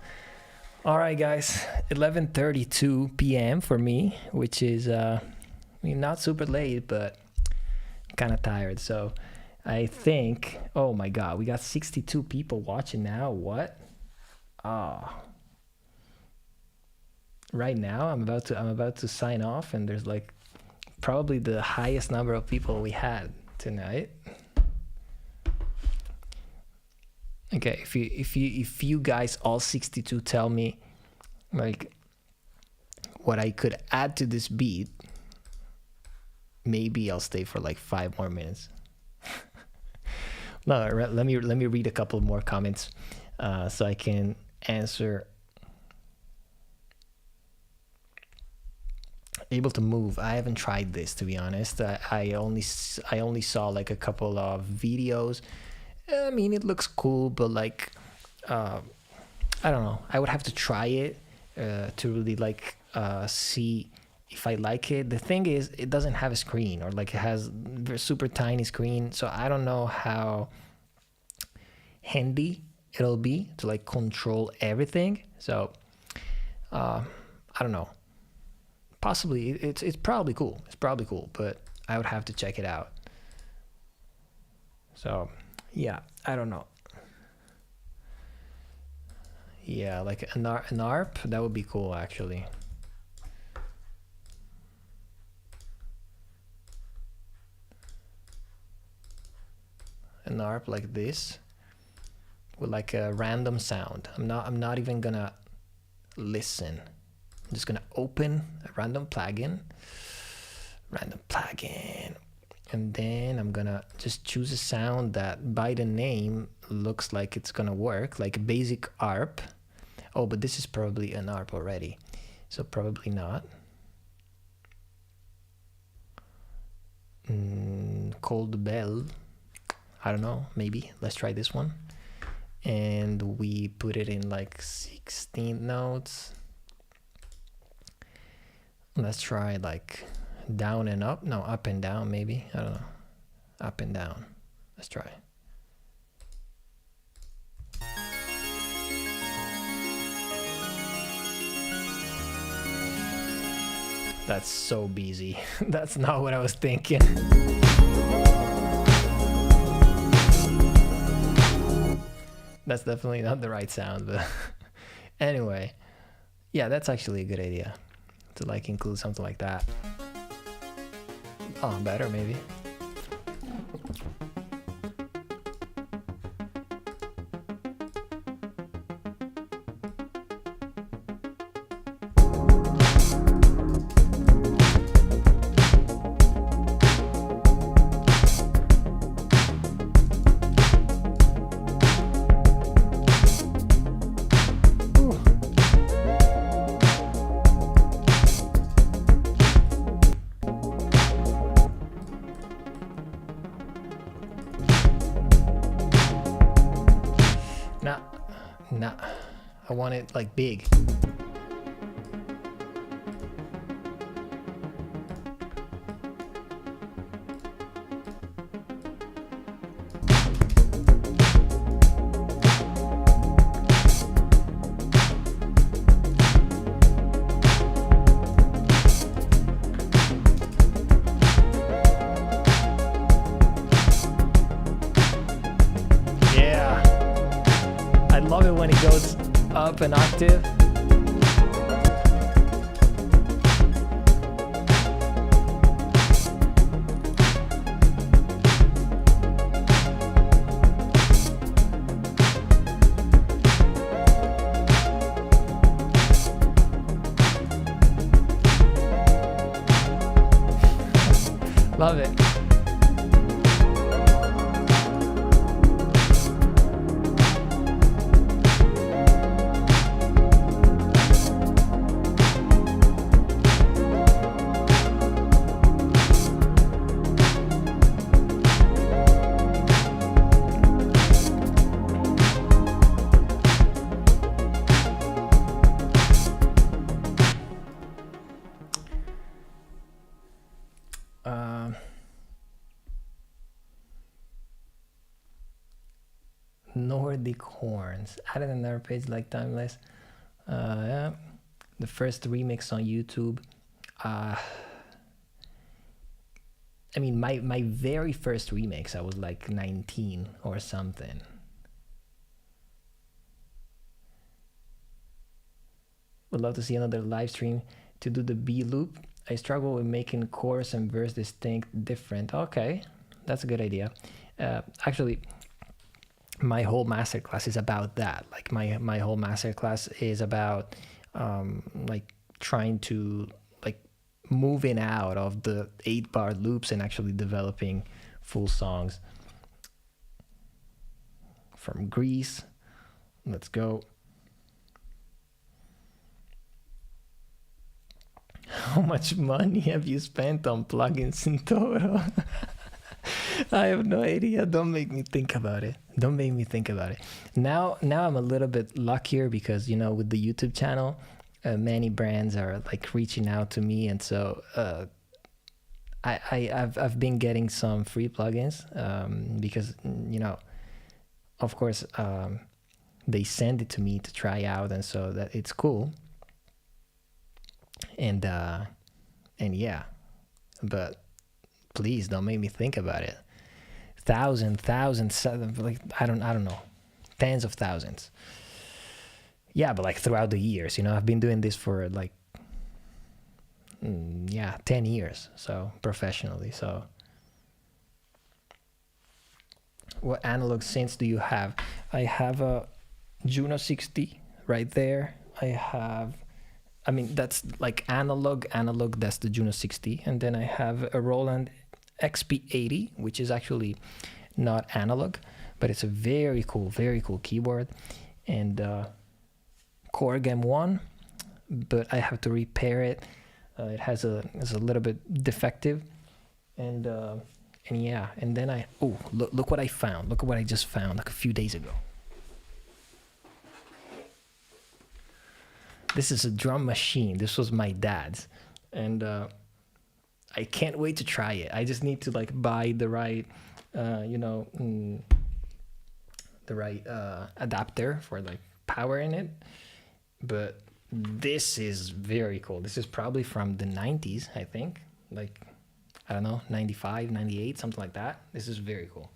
All right, guys, 11:32 p.m. for me, which is I mean, not super late, but kind of tired. So I think, oh my God, we got 62 people watching now. What? Right now, I'm about to sign off, and there's like probably the highest number of people we had tonight. Okay, if you guys all 62 tell me like what I could add to this beat, maybe I'll stay for like 5 more minutes. No, let me read a couple more comments so I can answer. Able to move. I haven't tried this, to be honest. I only saw like a couple of videos. I mean, it looks cool, but like, I don't know. I would have to try it to really like see if I like it. The thing is, it doesn't have a screen, or like it has a super tiny screen. So I don't know how handy it'll be to like control everything. So I don't know. Possibly it's probably cool. It's probably cool, but I would have to check it out. So. Yeah, I don't know. Yeah, like an ARP, that would be cool actually. An ARP like this with like a random sound. I'm not even gonna listen. I'm just gonna open a random plugin. And then I'm gonna just choose a sound that by the name looks like it's gonna work, like a basic ARP. Oh, but this is probably an ARP already, so probably not. Cold bell, I don't know, maybe. Let's try this one. And we put it in like 16 notes. Let's try like down and up. No, up and down maybe. I don't know. Up and down. Let's try. That's so busy. That's not what I was thinking. That's definitely not the right sound, but anyway. Yeah, that's actually a good idea to like include something like that. Oh, better maybe. Nah, I want it like big. up an octave. Love it. Nordic horns. Added another page like Timeless. Yeah. The first remix on YouTube. I mean, my very first remix, I was like 19 or something. Would love to see another live stream to do the B loop. I struggle with making chorus and verse distinct different. Okay, that's a good idea. Actually, my whole masterclass is about that. Like my whole masterclass is about like trying to like moving out of the 8-bar loops and actually developing full songs. From Greece, let's go. How much money have you spent on plugins in total? I have no idea. Don't make me think about it. Don't make me think about it. Now I'm a little bit luckier because, you know, with the YouTube channel, many brands are like reaching out to me, and so I've been getting some free plugins because, you know, of course, they send it to me to try out, and so that it's cool. And yeah, but please don't make me think about it. Thousands, like I don't know, tens of thousands. Yeah, but like throughout the years, you know, I've been doing this for like 10 years, so professionally. So what analog synths do you have? I have a Juno 60 right there. I mean, that's like analog, that's the Juno 60. And then I have a Roland XP80, which is actually not analog, but it's a very cool keyboard. And Korg M1, but I have to repair it. It has it's a little bit defective. And yeah, and then look what I found. Look at what I just found like a few days ago. This is a drum machine. This was my dad's, and I can't wait to try it. I just need to like buy the right, the right adapter for like power in it. But this is very cool. This is probably from the 90s, I think. Like, I don't know, 95, 98, something like that. This is very cool.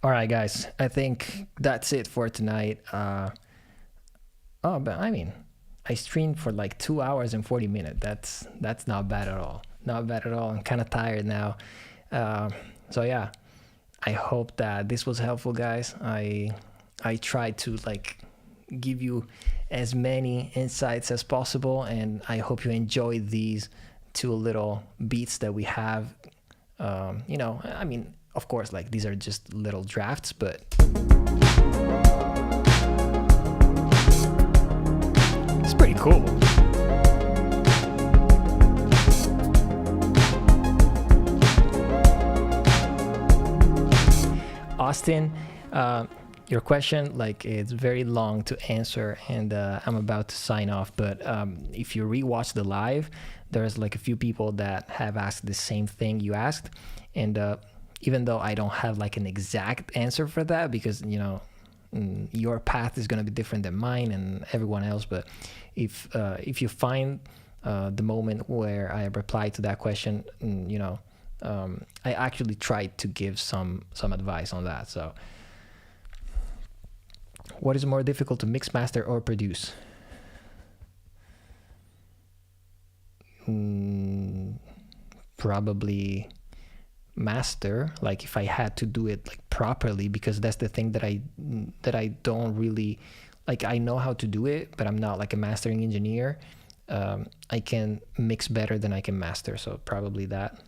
All right, guys, I think that's it for tonight. But I mean, I streamed for like 2 hours and 40 minutes. That's not bad at all. Not bad at all. I'm kind of tired now. So yeah, I hope that this was helpful, guys. I tried to like give you as many insights as possible, and I hope you enjoyed these 2 little beats that we have. You know, I mean, of course, like these are just little drafts, but it's pretty cool. Austin, your question, like, it's very long to answer, and I'm about to sign off, but if you rewatch the live, there's like a few people that have asked the same thing you asked, and even though I don't have like an exact answer for that, because, you know, your path is going to be different than mine and everyone else, but if you find the moment where I replied to that question, I actually tried to give some advice on that. So what is more difficult, to mix, master, or produce? Probably master, like if I had to do it like properly, because that's the thing that I don't really like. I know how to do it, but I'm not like a mastering engineer. I can mix better than I can master, so probably that.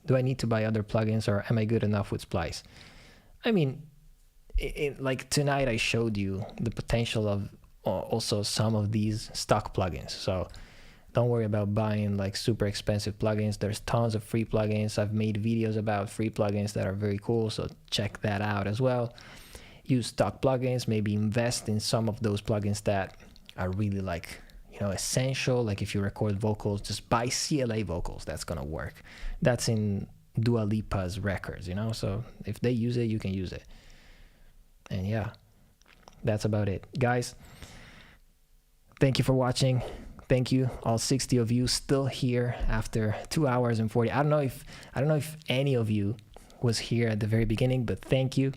Do I need to buy other plugins, or am I good enough with Splice? I mean, like tonight I showed you the potential of also some of these stock plugins, so don't worry about buying like super expensive plugins. There's tons of free plugins. I've made videos about free plugins that are very cool, so check that out as well. Use stock plugins, maybe invest in some of those plugins that are really like, essential. Like if you record vocals, just buy CLA vocals. That's gonna work. That's in Dua Lipa's records, so if they use it, you can use it. And yeah, that's about it, guys. Thank you for watching. Thank you, all 60 of you still here after 2 hours and 40. I don't know if any of you was here at the very beginning, but thank you.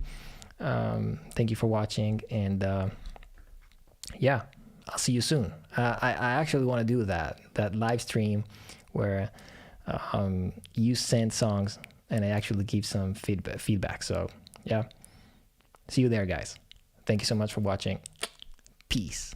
Thank you for watching, and yeah, I'll see you soon. I actually want to do that live stream where you send songs and I actually give some feedback. So yeah, see you there, guys. Thank you so much for watching. Peace.